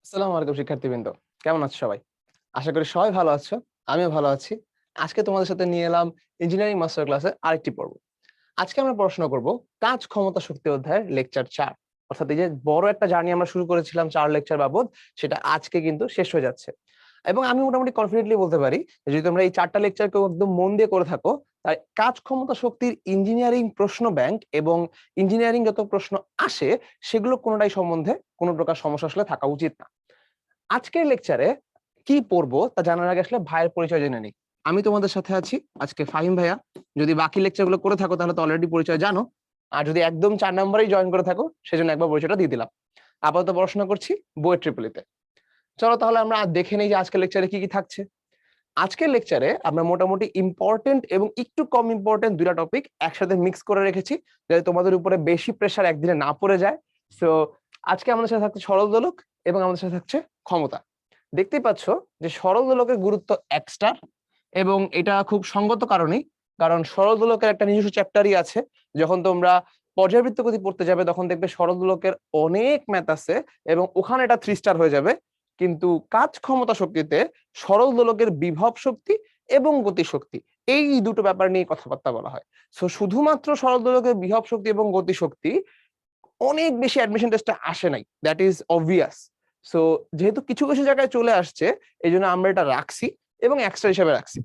আসসালামু আলাইকুম শিক্ষার্থীবৃন্দ, কেমন আছো সবাই? আশা করি সবাই ভালো আছো। আমিও ভালো আছি। আজকে তোমাদের সাথে নিয়ে এলাম ইঞ্জিনিয়ারিং মাস্টার ক্লাসের আরেকটি পর্ব। আজকে আমরা পড়াশোনা করব কাজ, ক্ষমতা, শক্তি অধ্যায়ের লেকচার 4। অর্থাৎ এই যে বড় একটা জার্নি আমরা শুরু করেছিলাম 4 লেকচার বাবদ, সেটা আজকে কিন্তু শেষ হয়ে যাচ্ছে। এবং আমি মোটামুটি কনফিডেন্টলি বলতে পারি যে যদি তোমরা এই 4টা লেকচারকেও একদম মন দিয়ে করে থাকো, তাই কাজ, ক্ষমতা, শক্তির ইঞ্জিনিয়ারিং প্রশ্ন ব্যাংক এবং ইঞ্জিনিয়ারিং যত প্রশ্ন আসে সেগুলো কোনোটাই সম্বন্ধে কোনো প্রকার সমস্যা আসলে থাকা উচিত না। আজকের লেকচারে কি পড়বো তা জানার আগে আসলে ভাইয়ের পরিচয় জেনে নিই। আমি তোমাদের সাথে আছি আজকে ফাহিম ভাইয়া। যদি বাকি লেকচার গুলো করে থাকো তাহলে তো অলরেডি পরিচয় জানো, আর যদি একদম 4 নম্বরেই জয়েন করে থাকো সেজন্য একবার পরিচয়টা দিয়ে দিলাম। আপাতত পড়াশোনা করছি বইয়ের ট্রিপলিতে। চলো তাহলে আমরা দেখে নিই যে আজকের লেকচারে কি কি থাকছে। আজকের লেকচারে আমরা মোটামুটি ইম্পর্টেন্ট এবং একটু কম ইম্পর্টেন্ট দুইটা টপিক একসাথে মিক্স করে রেখেছি, যাতে তোমাদের উপরে বেশি প্রেসার একদিনে না পড়ে যায়। সো আজকে আমাদের সাথে থাকছে সরল দোলক এবং আমাদের সাথে থাকছে ক্ষমতা। দেখতেই পাচ্ছ যে সরল দোলকের গুরুত্ব এক্সট্রা, এবং এটা খুব সঙ্গত কারণেই, কারণ সরল দোলকের একটা নিজস্ব চ্যাপ্টারই আছে। যখন তোমরা পর্যাবৃত্ত গতি পড়তে যাবে তখন দেখবে সরল দোলকের অনেক ম্যাথ আছে এবং ওখানে এটা 3 স্টার হয়ে যাবে। কিন্তু কাজ, ক্ষমতা, শক্তিতে সরল দোলকের বিভব শক্তি এবং গতি শক্তি এই দুটো ব্যাপার নিয়ে কথাবার্তা বলা হয়। সো শুধুমাত্র সরল দোলকের বিভব শক্তি এবং গতি শক্তি অনেক বেশি অ্যাডমিশন টেস্টে আসে নাই, দ্যাট ইজ অবভিয়াস। সো যেহেতু কিছু কিছু জায়গায় চলে আসছে, এই জন্য আমরা এটা রাখছি এবং এক্সট্রা হিসেবে রাখছি।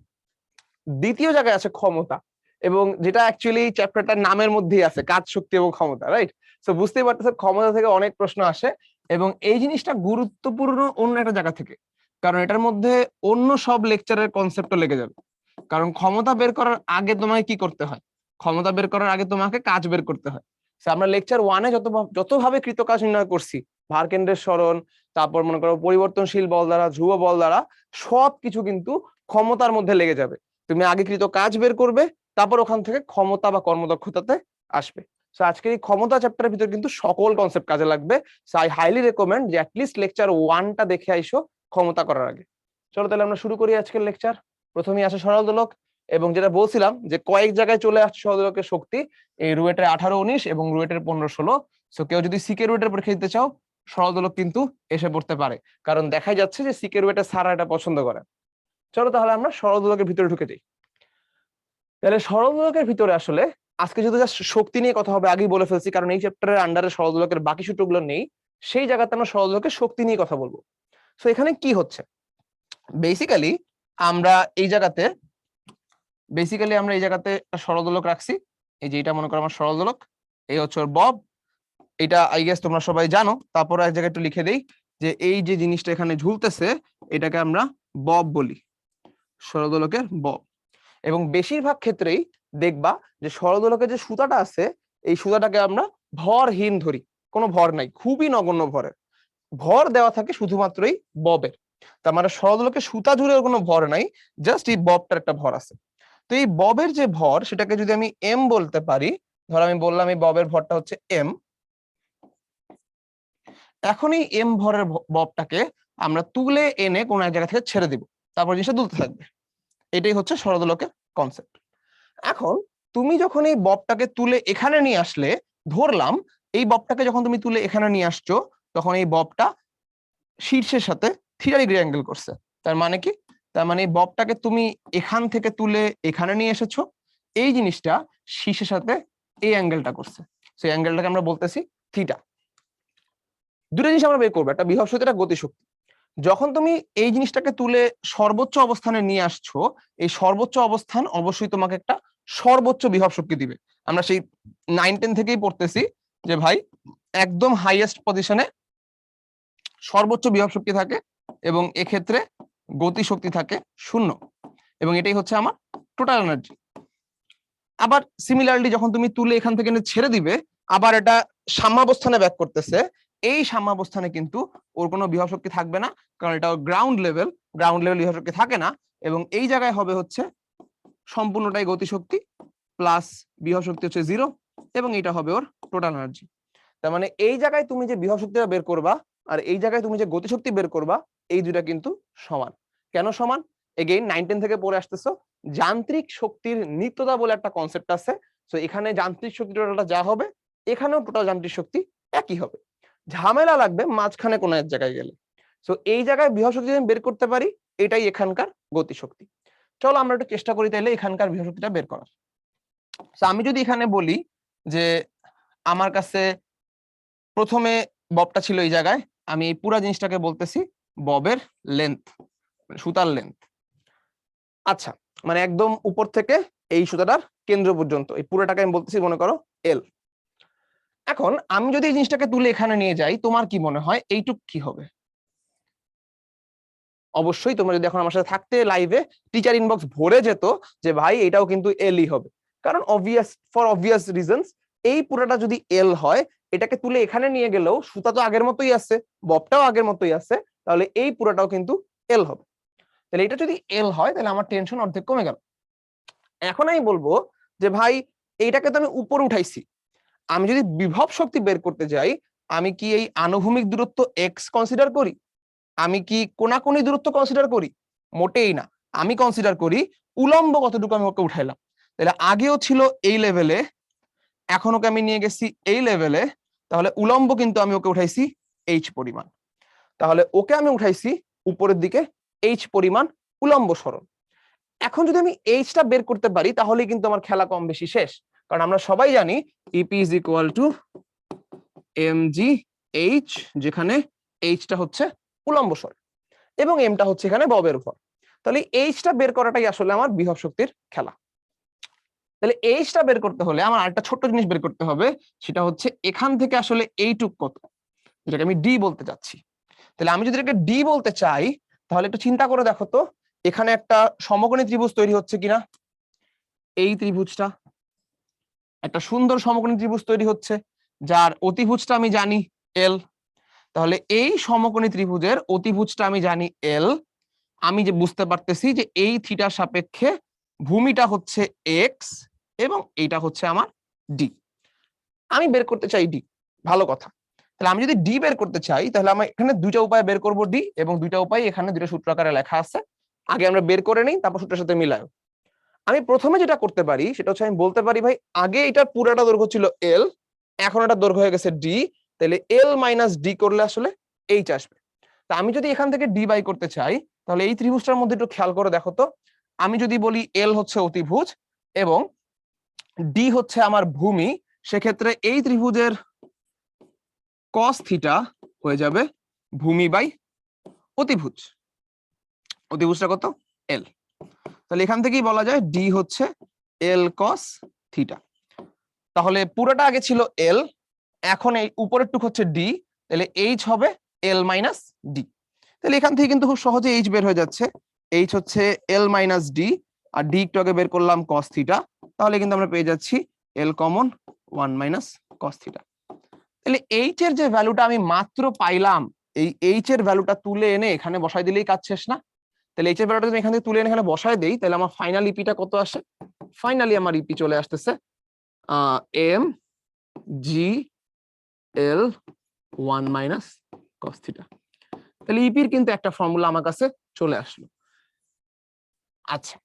দ্বিতীয় জায়গায় আছে ক্ষমতা, এবং যেটা অ্যাকচুয়ালি চ্যাপ্টারটার নামের মধ্যেই আছে, কাজ, শক্তি এবং ক্ষমতা, রাইট? সো বুঝতেই পারতেছেন ক্ষমতা থেকে অনেক প্রশ্ন আসে, এবং এই জিনিসটা গুরুত্বপূর্ণ অন্য একটা জায়গা থেকে, কারণ এটার মধ্যে অন্য সব লেকচারের কনসেপ্টও লেগে যাবে। কারণ ক্ষমতা বের করার আগে তোমাকে কি করতে হয়? ক্ষমতা বের করার আগে তোমাকে কাজ বের করতে হয়। আমরা লেকচার 1-এ যতভাবে কৃত কাজ নির্ণয় করছি, ভারকেন্দ্রের সরণ, তারপর মনে করো পরিবর্তনশীল বল দ্বারা, ধ্রুব বল দ্বারা, সবকিছু কিন্তু ক্ষমতার মধ্যে লেগে যাবে। তুমি আগে কৃত কাজ বের করবে, তারপর ওখান থেকে ক্ষমতা বা কর্মদক্ষতাতে আসবে। সো আজকের এই ক্ষমতা চ্যাপ্টারের ভিতর কিন্তু সকল কনসেপ্ট কাজে লাগবে। সো আই হাইলি রেকমেন্ড যে অ্যাটলিস্ট লেকচার 1টা দেখে আইসো ক্ষমতা করার আগে। চলো তাহলে আমরা শুরু করি আজকের লেকচার। প্রথমেই আসে সরল দোলক, এবং যেটা বলছিলাম যে কয়েক জায়গায় চলে আসছে সরল দোলকের শক্তি, এই রুয়েটের 18-19 এবং রুয়েটের 15-16। সো কেউ যদি সিকে রুয়েটের পরীক্ষা দিতে চাও, সরল দোলক কিন্তু এসে পড়তে পারে, কারণ দেখাই যাচ্ছে যে সিকে রুয়েটের সারা এটা পছন্দ করে। চলো তাহলে আমরা সরল দোলকের ভিতরে ঢুকে যাই। তাহলে সরল দোলকের ভিতরে আসলে আজকে যদি জাস্ট শক্তি নিয়ে কথা হবে, আগেই বলে ফেলছি, কারণ এই চ্যাপ্টারের আন্ডারে সরল দোলকের বাকি সূত্রগুলো নেই, সেই জায়গাতে আমরা সরল দোলকের শক্তি নিয়ে কথা বলবো। সো এখানে কি হচ্ছে, বেসিক্যালি আমরা এই জায়গাতে একটা সরল দোলক রাখছি। এই যে এটা মনে করো আমার সরল দোলক, এই হচ্ছে ওর বব। এটা আই গেস তোমরা সবাই জানো, তারপরে এক জায়গায় একটু লিখে দেই যে এই যে জিনিসটা এখানে ঝুলতেছে এটাকে আমরা বব বলি, সরল দোলকের বব। এবং বেশিরভাগ ক্ষেত্রেই দেখবা যে সরল দোলকের যে সুতাটা আছে, এই সুতাটাকে আমরা ভরহীন ধরি, কোনো ভর নাই, খুবই নগণ্য ভরের। ভর দেওয়া থাকে শুধুমাত্রই ববের। তার মানে সরল দোলকের সুতা জুড়ে কোনো ভর নাই, জাস্ট এই ববটার একটা ভর আছে। তো এই ববের যে ভর সেটাকে যদি আমি এম বলতে পারি, ধর আমি বললাম এই ববের ভরটা হচ্ছে এম। এখন এই এম ভরের ববটাকে আমরা তুলে এনে কোন এক জায়গা থেকে ছেড়ে দিব, তারপর জিনিসটা দুলতে থাকবে। এটাই হচ্ছে সরল দোলকের কনসেপ্ট। এখন তুমি যখন এই ববটাকে তুলে এখানে নিয়ে আসলে, ধরলাম এই ববটাকে যখন তুমি তুলে এখানে নিয়ে আসছো, তখন এই ববটা শীর্ষের সাথে থিটা ডিগ্রি অ্যাঙ্গেল করছে। তার মানে কি? তার মানে এই ববটাকে তুমি এখান থেকে তুলে এখানে নিয়ে এসেছো, এই জিনিসটা শীর্ষের সাথে এই অ্যাঙ্গেলটা করছে, সেই অ্যাঙ্গেলটাকে আমরা বলতেছি থিটা। দুটো জিনিস আমরা বের করবো, একটা বিভব শক্তি, একটা গতি শক্তি। যখন তুমি এই জিনিসটাকে তুলে সর্বোচ্চ অবস্থানে নিয়ে আসছো, এই সর্বোচ্চ অবস্থান অবশ্যই তোমাকে একটা সর্বোচ্চ বিভব শক্তি দিবে। আমরা সেই 9-10 থেকেই পড়তেছি যে ভাই একদম হাইয়েস্ট পজিশনে সর্বোচ্চ বিভব শক্তি থাকে, এবং এক্ষেত্রে গতি শক্তি থাকে 0, এবং এটাই হচ্ছে আমার টোটাল এনার্জি। আবার সিমিলারলি যখন তুমি তুলে এখান থেকে ছেড়ে দিবে, আবার এটা সাম্যাবস্থানে ব্যাক করতেছে, এই সাম্যাবস্থানে কিন্তু ওর কোনো বিভব শক্তি থাকবে না, কারণ এটা গ্রাউন্ড লেভেল বিভব শক্তি থাকে না, এবং এই জায়গায় হবে হচ্ছে সম্পূর্ণটাই গতিশক্তি প্লাস বিভব শক্তি হচ্ছে 0, এবং এটা হবে ওর টোটাল এনার্জি। তার মানে এই জায়গায় তুমি যে বিভব শক্তিটা বের করবা আর এই জায়গায় তুমি যে গতিশক্তি বের করবা, এই দুটা কিন্তু সমান। কেন সমান? এগেইন 9-10 থেকে পড়ে আসতেছো, যান্ত্রিক শক্তির নিত্যতা বলে একটা কনসেপ্ট আছে। সো এখানে যান্ত্রিক শক্তি টোটালটা যা হবে, এখানেও টোটাল যান্ত্রিক শক্তি একই হবে। ঝামেলা লাগবে মাঝখানে কোনো এক জায়গায় গেলে। সো এই জায়গায় বিভব শক্তি যদি আমি বের করতে পারি, এটাই এখানকার গতিশক্তি। চলো আমরা একটু চেষ্টা করি তাইলে এখানকার বিভব শক্তিটা বের করার। আমি যদি এখানে বলি যে আমার কাছে প্রথমে ববটা ছিল এই জায়গায়, আমি এই পুরো জিনিসটাকে বলতেছি ববের লেন্থ, সুতার লেন্থ। আচ্ছা, মানে একদম উপর থেকে এই সুতাটার কেন্দ্র পর্যন্ত এই পুরোটাকে আমি বলতেছি মনে করো এল। এখন আমি যদি এই জিনিসটাকে তুলে এখানে নিয়ে যাই, তোমার কি মনে হয় এইটুক কি হবে? অবশ্যই তোমরা যদি এখন আমার সাথে থাকতে লাইভে, টিচার ইনবক্স ভরে যেত যে ভাই এটাও কিন্তু এলই হবে, কারণ ফর অবভিয়াস রিজনস এই পুরোটা যদি এল হয়, এটাকে তুলে এখানে নিয়ে গেলেও সুতা তো আগের মতোই আছে, ববটাও আগের মতোই আছে, তাহলে এই পুরোটাও কিন্তু এল হবে। তাহলে এটা যদি এল হয় তাহলে আমার টেনশন অর্ধেক কমে গেল। এখন আমি বলবো যে ভাই এইটাকে তো আমি উপরে উঠাইছি, আমি যদি বিভব শক্তি বের করতে যাই, আমি কি এই আনুভূমিক দূরত্ব এক্স কনসিডার করি? আমি কি কোনাকুনি দূরত্ব কনসিডার করি? মোটেই না। আমি কনসিডার করি উলম্ব কতটুকু আমি ওকে উঠাইলাম। তাহলে আগেও ছিল এই লেভেলে, এখন ওকে আমি নিয়ে গেছি এই লেভেলে, তাহলে উলম্ব কিন্তু আমি ওকে উঠাইছি এইচ পরিমাণ। তাহলে ওকে আমি উঠাইছি উপরের দিকে এইচ পরিমাণ উলম্ব সরণ। এখন যদি আমি এইচটা বের করতে পারি তাহলে কিন্তু আমার খেলা কম বেশি শেষ, কারণ আমরা সবাই জানি EP is equal to MG H, যেখানে এইচটা হচ্ছে উলম্ব সরণ এবং এমটা হচ্ছে এখানে ববের ভর। তাহলে এইচটা বের করাটাই আসলে আমার বিভব শক্তির খেলা। তাহলে এইচটা বের করতে হলে আমার আরেকটা ছোট্ট জিনিস বের করতে হবে, সেটা হচ্ছে এখান থেকে আসলে এইটুক কত, যেটাকে আমি ডি বলতে চাচ্ছি। তাহলে আমি যদি এটাকে ডি বলতে চাই, তাহলে একটু চিন্তা করে দেখো তো, এখানে একটা সমকোণী ত্রিভুজ তৈরি হচ্ছে কিনা। এই ত্রিভুজটা একটা সুন্দর সমকোণী ত্রিভুজ তৈরি হচ্ছে, যার অতিভুজটা আমি জানি এল। তাহলে এই সমকোণী ত্রিভুজের অতিভুজটা আমি জানি এল। আমি যে বুঝতে পারতেছি যে এই থিটার সাপেক্ষে ভূমিটা হচ্ছে এক্স এবং এইটা হচ্ছে আমার ডি। আমি বের করতে চাই ডি, ভালো কথা। তাহলে আমি যদি ডি বের করতে চাই, তাহলে আমি এখানে দুইটা উপায় বের করব ডি, এবং দুইটা উপায় এখানে দুটো সূত্র আকারে লেখা আছে। আগে আমরা বের করে নিই, তারপর সূত্রের সাথে মিলায়। আমি প্রথমে যেটা করতে পারি সেটা হচ্ছে আমি বলতে পারি ভাই আগে এটার পুরাটা দৈর্ঘ্য ছিল এল, এখন এটা দৈর্ঘ্য হয়ে গেছে ডি, তাহলে এল মাইনাস ডি করলে আসলে এইচ আসবে। তা আমি যদি এখান থেকে ডি বাই করতে চাই, তাহলে এই ত্রিভুজটার মধ্যে একটু খেয়াল করে দেখো তো, আমি যদি বলি এল হচ্ছে অতিভুজ এবং ডি হচ্ছে আমার ভূমি, সেক্ষেত্রে এই ত্রিভুজের কস থিটা হয়ে যাবে ভূমি বাই অতিভুজ। অতিভুজটা কত? এল। তাহলে এখান থেকেই বলা যায় ডি হচ্ছে এল কস থিটা। তাহলে পুরোটা আগে ছিল এল, এখন এই উপরের টুক হচ্ছে ডি, তাহলে এইচ হবে এল মাইনাস ডি। তাহলে এখান থেকে কিন্তু খুব সহজে এইচ বের হয়ে যাচ্ছে, এইচ হচ্ছে এল মাইনাস ডি, আর ডি একটু আগে বের করলাম কস থিটা, তাহলে কিন্তু আমরা পেয়ে যাচ্ছি এল কমন 1 মাইনাস কস থিটা। তাহলে এইচ এর যে ভ্যালুটা আমি মাত্র পাইলাম, এই এইচ এর ভ্যালুটা তুলে এনে এখানে বসাই দিলেই কাজ শেষ না? তাহলে এইচ এর ভ্যালুটা যদি এখান থেকে তুলে এনে এখানে বসাই দেই, তাহলে আমার ফাইনাল ইপিটা কত আসে? ফাইনালি আমার ইপি চলে আসতেছে এম জি এল 1 মাইনাস কস থিটা। তাহলে ইপির কিন্তু একটা ফর্মুলা আমার কাছে চলে আসলো। আচ্ছা,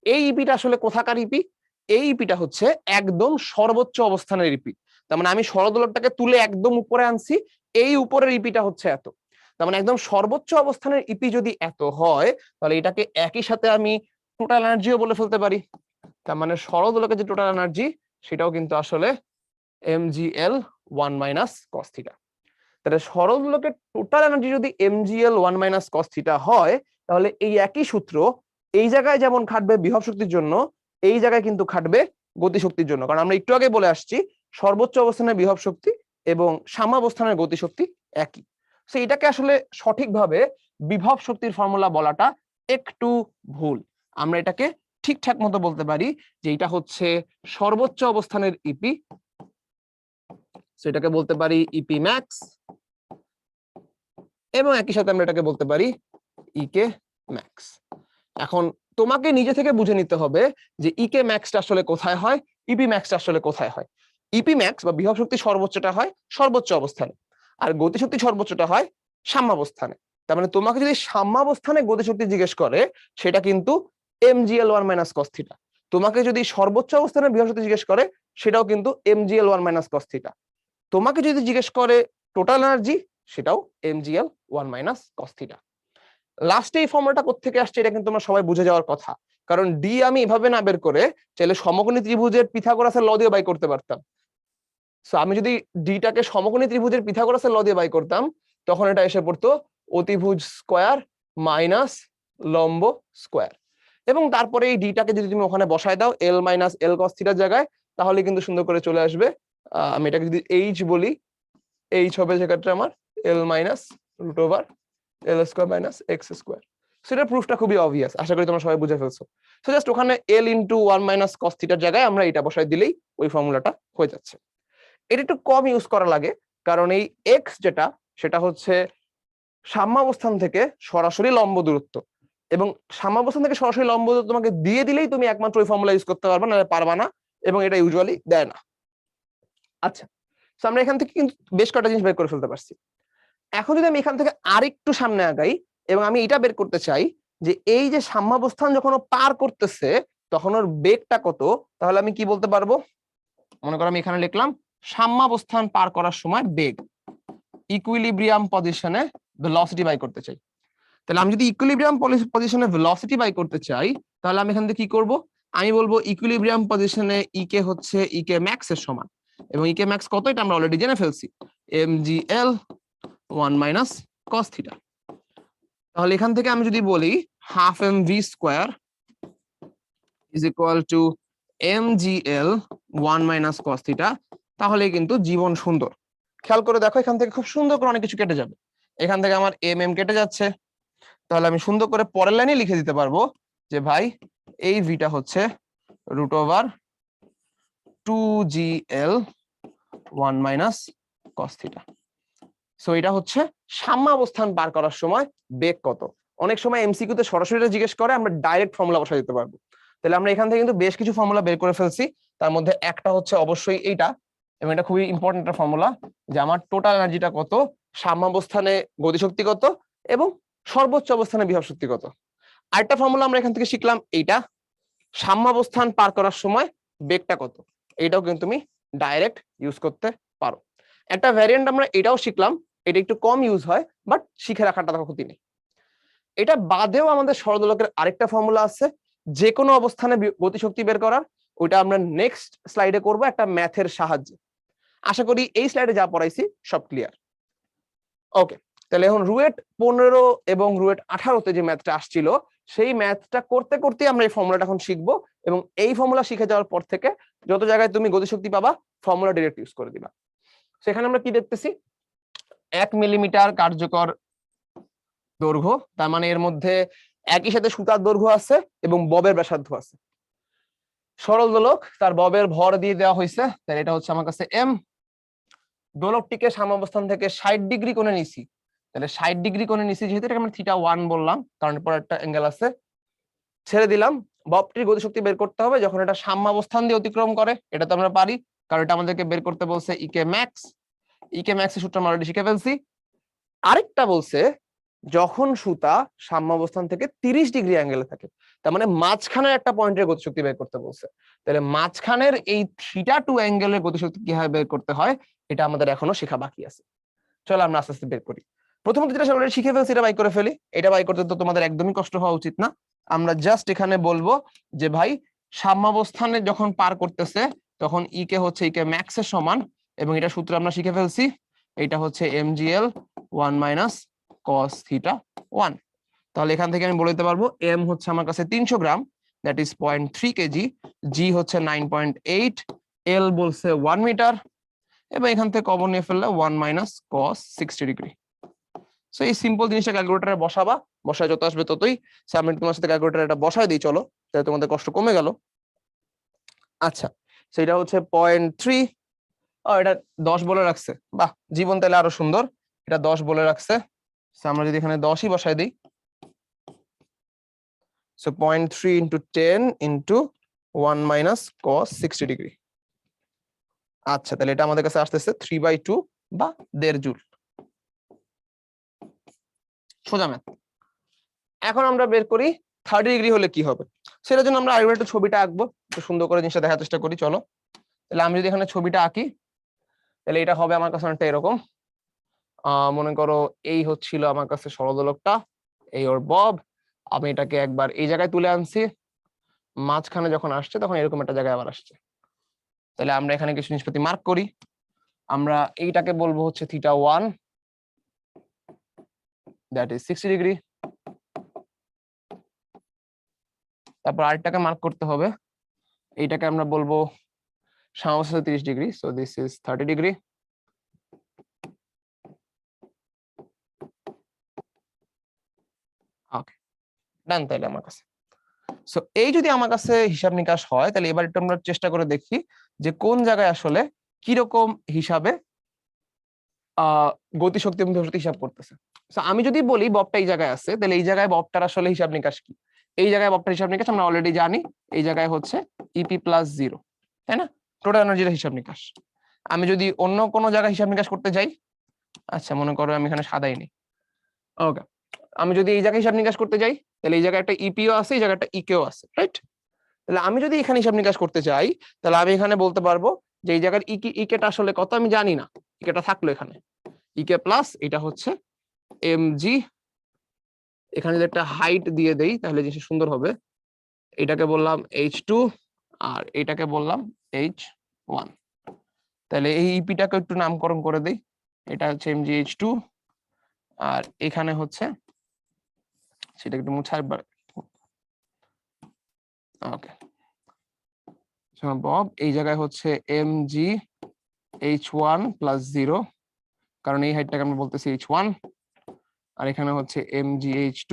এই ইপিটা আসলে কোথাকার ইপি? এই ইপিটা হচ্ছে একদম সর্বোচ্চ অবস্থানের ইপি। তার মানে আমি সরলদোলকটাকে তুলে একদম উপরে আনছি, এই উপরের ইপিটা হচ্ছে এত। তার মানে একদম সর্বোচ্চ অবস্থানের ইপি যদি এত হয়, তাহলে এটাকে একই সাথে আমি টোটাল এনার্জিও বলে ফেলতে পারি। তার মানে সরলদোলকের যে টোটাল এনার্জি সেটাও কিন্তু আসলে mgl 1 মাইনাস কস থিটা। তাহলে সরলদোলকের টোটাল এনার্জি যদি mgl 1 মাইনাস কস থিটা হয়, তাহলে এই একই সূত্র এই জায়গায় যেমন খাটবে বিভব শক্তির জন্য, এই জায়গায় কিন্তু খাটবে গতিশক্তির জন্য। কারণ আমরা একটু আগে বলে আসছি সর্বোচ্চ অবস্থানের বিভব শক্তি এবং সাম্যাবস্থানের গতিশক্তি একই। সো এটাকে আসলে সঠিকভাবে বিভব শক্তির ফর্মুলা বলাটা একটু ভুল। আমরা এটাকে ঠিকঠাক মতো বলতে পারি যে এটা হচ্ছে সর্বোচ্চ অবস্থানের ইপি, সেটাকে বলতে পারি ইপি ম্যাক্স, এবং একই সাথে আমরা এটাকে বলতে পারি ইকে ম্যাক্স। এখন তোমাকে নিজে থেকে বুঝে নিতে হবে যে ইকে ম্যাক্সটা আসলে কোথায় হয়, ইপি ম্যাক্সটা আসলে কোথায় হয়। ইপি ম্যাক্স বা বিভব শক্তি সর্বোচ্চটা হয় সর্বোচ্চ অবস্থানে, আর গতিশক্তি সর্বোচ্চটা হয় সাম্যাবস্থানে। তার মানে তোমাকে যদি সাম্যাবস্থানে গতিশক্তি জিজ্ঞেস করে, সেটা কিন্তু mgl 1 মাইনাস কস থিটা। তোমাকে যদি সর্বোচ্চ অবস্থানে বিভব শক্তি জিজ্ঞেস করে, সেটাও কিন্তু mgl 1 মাইনাস কস থিটা। তোমাকে যদি জিজ্ঞেস করে টোটাল এনার্জি, সেটাও mgl 1 মাইনাস কস থিটা। লাস্টে এই ফর্মুলাটা কোত্থেকে আসছে এটা কিন্তু তোমরা সবাই বুঝে যাওয়ার কথা, কারণ ডি আমি এভাবে না বের করে চাইলে সমকোণী ত্রিভুজের পিথাগোরাসের ল দিয়ে বাই করতে পারতাম। সো আমি যদি ডিটাকে সমকোণী ত্রিভুজের পিথাগোরাসের ল দিয়ে বাই করতাম, তখন এটা এসে পড়তো অতিভুজ স্কোয়ার মাইনাস লম্ব স্কোয়ার, এবং তারপরে এই ডিটাকে যদি তুমি ওখানে বসায় দাও এল মাইনাস এল কস থিটার জায়গায়, তাহলে কিন্তু সুন্দর করে চলে আসবে। আমি এটাকে যদি এইচ বলি, এইচ হবে সেক্ষেত্রে আমার এল মাইনাস রুট ওভার এল স্কোয়ার মাইনাস এক্স স্কোয়ার। সেটার প্রুফটা খুবই অবভিয়াস, আশা করি তোমরা সবাই বুঝে ফেলছো। সো জাস্ট ওখানে এল ইন্টু 1 মাইনাস কস থিটার জায়গায় আমরা এটা বসাই দিলেই ওই ফর্মুলাটা হয়ে যাচ্ছে। এটা একটু কম ইউজ করা লাগে, কারণ এই এক্স যেটা সেটা হচ্ছে সাম্যাবস্থান থেকে সরাসরি লম্ব দূরত্ব, এবং সাম্যাবস্থান থেকে সরাসরি লম্ব দূরত্ব তোমাকে দিয়ে দিলেই তুমি একমাত্র ওই ফর্মুলা ইউজ করতে পারবে, না পারবা না, এবং এটা ইউজুয়ালি দেয় না। আচ্ছা, তো আমরা এখান থেকে কিন্তু বেশ কয়েকটা জিনিস বের করে ফেলতে পারছি। এখন যদি আমি এখান থেকে আরেকটু সামনে আগাই এবং আমি এটা বের করতে চাই যে এই যে সাম্যাবস্থান যখন ও পার করতেছে তখন ওর বেগটা কত, তাহলে আমি কি বলতে পারবো? মনে করো আমি এখানে লিখলাম সাম্যাবস্থান পার করার সময় বেগ, ইকুইলিব্রিয়াম পজিশনে ভেলোসিটি বাই করতে চাই। তাহলে আমি যদি ইকুইলিব্রিয়াম পজিশনে ভেলোসিটি বাই করতে চাই, তাহলে আমি এখান থেকে কি করব? আমি বলবো ইকুইলিব্রিয়াম পজিশনে ইকে হচ্ছে ইকে ম্যাক্স এর সমান, এবং ইকে ম্যাক্স কত এটা আমরা অলরেডি জেনে ফেলছি, mgl 1 মাইনাস cos থিটা। তাহলে এখান থেকে আমি যদি বলি half mv square is equal two mgl 1 minus cos theta, তাহলে কিন্তু জীবন সুন্দর। খেয়াল করে দেখো এখান থেকে খুব সুন্দর করে অনেক কিছু কেটে যাবে, এখান থেকে আমার mm কেটে যাচ্ছে, তাহলে আমি সুন্দর করে পরের লাইনে লিখে দিতে পারবো যে ভাই এই ভিটা হচ্ছে root over 2gl 1 minus cos theta. So এটা হচ্ছে সাম্যাবস্থান পার করার সময় বেগ কত। অনেক সময় এমসিকিউ তে সরাসরি জিজ্ঞেস করে, আমরা ডাইরেক্ট ফর্মুলা বসাই দিতে পারবো। তাহলে আমরা এখান থেকে কিন্তু বেশ কিছু ফর্মুলা বের করে ফেলছি, তার মধ্যে একটা হচ্ছে অবশ্যই এইটা, এবং এটা খুবই ইম্পর্টেন্ট একটা ফর্মুলা যে আমার টোটাল এনার্জিটা কত, সাম্যাবস্থানে গতিশক্তি কত, এবং সর্বোচ্চ অবস্থানে বিভব শক্তি কত। আরেকটা ফর্মুলা আমরা এখান থেকে শিখলাম এইটা, সাম্যাবস্থান পার করার সময় বেগটা কত, এইটাও কিন্তু তুমি ডাইরেক্ট ইউজ করতে পারো। একটা ভ্যারিয়েন্ট আমরা এটাও শিখলাম, এটা একটু কম ইউজ হয়, বাট শিখে রাখাটা তো ক্ষতি নেই। এটা বাদেও আমাদের সরলদোলকের আরেকটা ফর্মুলা আছে, যে কোনো অবস্থানে গতিশক্তি বের করার, ওইটা আমরা নেক্সট স্লাইডে করব একটা ম্যাথের সাহায্যে। আশা করি এই স্লাইডে যা পড়াইছি সব ক্লিয়ার। ওকে, তাহলে এখন রুয়েট 15 এবং রুয়েট 18তে যে ম্যাথটা আসছিল, সেই ম্যাথটা করতে করতে আমরা এই ফর্মুলাটা এখন শিখবো, এবং এই ফর্মুলা শিখে যাওয়ার পর থেকে যত জায়গায় তুমি গতিশক্তি পাবা ফর্মুলা ডিরেক্ট ইউজ করে দিবা। সেখানে আমরা কি দেখতেছি, 1 মিলিমিটার কার্যকর দৈর্ঘ্য, তার মানে এর মধ্যে একই সাথে সুতার দৈর্ঘ্য আছে এবং ববের ব্যাসার্ধ আছে। সরল দোলক, তার ববের ভর দিয়ে দেওয়া হয়েছে, তাহলে এটা হচ্ছে আমার কাছে এম। দোলকটিকে সাম্যাবস্থান থেকে 60 ডিগ্রি কোণে নিছি, তাহলে 60 ডিগ্রি কোণে নিছি যেহেতু এটাকে আমরা থিটা 1 বললাম, কারণ পর একটা অ্যাঙ্গেল আছে। ছেড়ে দিলাম, ববটির গতিশক্তি বের করতে হবে যখন এটা সাম্যাবস্থান দিয়ে অতিক্রম করে, এটা তো আমরা পারি কারণ এটা আমাদেরকে বের করতে বলছে ইকে ম্যাক্স। ইকে ম্যাক্স এর সূত্র আমরা অলরেডি শিখে ফেলছি। আরেকটা বলছে যখন সুতা সাম্যাবস্থান থেকে 30 ডিগ্রি অ্যাঙ্গেলে থাকে, তার মানে মাঝখানের একটা পয়েন্টের গতিশক্তি বের করতে বলছে। তাহলে মাঝখানের এই থিটা 2 অ্যাঙ্গেলের গতিশক্তি কিভাবে বের করতে হয় এটা আমাদের এখনো শেখা বাকি আছে। চলো আমরা আস্তে আস্তে বের করি। প্রথমত যেটা অলরেডি শিখে ফেলছি এটা বাই করে ফেলি। এটা বাই করতে তো তোমাদের একদমই কষ্ট হওয়া উচিত না। আমরা জাস্ট এখানে বলবো যে ভাই সাম্যাবস্থানে যখন পার করতেছে তখন ই কে হচ্ছে ই কে ম্যাক্স এর সমান, এবং এটা সূত্র আমরা শিখে ফেলছি, এটা হচ্ছে mgl 1 মাইনাস cos থিটা 1। তাহলে এখান থেকে আমি বলে দিতে পারবো এম হচ্ছে আমার কাছে 300 গ্রাম, দ্যাট ইজ 0.3 কেজি, জি হচ্ছে 9.8, এল বলছে 1 মিটার, এবং এখান থেকে কমন নিয়ে ফেললে 1 মাইনাস cos 60 ডিগ্রি। সো এই সিম্পল জিনিসটা ক্যালকুলেটরে বসাবা, বসায় যত আসবে ততই। আমি তোমার সাথে ক্যালকুলেটরে এটা বসায় দিই, চলো, তাহলে তোমাদের কষ্ট কমে গেল। আচ্ছা, সেটা হচ্ছে 0.3, এটা 10 বলে রাখছে, বাহ জীবন তাহলে আরো সুন্দর, এটা 10 বলে রাখছে। আমরা যদি এখানে 10ই বসাই দিই, so 0.3 into 10 into 1 minus cos 60 degree. আচ্ছা, তাহলে এটা আমাদের কাছে আসতেছে 3/2 বা 1.5 জুল। সোজা ম্যাথ। এখন আমরা বের করি 30 ডিগ্রি হলে কি হবে। সেটার জন্য আমরা আরেকবার একটু ছবিটা আঁকবো, একটু সুন্দর করে জিনিসটা দেখার চেষ্টা করি। চলো, তাহলে আমি যদি এখানে ছবিটা আঁকি তাহলে এটা হবে আমার কাছে অনেকটা এরকম। মনে করো এই হচ্ছিল আমার কাছে সরলদোলকটা, এই ওর বব, আমি এটাকে একবার এই জায়গায় তুলে আনছি, মাঝখানে যখন আসছে তখন এরকম একটা জায়গায় আবার আসছে। তাহলে আমরা এখানে কিছু নিষ্পত্তি মার্ক করি। আমরা এইটাকে বলবো হচ্ছে θ1, দ্যাট ইজ 60 ডিগ্রি। তারপর আরেকটাকে মার্ক করতে হবে, এইটাকে আমরা বলবো সামনে 30 degree, so this is 30 degree. Okay, done. তাইলে আমার কাছে সো এই যদি আমার কাছে হিসাব নিকাশ হয়, তাহলে এবার একটু আমরা চেষ্টা করে দেখি যে কোন জায়গায় আসলে কিরকম হিসাবে গতিশক্তি এবং ভেলোসিটি হিসাব করতেছে। আমি যদি বলি ববটা এই জায়গায় আছে, তাহলে এই জায়গায় ববটার আসলে হিসাব নিকাশ কি? এই জায়গায় ববটার হিসাব নিকাশ আমরা অলরেডি জানি, এই জায়গায় হচ্ছে ইপি প্লাস 0, তাই না? টোটাল এনার্জির হিসাব নিকাশ। আমি যদি অন্য কোনো জায়গায় হিসাব নিকাশ করতে যাই, আচ্ছা মনে করো আমি এখানে সাদাই নেই, ওকে, আমি যদি এই জায়গায় হিসাব নিকাশ করতে যাই, তাহলে এই জায়গায় একটা ইপিও আছে, এই জায়গায় একটা ইকেও আছে, রাইট? তাহলে আমি যদি এখানে হিসাব নিকাশ করতে চাই, তাহলে আমি এখানে বলতে পারবো যে এই জায়গার ইকেটা আসলে কত আমি জানি না, ইকেটা থাকলো এখানে ইকে প্লাস, এটা হচ্ছে এমজি। এখানে যদি একটা হাইট দিয়ে দেই তাহলে জিনিসটা সুন্দর হবে। এটাকে বললাম H2 আর এটাকে বললাম H1। তাহলে এই ইপিটাকে একটু নামকরণ করে দেই, এটা হচ্ছে MgH2 আর এখানে হচ্ছে সেটা একটু মুছাই। ওকে, বব এই জায়গায় হচ্ছে MgH1 প্লাস 0, কারণ এই হাইটটাকে আমরা বলতেছি H1, আর এখানে হচ্ছে MgH2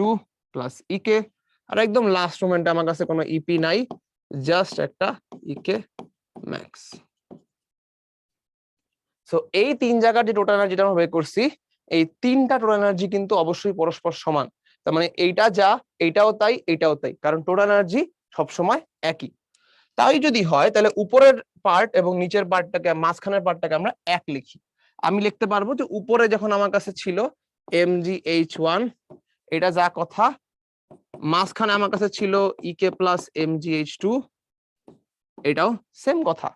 প্লাস ইকে, আর একদম লাস্ট মোমেন্টে আমার কাছে কোনো ইপি নাই, জাস্ট একটা ইকে ম্যাক্স। সো এই তিন জায়গার যে টোটাল এনার্জিটা আমরা বের করছি, এই তিনটা টোটাল এনার্জি কিন্তু অবশ্যই পরস্পর সমান। তার মানে এইটা যা, এইটাও তাই, এইটাও তাই, কারণ টোটাল এনার্জি সবসময় একই। তাই যদি হয় তাহলে উপরের পার্ট এবং নিচের পার্টটাকে, মাঝখানের পার্টটাকে আমরা এক লিখি। আমি লিখতে পারবো যে উপরে যখন আমার কাছে ছিল MgH1, এটা যা কথা, মাঝখানে আমার কাছে ছিল ইকে প্লাস MgH2, এটাও সেম কথা।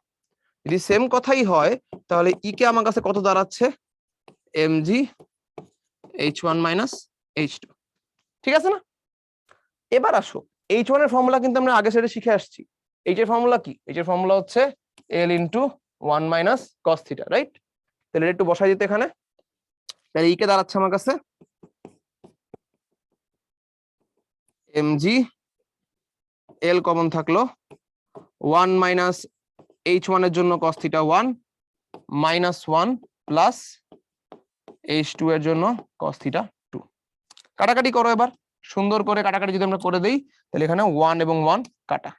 যদি সেম কথাই হয় তাহলে ইকে আমার কাছে কত দাঁড়াচ্ছে, MgH1 মাইনাস H2, ঠিক আছে না? এবার আসো, H1 এর ফর্মুলা কিন্তু আমরা আগে সেটা শিখে আসছি। H এর ফর্মুলা কি? H এর ফর্মুলা হচ্ছে L into 1 minus cos theta, right? তাহলে একটু বসাই দিতে এখানে, তাহলে ইকে দাঁড়াচ্ছে আমার কাছে mg, L কমন থাকলো 1 মাইনাস H1 এর জন্য cos theta 1 minus 1 plus H2 এর জন্য cos থিটা 2। কাটাকাটি করো এবার, সুন্দর করে কাটাকাটি যদি আমরা করে দেই তাহলে এখানে 1 এবং 1 কাটা।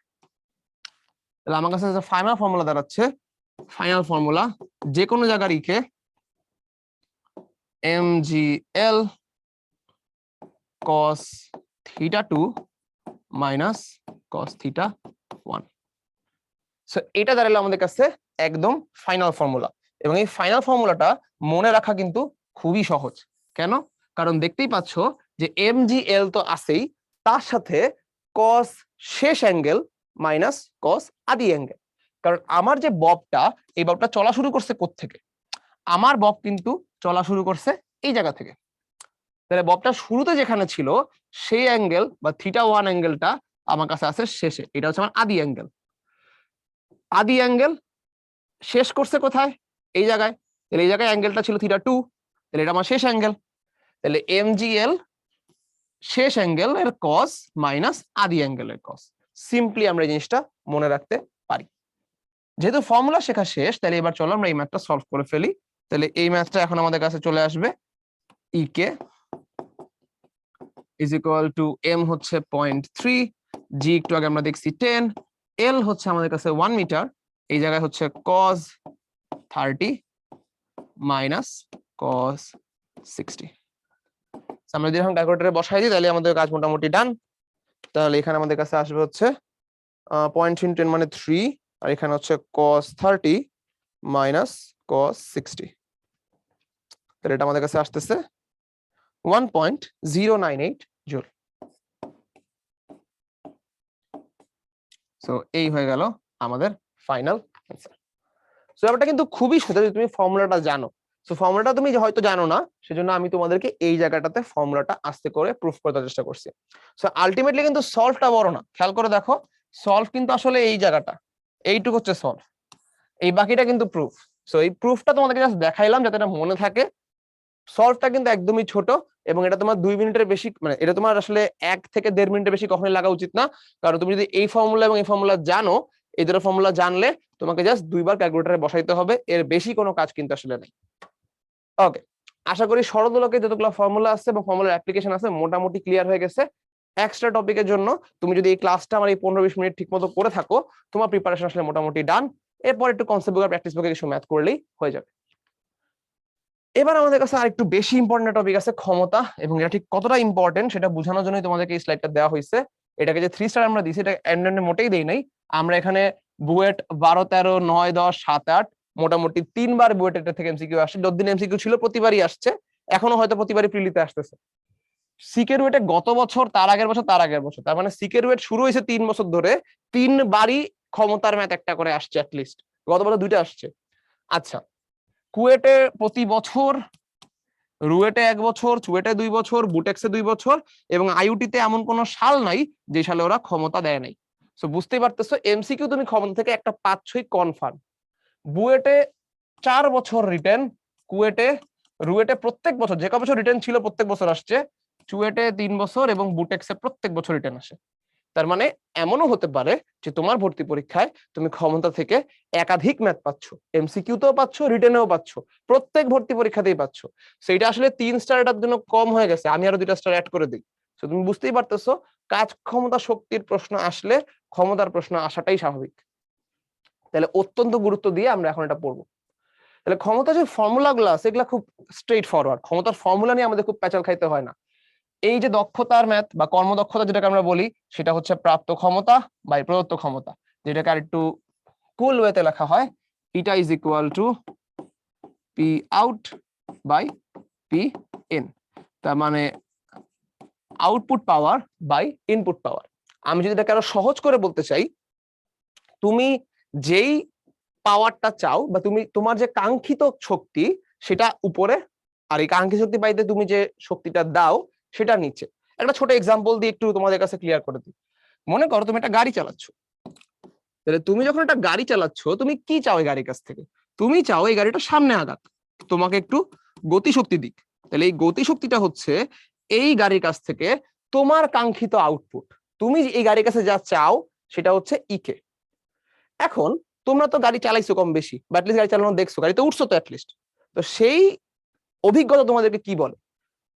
তাহলে আমার কাছে ফাইনাল ফর্মুলা দাঁড়াচ্ছে, ফাইনাল ফর্মুলা যে কোনো জায়গার ইকে mgl cos theta 2 minus cos theta 1। So এটা দাঁড়ালো আমাদের কাছে একদম ফাইনাল ফর্মুলা, এবং এই ফাইনাল ফর্মুলাটা মনে রাখা কিন্তু খুবই সহজ। কেন? কারণ দেখতেই পাচ্ছ যে MgL তো আছেই, তার সাথে cos শেষ অ্যাঙ্গেল মাইনাস cos আদি অ্যাঙ্গেল। কারণ আমার যে ববটা, এই ববটা চলা শুরু করছে কোত্থেকে? আমার বব কিন্তু চলা শুরু করছে এই জায়গা থেকে। তাহলে ববটা শুরুতে যেখানে ছিল সেই অ্যাঙ্গেল বা θ1 অ্যাঙ্গেলটা আমার কাছে আছে শেষে, এটা হচ্ছে আমার আদি অ্যাঙ্গেল। আদি অ্যাঙ্গেল শেষ করছে কোথায়? এই জায়গায়। তাহলে এই জায়গায় অ্যাঙ্গেলটা ছিল θ2, তাহলে এটা আমার শেষ অ্যাঙ্গেল। তাহলে MgL শেষ অ্যাঙ্গেল এর cos মাইনাস আদি অ্যাঙ্গেল এর cos। সিম্পলি আমরা এই জিনিসটা মনে রাখতে পারি। যেহেতু ফর্মুলা শেখা শেষ, তাহলে এবার চলো আমরা এই ম্যাথটা সলভ করে ফেলি। তাহলে এই ম্যাথটা এখন আমাদের কাছে চলে আসবে, EK is equal two M হচ্ছে 0.3, G একটু আগে আমরা দেখছি 10, L হচ্ছে আমাদের কাছে 1 মিটার, এই জায়গায় হচ্ছে cos 30 মাইনাস cos 60। আমরা যদি এখন ক্যালকুলেটরে বসাই দিই তাহলে আমাদের কাজ মোটামুটি ডান। তাহলে এখানে আমাদের কাছে আসবে হচ্ছে 0.10 মানে 3, আর এখানে হচ্ছে cos 30 মাইনাস cos 60। তাহলে এটা আমাদের কাছে আসতেছে 1.098 জুল। সো এই হয়ে গেল আমাদের ফাইনাল অ্যান্সার। সো ব্যাপারটা কিন্তু খুবই সোজা যদি তুমি ফর্মুলাটা জানো। সো ফর্মুলাটা তুমি হয়তো জানো না, সেজন্য আমি তোমাদেরকে এই জায়গাটাতে ফর্মুলাটা আস্তে করে প্রুফ করার চেষ্টা করছি। সো আলটিমেটলি কিন্তু সলভটা বড় না, খেয়াল করে দেখো সলভ কিন্তু আসলে এই জায়গাটা, এইটুকু হচ্ছে সলভ, এই বাকিটা কিন্তু প্রুফ। সো এই প্রুফটা তোমাদেরকে জাস্ট দেখাইলাম যাতে এটা মনে থাকে। সলভটা কিন্তু একদমই ছোট, এবং এটা তোমার 2 মিনিটের বেশি, মানে এটা তোমার আসলে 1 থেকে 1.5 মিনিটের বেশি কখনোই লাগা উচিত না। কারণ তুমি যদি এই ফর্মুলা এবং এই ফর্মুলা জানো, এই দুটো ফর্মুলা জানলে তোমাকে জাস্ট 2বার ক্যালকুলেটরে বসাইতে হবে, এর বেশি কোনো কাজ কিন্তু আসলে নেই। ওকে, আশা করি সরলদোলকে যতগুলো ফর্মুলা আছে এবং ফর্মুলার অ্যাপ্লিকেশন আছে মোটামুটি ক্লিয়ার হয়ে গেছে। এক্সট্রা টপিকের জন্য তুমি যদি এই ক্লাসটা আমার এই 15-20 মিনিট ঠিক মতো করে থাকো, তোমার প্রিপারেশন আসলে মোটামুটি ডান। এরপর একটু কনসেপ্ট বুক আর প্র্যাকটিস বুকে কিছু ম্যাথ করলেই হয়ে যাবে। এবার আমাদের কাছে আরেকটু বেশি ইম্পর্টেন্ট টপিক আছে ক্ষমতা, এবং এটা ঠিক কতটা ইম্পর্টেন্ট সেটা বোঝানোর জন্যই তোমাদেরকে এই স্লাইডটা দেওয়া হয়েছে। এটাকে যে 3 স্টার আমরা দিছি, এটা এন্ডে মোটেই দেই নাই। আমরা এখানে বুয়েট 12, 13, 9, 10, 7, 8 মোটামুটি 3বার বুয়েট এটা থেকে এমসিকিউ আসছে। যতদিন এমসিকিউ ছিল প্রতিবারই আসছে, এখনো হয়তো প্রতিবারই প্রিলিতে আসতেছে। সিকের ওয়েটে গত বছর, তার আগের বছর, তার আগের বছর, তার মানে সিকের ওয়েট শুরু হয়েছে 3 বছর ধরে, 3বারই ক্ষমতার ম্যাথ একটা করে আসছে অ্যাটলিস্ট। গত বছর 2টা আসছে। আচ্ছা, কুয়েটে প্রতি বছর, রুয়েটে 1 বছর, চুয়েটে 2 বছর, বুটেক্সে 2 বছর, এবং আইইউটিতে এমন কোনো সাল নাই যে সালে ওরা ক্ষমতা দেয় নাই। সো বুঝতেই পারতেছো এমসিকিউ তুমি ক্ষমতা থেকে একটা পাচ্ছই কনফার্ম। বুয়েটে 4 বছর রিটেন, কুয়েটে, রুয়েটে প্রত্যেক বছর, যে কয় বছর রিটেন ছিল প্রত্যেক বছর আসছে, চুয়েটে 3 বছর এবং বুটেক্সে প্রত্যেক বছর রিটেন আসে। তার মানে এমনও হতে পারে যে তোমার ভর্তি পরীক্ষায় তুমি ক্ষমতা থেকে একাধিক ম্যাথ পাচ্ছ, এমসিকিউতেও পাচ্ছ, রিটেনেও পাচ্ছ, প্রত্যেক ভর্তি পরীক্ষাতেই পাচ্ছ। সেটা আসলে 3 স্টার এটার জন্য কম হয়ে গেছে, আমি আরো 2টা স্টার অ্যাড করে দিই। তো তুমি বুঝতেই পারতেছো কাজ ক্ষমতা শক্তির প্রশ্ন আসলে ক্ষমতার প্রশ্ন আসাটাই স্বাভাবিক। তাহলে অত্যন্ত গুরুত্ব দিয়ে আমরা এখন এটা পড়বো। তাহলে ক্ষমতার যে ফর্মুলা গুলো আছে এগুলো খুব স্ট্রেট ফরওয়ার্ড, ক্ষমতার ফর্মুলা নিয়ে আমাদের খুব প্যাচাল খাইতে হয় না। এই যে দক্ষতার ম্যাথ বা কর্মদক্ষতা যেটাকে আমরা বলি, সেটা হচ্ছে প্রাপ্ত ক্ষমতা বাই প্রদত্ত ক্ষমতা, যেটাকে আর একটু কুল ওয়েতে লেখা হয় eta is equal to P out by P in. তার মানে output power by input power. আমি যদি এটাকে আরো সহজ করে বলতে চাই, তুমি যেই পাওয়ারটা চাও বা তুমি তোমার যে কাঙ্ক্ষিত শক্তি সেটা উপরে, আর এই কাঙ্ক্ষিত শক্তি পাইতে তুমি যে শক্তিটা দাও সেটা নিচে। একটা ছোট এক্সাম্পল দিয়ে একটু তোমাদের কাছে ক্লিয়ার করে দিই। মনে করো তুমি একটা গাড়ি চালাচ্ছ, তাহলে তুমি যখন একটা গাড়ি চালাচ্ছ তুমি কি চাও এই গাড়ির কাছ থেকে? তুমি চাও এই গাড়িটা সামনে আগাক, তোমাকে একটু গতিশক্তি দিক। তাহলে এই গতিশক্তিটা হচ্ছে এই গাড়ির কাছ থেকে তোমার কাঙ্ক্ষিত আউটপুট। তুমি এই গাড়ির কাছে যা চাও সেটা হচ্ছে ইকে। এখন তোমরা তো গাড়ি চালাইছো কম বেশি, বা অ্যাটলিস্ট গাড়ি চালানো দেখছো, গাড়িতে উঠছো তো অ্যাটলিস্ট, তো সেই অভিজ্ঞতা তোমাদেরকে কি বলে?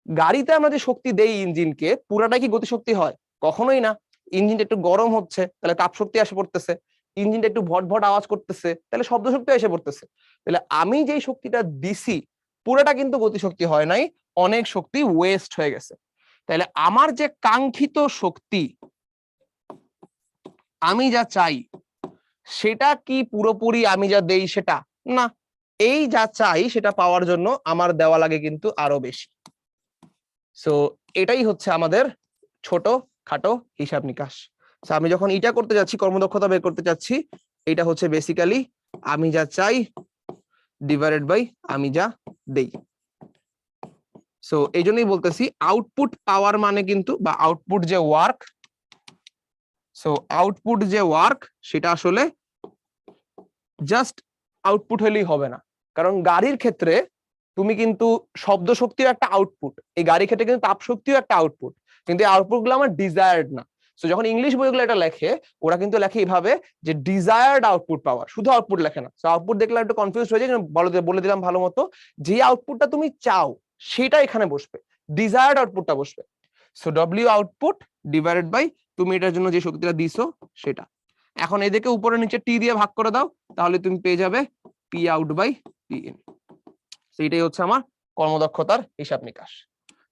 গাড়িতে আমরা যে শক্তি দেই ইঞ্জিনকে, পুরাটা কি গতিশক্তি হয়? কখনোই না। ইঞ্জিনটা একটু গরম হচ্ছে, তাহলে তাপ শক্তি এসে পড়তেছে। ইঞ্জিনটা একটু ভট ভট আওয়াজ করতেছে, তাহলে শব্দ শক্তি এসে পড়তেছে। তাহলে আমি যেই শক্তিটা দিছি পুরাটা কিন্তু গতিশক্তি হয় নাই, অনেক শক্তি ওয়েস্ট হয়ে গেছে। তাহলে আমার যে কাঙ্ক্ষিত শক্তি, আমি যা চাই সেটা কি পুরোপুরি আমি যা দেই সেটা না। এই যা চাই সেটা পাওয়ার জন্য আমার দেওয়া লাগে কিন্তু আরো বেশি। সো এটাই হচ্ছে আমাদের ছোট খাটো হিসাব নিকাশ। আমি যখন এটা করতে যাচ্ছি, কর্মদক্ষতা বের করতে যাচ্ছি, এটা হচ্ছে বেসিক্যালি আমি যা চাই ডিভাইডেড বাই আমি যা দেই। সো এই জন্যই বলতেছি আউটপুট পাওয়ার মানে কিন্তু, বা আউটপুট যে ওয়ার্ক, সো আউটপুট যে ওয়ার্ক সেটা আসলে জাস্ট আউটপুট হলেই হবে না। কারণ গাড়ির ক্ষেত্রে তুমি কিন্তু শব্দ শক্তিও একটা আউটপুট, এই গাড়ির ক্ষেত্রে কিন্তু তাপ শক্তিও একটা আউটপুট, কিন্তু এই আউটপুট গুলো আমার ডিজায়ার্ড না। সো যখন ইংলিশ বইগুলো এটা লেখে, ওরা কিন্তু লেখে এইভাবে যে ডিজায়ার্ড আউটপুট পাওয়ার, শুধু আউটপুট লেখে না। সো আউটপুট দেখলে একটু কনফিউজ হয়ে যায়, বলে দিলাম ভালো মতো, যে আউটপুটটা তুমি চাও সেটা এখানে বসবে, ডিজায়ার্ড আউটপুটটা বসবে। So W output divided by তুমি এটার জন্য যে শক্তিটা দিছো সেটা। এখন এদিকে উপরে নিচে টি দিয়ে ভাগ করে দাও, তাহলে তুমি পেয়ে যাবে P out by P in. সেইটাই হচ্ছে আমার কর্মদক্ষতার হিসাব নিকাশ।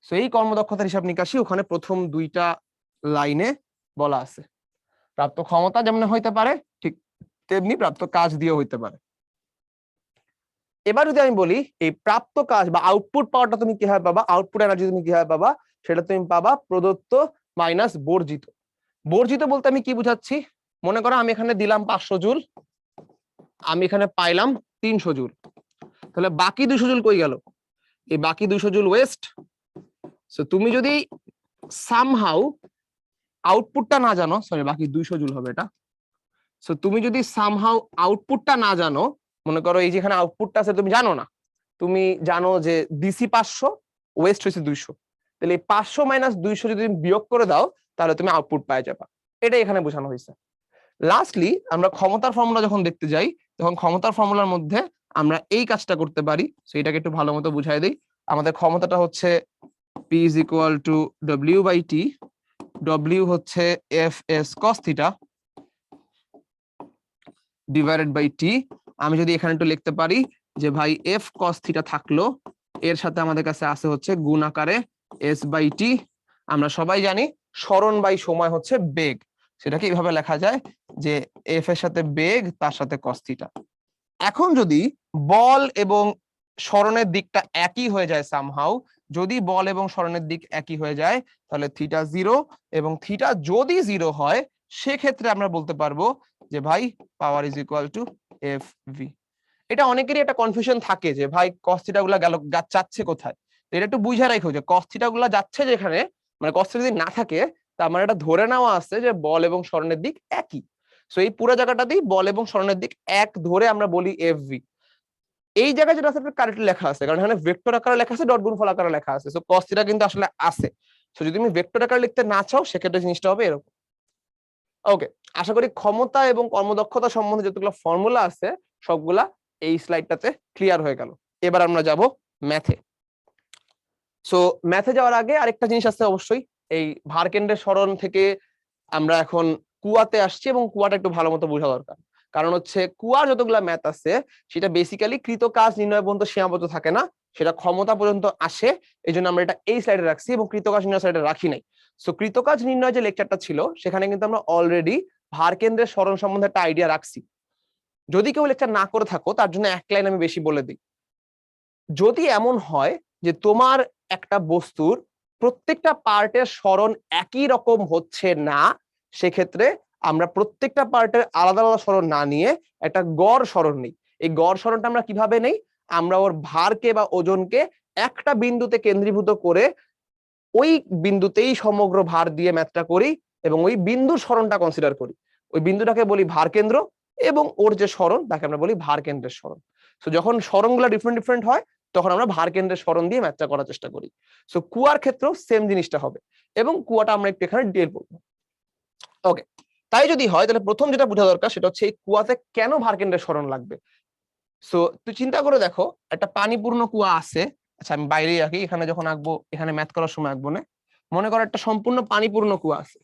সো এই কর্মদক্ষতার হিসাব নিকাশই ওখানে প্রথম 2টা লাইনে বলা আছে। প্রাপ্ত ক্ষমতা যেমন হইতে পারে, ঠিক তেমনি প্রাপ্ত কাজ দিয়ে হইতে পারে। এবার যদি আমি বলি এই প্রাপ্ত কাজ বা আউটপুট পাওয়ারটা তুমি কিভাবে পাবা, আউটপুট এনার্জি তুমি কিভাবে পাবা, সেটা তুমি পাবা প্রদত্ত মাইনাস বর্জিত। বর্জিত বলতে আমি কি বুঝাচ্ছি? মনে করো আমি এখানে দিলাম 500 জুল, আমি এখানে পাইলাম 300 জুল। তাহলে বাকি 200 জুল কই গেল? এই বাকি 200 জুল ওয়েস্ট। সো তুমি যদি সামহাউ আউটপুটটা না জানো, সরি বাকি 200 জুল হবে এটা। সো তুমি যদি সামহাউ আউটপুটটা না জানো, মনে করো এই যেখানে আউটপুটটা আছে তুমি জানো না, তুমি জানো যে ডিসি 500, ওয়েস্ট হয়েছে 200, তাহলে এই 500 মাইনাস 200 যদি তুমি বিয়োগ করে দাও তাহলে তুমি আউটপুট পাই যাবা। এটাই এখানে বোঝানো হয়েছে। লাস্টলি আমরা ক্ষমতার ফর্মুলা যখন দেখতে যাই, তখন ক্ষমতার ফর্মুলার মধ্যে আমরা এই কাজটা করতে পারি। সো এটাকে একটু ভালো মতো বুঝাই দিই। আমাদের ক্ষমতাটা হচ্ছে P is equal to W by T, W হচ্ছে Fs cos theta divided by T। আমি যদি এখানে একটু লিখতে পারি যে ভাই F cos theta থাকলো, এর সাথে আমাদের কাছে আছে হচ্ছে গুণ আকারে S by T। আমরা সবাই জানি সরণ বাই সময় হচ্ছে বেগ, সেটাকে এইভাবে লেখা যায় যে F এর সাথে বেগ তার সাথে cos theta। এখন যদি বল এবং সরণের দিকটা একই হয়ে যায় সামহাউ, যদি বল এবং সরণের দিক একই হয়ে যায় তাহলে থিটা 0, এবং থিটা যদি 0 হয় সেক্ষেত্রে আমরা বলতে পারবো যে ভাই power is equal two F V. এটা অনেকেরই একটা কনফিউশন থাকে যে ভাই কস থিটা গুলা গেল যাচ্ছে কোথায়। এটা একটু বুঝে রাখো যে কস থিটা গুলা যাচ্ছে যেখানে, মানে কস থিটা যদি না থাকে তার মানে এটা ধরে নেওয়া আছে যে বল এবং সরণের দিক একই। সো এই পুরো জায়গাটাতেই বল এবং সরণের দিক এক ধরে আমরা বলি এফ ভি। এই জায়গায় যেটা আছে কারেক্টলি লেখা আছে, কারণ এখানে ভেক্টর আকারে লেখা আছে, ডট গুণফল আকারে লেখা আছে। সো কস থিটা কিন্তু আসলে আছে। সো যদি তুমি ভেক্টর আকারে লিখতে না চাও সেক্ষেত্রে জিনিসটা হবে এরকম। ওকে, আশা করি ক্ষমতা এবং কর্মদক্ষতা সম্বন্ধে যতগুলো ফর্মুলা আছে সবগুলা এই স্লাইডটাতে ক্লিয়ার হয়ে গেল। এবার আমরা যাব ম্যাথে। সো ম্যাথে যাওয়ার আগে আরেকটা জিনিস আছে অবশ্যই, এই ভারকেন্দ্রের সরণ থেকে আমরা এখন কুয়াতে আসছি, এবং কুয়াটা একটু ভালো মতো বোঝা দরকার। কারণ হচ্ছে কুয়ার যতগুলা ম্যাথ আছে সেটা বেসিক্যালি কৃত কাজ নির্ণয় পর্যন্ত সীমাবদ্ধ থাকে না, সেটা ক্ষমতা পর্যন্ত আসে। এই জন্য আমরা এটা এই স্লাইডে রাখছি এবং কৃত কাজ নির্ণয় স্লাইডে রাখি নাই। সো কৃত কাজ নির্ণয় যে লেকচারটা ছিল সেখানে কিন্তু আমরা অলরেডি ভারকেন্দ্রের সরণ সম্বন্ধে একটা আইডিয়া রাখছি। যদি কেউ লেকচার না করে থাকো তার জন্য এক লাইন আমি বেশি বলে দিই। যদি এমন হয় যে তোমার একটা বস্তুর প্রত্যেকটা পার্টের সরণ একই রকম হচ্ছে না, সেক্ষেত্রে আমরা প্রত্যেকটা পার্টের আলাদা আলাদা সরণ না নিয়ে একটা গড় সরণ নিই। এই গড় সরণটা আমরা কিভাবে নেই? আমরা ওর ভারকে বা ওজনকে একটা বিন্দুতে কেন্দ্রীভূত করে ওই বিন্দুতেই সমগ্র ভার দিয়ে ম্যাথটা করি, এবং ওই বিন্দুর সরণটা কনসিডার করি। ওই বিন্দুটাকে বলি ভার কেন্দ্র, এবং ওর যে সরণ তাকে আমরা বলি ভার কেন্দ্রের সরণ। সো যখন সরণগুলো ডিফারেন্ট ডিফারেন্ট হয় তখন আমরা ভার কেন্দ্রের সরণ দিয়ে ম্যাথটা করার চেষ্টা করি। সো কুয়ার ক্ষেত্রেও সেম জিনিসটা হবে, এবং কুয়াটা আমরা একটু এখানে ডিটেইল বলবো। ওকে, তাই যদি হয় তাহলে প্রথম যেটা বোঝা দরকার সেটা হচ্ছে এই কুয়াতে কেন ভার কেন্দ্রের সরণ লাগবে। সো তুই চিন্তা করে দেখো, একটা পানিপূর্ণ কুয়া আছে। আচ্ছা আমি বাইরেই রাখি, এখানে যখন আঁকবো, এখানে ম্যাথ করার সময় আঁকবো না। মনে করো একটা সম্পূর্ণ পানিপূর্ণ কুয়া আছে,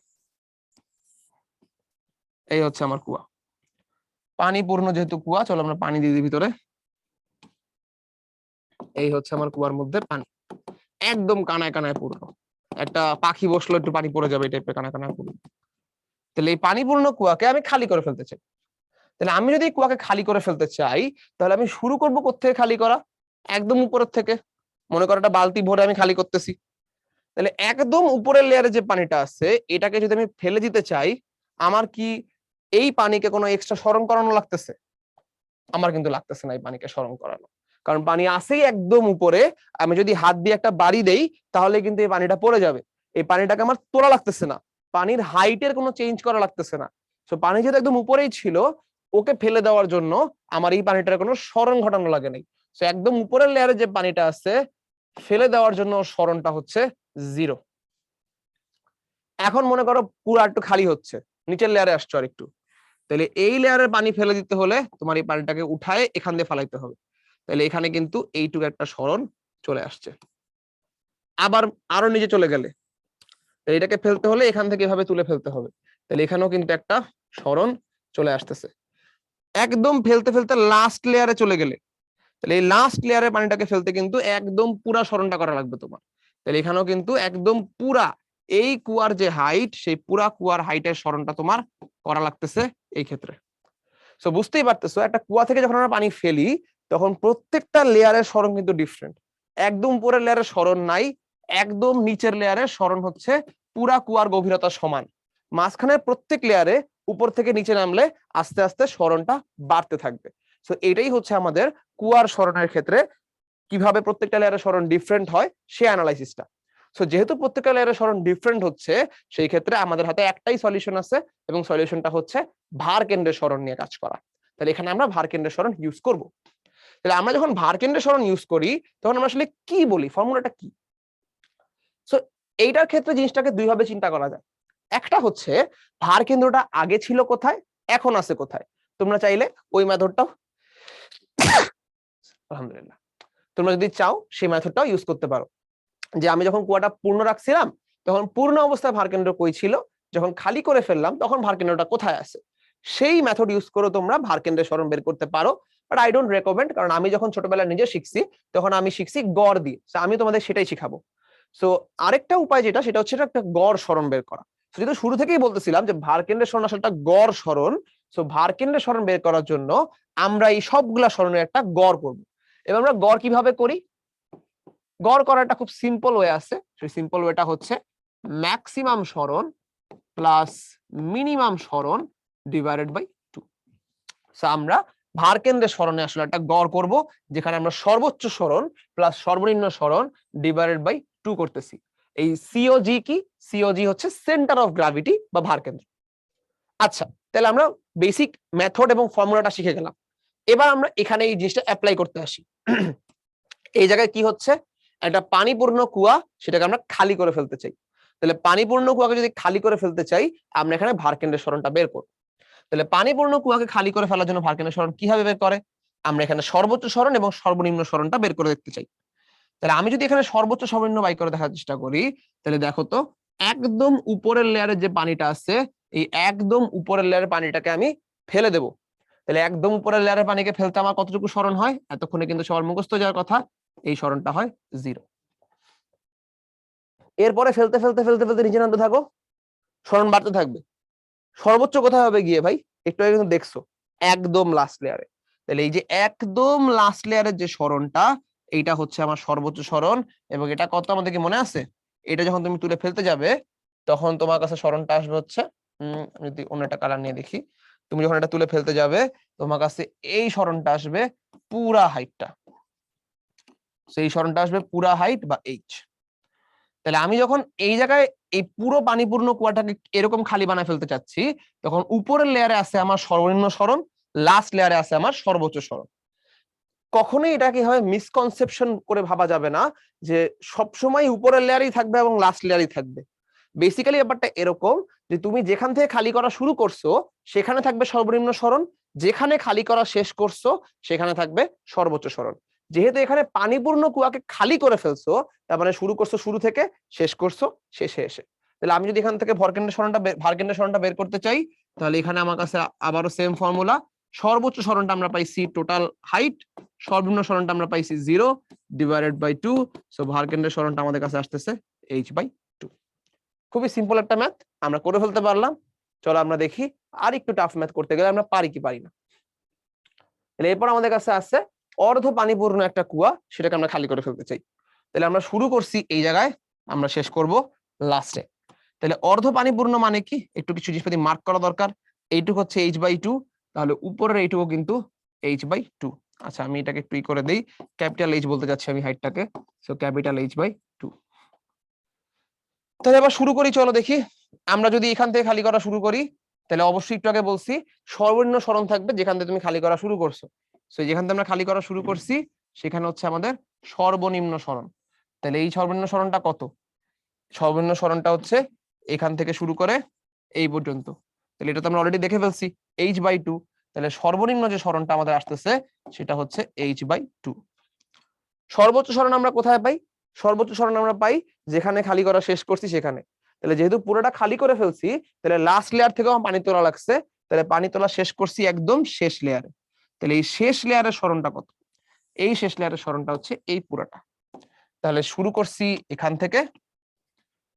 এই হচ্ছে আমার কুয়া। পানিপূর্ণ যেহেতু কুয়া, চলো আমরা পানি দিয়ে দিই ভিতরে। এই হচ্ছে আমার কুয়ার মধ্যে পানি, একদম কানায় কানায় পূর্ণ। একটা পাখি বসলো একটু পানি পড়ে যাবে এই টাইপের কানায় কানায় পূর্ণ। তাহলে এই পানিপূর্ণ কুয়াকে আমি খালি করে ফেলতে চাই। তাহলে আমি যদি কুয়াকে খালি করে ফেলতে চাই তাহলে আমি শুরু করবো কোত্থেকে খালি করা? একদম উপরের থেকে। মনে করো একটা বালতি ভরে আমি খালি করতেছি, তাহলে একদম উপরের লেয়ারে যে পানিটা আছে এটাকে যদি আমি ফেলে দিতে চাই, আমার কি এই পানিকে কোনো এক্সট্রা সরণ করানো লাগতেছে? আমার কিন্তু লাগতেছে না এই পানিকে সরণ করানো, কারণ পানি আসেই একদম উপরে। আমি যদি হাত দিয়ে একটা বাড়ি দেই তাহলে কিন্তু এই পানিটা পড়ে যাবে। এই পানিটাকে আমার তোলা লাগতেছে না, পানির হাইটের কোনো চেঞ্জ করা লাগতেছে না। তো পানি যেহেতু একদম উপরেই ছিল, ওকে ফেলে দেওয়ার জন্য আমার এই পানিটার কোনো সরণ ঘটানো লাগে নাই। তো একদম উপরের লেয়ারে যে পানিটা আছে ফেলে দেওয়ার জন্য সরণটা হচ্ছে 0। এখন মনে করো পুরো একটু খালি হচ্ছে, নিচের লেয়ারে আসছো আর একটু, তাহলে এই লেয়ারের পানি ফেলে দিতে হলে তোমার এই পানিটাকে উঠায় এখান দিয়ে ফালাইতে হবে। তাহলে এখানে কিন্তু এইটুকু একটা সরণ চলে আসছে। আবার আরো নিচে চলে গেলে এটাকে ফেলতে হলে এখান থেকে এভাবে তুলে ফেলতে হবে, তাহলে এখানেও কিন্তু একটা সরণ চলে আসতেছে। একদম ফেলতে ফেলতে লাস্ট লেয়ারে চলে গেলে, তাহলে এই লাস্ট লেয়ারের পানিটাকে ফেলতে কিন্তু একদম পুরা সরণটা করা লাগবে তোমার। তাহলে এখানেও কিন্তু একদম পুরা এই কুয়ার যে হাইট, সেই পুরা কুয়ার হাইটের সরণটা তোমার করা লাগতেছে এই ক্ষেত্রে। সো বুঝতেই পারতেছো, একটা কুয়া থেকে যখন আমরা পানি ফেলি তখন প্রত্যেকটা লেয়ারের সরণ কিন্তু ডিফারেন্ট। একদম উপরের লেয়ারের সরণ নাই, একদম নিচের লেয়ারের সরণ হচ্ছে পুরা কুয়ার গভীরতা সমান। মাঝখানের প্রত্যেক লেয়ারে উপর থেকে নিচে নামলে আস্তে আস্তে সরণটা বাড়তে থাকবে। সো এটাই হচ্ছে আমাদের কুয়ার সরণের ক্ষেত্রে কিভাবে প্রত্যেকটা লেয়ারের সরণ ডিফারেন্ট হয় সে অ্যানালাইসিসটা। সো যেহেতু প্রত্যেকটা লেয়ারের সরণ ডিফারেন্ট হচ্ছে, সেই ক্ষেত্রে আমাদের হাতে একটাই সলিউশন আছে, এবং সলিউশনটা হচ্ছে ভার কেন্দ্রের সরণ নিয়ে কাজ করা। তাহলে এখানে আমরা ভার কেন্দ্রের সরণ ইউজ করব। তাহলে আমরা যখন ভার কেন্দ্রের সরণ ইউজ করি তখন আমরা আসলে কি বলি, ফর্মুলাটা কি? সো এইটার ক্ষেত্রে জিনিসটাকে দুই ভাবে চিন্তা করা যায়। একটা হচ্ছে ভার কেন্দ্রটা আগে ছিল কোথায়, এখন আছে কোথায়। তোমরা চাইলে ওই মেথডটাও আলহামদুলিল্লাহ, তোমরা যদি চাও সেই মেথডটাও ইউজ করতে পারো। যে আমি যখন কুয়াটা পূর্ণ রাখছিলাম তখন পূর্ণ অবস্থায় ভার কেন্দ্র কই ছিল, যখন খালি করে ফেললাম তখন ভার কেন্দ্রটা কোথায় আছে, সেই মেথড ইউজ করে তোমরা ভার কেন্দ্রের সরণ বের করতে পারো। বাট আই ডোন্ট রেকমেন্ড, কারণ আমি যখন ছোটবেলায় নিজে শিখছি তখন আমি শিখছি গড় দিয়ে, আমি তোমাদের সেটাই শিখাবো। সো আরেকটা উপায় যেটা, সেটা হচ্ছে একটা গড় সরণ বের করা। যেহেতু শুরু থেকেই বলতেছিলাম যে ভার কেন্দ্রের সরণ আসলে একটা গড় সরণ, সো ভার কেন্দ্রের সরণ বের করার জন্য আমরা এই সবগুলা সরণের একটা গড় করব। এবার আমরা গড় কিভাবে করি? গড় করাটা খুব সিম্পল ওয়ে আছে। সেই সিম্পল ওয়েটা হচ্ছে ম্যাক্সিমাম সরণ প্লাস মিনিমাম সরণ ডিভাইডেড বাই 2। সো আমরা ভার কেন্দ্রের সরণে আসলে একটা গড় করব, যেখানে আমরা সর্বোচ্চ সরণ প্লাস সর্বনিম্ন সরণ ডিভাইডেড বাই 2 করতেছি। এই সিওজি কি? সিওজি হচ্ছে সেন্টার অফ গ্র্যাভিটি বা ভার কেন্দ্র। আচ্ছা, তাহলে আমরা বেসিক মেথড এবং ফর্মুলাটা শিখে গেলাম। এবার আমরা এখানে এই জিনিসটা অ্যাপ্লাই করতে আসি। এই জায়গায় কি হচ্ছে, একটা পানিপূর্ণ কুয়া, সেটাকে আমরা খালি করে ফেলতে চাই। তাহলে পানিপূর্ণ কুয়াকে যদি খালি করে ফেলতে চাই, আমরা এখানে ভার কেন্দ্রের সরণটা বের করব। তাহলে পানিপূর্ণ কুয়াকে খালি করে ফেলার জন্য ভার কেন্দ্রের সরণ কিভাবে বের করে? আমরা এখানে সর্বোচ্চ সরণ এবং সর্বনিম্ন সরণটা বের করে দেখতে চাই। তাহলে আমি যদি এখানে সর্বোচ্চ সর্বনিম্ন বাই করে দেখার চেষ্টা করি, তাহলে দেখো তো একদম উপরের লেয়ারের যে পানিটা আছে, এই একদম উপরের লেয়ারের পানিটাকে আমি ফেলে দেব। তাহলে একদম উপরের লেয়ারের পানিকে ফেলতে আমার কতটুকু সরণ হয়? এতক্ষণে কিন্তু সবার মুখস্থ যাওয়ার কথা, এই সরণটা হয় 0। এরপরে ফেলতে ফেলতে ফেলতে ফেলতে নিচে নামতে থাকো, সরণ বাড়তে থাকবে। সর্বোচ্চ কোথায় হবে গিয়ে ভাই? একটু আগে কিন্তু দেখছো একদম লাস্ট লেয়ারে। তাহলে এই যে একদম লাস্ট লেয়ারের যে সরণটা, এইটা হচ্ছে আমার সর্বোচ্চ সরণ। এবং এটা কত আমাদের কি মনে আছে? এটা যখন তুমি তুলে ফেলতে যাবে তখন তোমার কাছে সরণটা আসবে হচ্ছে, যদি অন্য একটা কালার নিয়ে দেখি, তুমি যখন এটা তুলে ফেলতে যাবে তোমার কাছে এই সরণটা আসবে পুরা হাইটটা। সেই সরণটা আসবে পুরা হাইট বা এইচ। তাহলে আমি যখন এই জায়গায় এই পুরো পানিপূর্ণ কুয়াটাকে এরকম খালি বানায় ফেলতে চাচ্ছি, তখন উপরের লেয়ারে আছে আমার সর্বনিম্ন সরণ, লাস্ট লেয়ারে আছে আমার সর্বোচ্চ সরণ। কখনোই এটাকে হয় মিসকনসেপশন করে ভাবা যাবে না যে সবসময় উপরের লেয়ারই থাকবে এবং লাস্ট লেয়ারই থাকবে। বেসিক্যালি ব্যাপারটা এরকম যে তুমি যেখান থেকে খালি করা শুরু করছো সেখানে থাকবে সর্বনিম্ন সরণ, যেখানে খালি করা শেষ করছো সেখানে থাকবে সর্বোচ্চ সরণ। যেহেতু এখানে পানিপূর্ণ কুয়াকে খালি করে ফেলছো, তার মানে শুরু করছো শুরু থেকে, শেষ করছো শেষে এসে। তাহলে আমি যদি এখান থেকে ভারকেন্দ্রের সরণটা বের করতে চাই, তাহলে এখানে আমার কাছে আবারও সেম ফর্মুলা। সর্বোচ্চ সরণটা আমরা পাইছি টোটাল হাইট, সর্বনিম্ন সরণটা আমরা পাইছি 0 ডিভাইডেড বাই 2। সো ভারকেন্দ্রের সরণটা আমাদের কাছে আসতেছে h/2। খুবই সিম্পল একটা ম্যাথ, আমরা করে ফেলতে পারলাম। চলো আমরা দেখি আর একটু টাফ ম্যাথ করতে গেলে আমরা পারি কি পারি না। তাহলে এরপর আমাদের কাছে আছে অর্ধ পানিপূর্ণ একটা কুয়া, সেটাকে আমরা খালি করে ফেলতে চাই। তাহলে আমরা শুরু করছি এই জায়গায়, আমরা শেষ করব লাস্টে। তাহলে অর্ধ পানিপূর্ণ মানে কি, একটু কিছু জিনিসপাতি মার্ক করা দরকার। এইটুকু হচ্ছে h/2, তাহলে উপরের এইটুকু কিন্তু h/2। আচ্ছা, আমি এটাকে একটু করে দেই, ক্যাপিটাল H বলতে যাচ্ছি আমি হাইটটাকে, সো ক্যাপিটাল h/2। তাহলে এবার শুরু করি, চলো দেখি। আমরা যদি এখান থেকে খালি করা শুরু করি, তাহলে অবশ্যই একটু আগে বলছি সর্বনিম্ন সরণ থাকবে যেখান থেকে তুমি খালি করা শুরু করছো। সো যেখান থেকে আমরা খালি করা শুরু করছি সেখানে হচ্ছে আমাদের সর্বনিম্ন সরণ। তাহলে এই সর্বনিম্ন সরণটা কত? সর্বনিম্ন সরণটা হচ্ছে এখান থেকে শুরু করে এই পর্যন্ত। তাহলে এটা তো আমরা অলরেডি দেখে ফেলছি h/2। তাহলে সর্বনিম্ন যে সরণটা আমাদের আসতেছে সেটা হচ্ছে h/2। সর্বোচ্চ সরণ আমরা কোথায় পাই? সর্বোচ্চ সরণ আমরা পাই যেখানে খালি করা শেষ করছি সেখানে। তাহলে যেহেতু পুরোটা খালি করে ফেলছি, তাহলে লাস্ট লেয়ার থেকেও পানি তোলা লাগছে। তাহলে পানি তোলা শেষ করছি একদম শেষ লেয়ারে। তাহলে এই শেষ লেয়ারের সরণটা কত? এই শেষ লেয়ারের সরণটা হচ্ছে এই পুরোটা। তাহলে শুরু করছি এখান থেকে,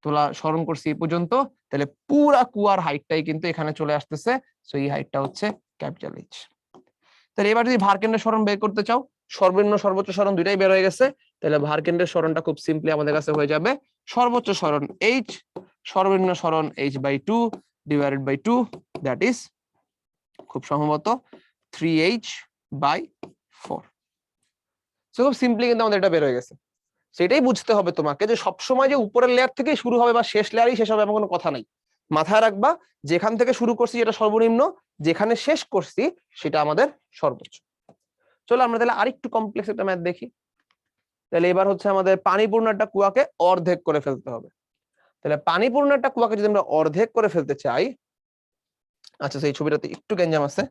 তোলা সরণ করছি এই পর্যন্ত। তাহলে পুরা কুয়ার হাইটটাই কিন্তু এখানে চলে আসতেছে। সো এই হাইটটা হচ্ছে ক্যাপিটাল H। তাহলে এবার যদি ভারকেন্দ্রের সরণ বের করতে চাও, সর্বনিম্ন সর্বোচ্চ সরণ দুইটাই বের হয়ে গেছে। তাহলে ভারকেন্দ্রের সরণটা খুব সিম্পলি আমাদের কাছে হয়ে যাবে সর্বোচ্চ সরণ h, সর্বনিম্ন সরণ h/2 divided by 2, that is খুব সম্ভবত 3h/4। খুব সিম্পলি কিন্তু আমাদের এটা বের হয়ে গেছে। সেটাই বুঝতে হবে তোমাকে যে সবসময় যে উপরের লেয়ার থেকেই শুরু হবে বা শেষ লেয়ারই শেষ হবে এমন কোনো কথা নাই। মাথায় রাখবা যেখান থেকে শুরু করছি যেটা সর্বনিম্ন, যেখানে শেষ করছি সেটা আমাদের সর্বোচ্চ। চলো আমরা তাহলে আরেকটু কমপ্লেক্স একটা ম্যাথ দেখি। তাহলে এবার হচ্ছে আমাদের পানিপূর্ণ একটা কুয়াকে অর্ধেক করে ফেলতে হবে। তাহলে পানিপূর্ণ একটা কুয়াকে যদি আমরা অর্ধেক করে ফেলতে চাই, আচ্ছা সেই ছবিটাতে একটু গ্যাঞ্জাম আছে,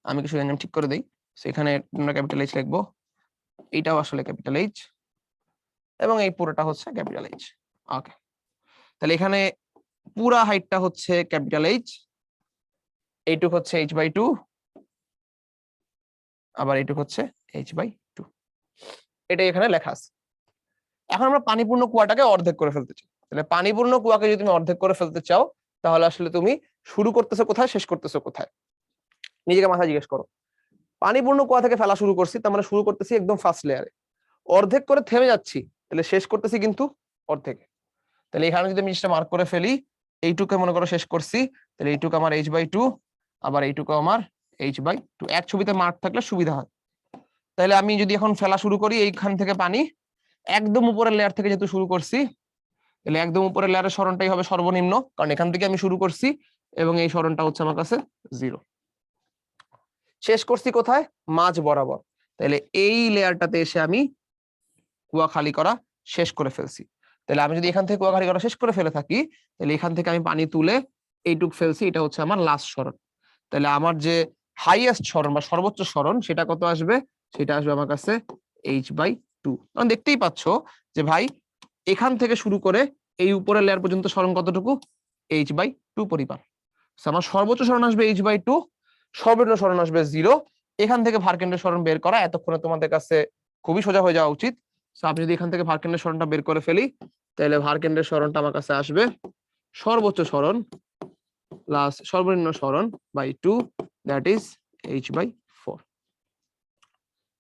আমি কিছু গ্যাঞ্জাম ঠিক করে দিই। সেখানে আমরা ক্যাপিটাল এইচ লিখবো, এইটাও আসলে ক্যাপিটাল এইচ, এবং এই পুরোটা হচ্ছে ক্যাপিটাল এইচ। ওকে, তাহলে এখানে পুরা হাইটটা হচ্ছে ক্যাপিটাল এইচ, এইটুক হচ্ছে h/2, আবার এইটুক হচ্ছে h/2, এটাই এখানে লেখা আছে। এখন আমরা পানিপূর্ণ কুয়াটাকে অর্ধেক করে ফেলতে চাই। তাহলে পানিপূর্ণ কুয়াকে যদি তুমি অর্ধেক করে ফেলতে চাও তাহলে আসলে তুমি শুরু করতেছো কোথায়, শেষ করতেছো কোথায়, নিজেকে মাথায় জিজ্ঞেস করো। পানিপূর্ণ কুয়া থেকে ফেলা শুরু করছি, তার মানে শুরু করতেছি একদম ফার্স্ট লেয়ারে, অর্ধেক করে থেমে যাচ্ছি, তাহলে শেষ করতেছি কিন্তু অর্ধেকে। তাহলে এখানে যদি আমি জিনিসটা মার্ক করে ফেলি, এইটুকে মনে করো শেষ করছি, তাহলে এইটুকু আমার h/2, আবার এইটুকু আমার h/2। এক ছবিতে মার্ক থাকলে সুবিধা হয়। তাহলে আমি যদি এখন ফেলা শুরু করি এইখান থেকে পানি, একদম উপরের লেয়ার থেকে যেহেতু শুরু করছি, তাহলে একদম উপরের লেয়ারের সরণটাই হবে সর্বনিম্ন, কারণ এখান থেকে আমি শুরু করছি এবং এই সরণটা হচ্ছে আমার কাছে 0। শেষ করছি কোথায়, মাঝ বরাবর, তাহলে এই লেয়ারটাতে এসে আমি কুয়া খালি করা শেষ করে ফেলছি। তাহলে আমি যদি এখান থেকে কুয়া খালি করা শেষ করে ফেলে থাকি, তাহলে এখান থেকে আমি পানি তুলে এইটুক ফেলছি, এটা হচ্ছে আমার লাস্ট সরণ। তাহলে আমার যে হাইয়েস্ট সরণ বা সর্বোচ্চ সরণ সেটা কত আসবে, সেটা আসবে আমার কাছে h/2। কারণ দেখতেই পাচ্ছ যে ভাই এখান থেকে শুরু করে এই উপরের লেয়ার পর্যন্ত সরণ কতটুকু, h/2 পরিমাণ। আমার সর্বোচ্চ সরণ আসবে h/2, সর্বনিম্ন সরণ আসবে 0। এখান থেকে ভারকেন্দ্রের সরণ বের করা এতক্ষণে তোমাদের কাছে খুবই সোজা হয়ে যাওয়া উচিত। আমি যদি এখান থেকে ভারকেন্দ্রের সরণটা বের করে ফেলি, তাহলে ভারকেন্দ্রের সরণটা আমার কাছে আসবে সর্বোচ্চ সরণ প্লাস সর্বনিম্ন সরণ বাই 2, দ্যাট ইজ h/4।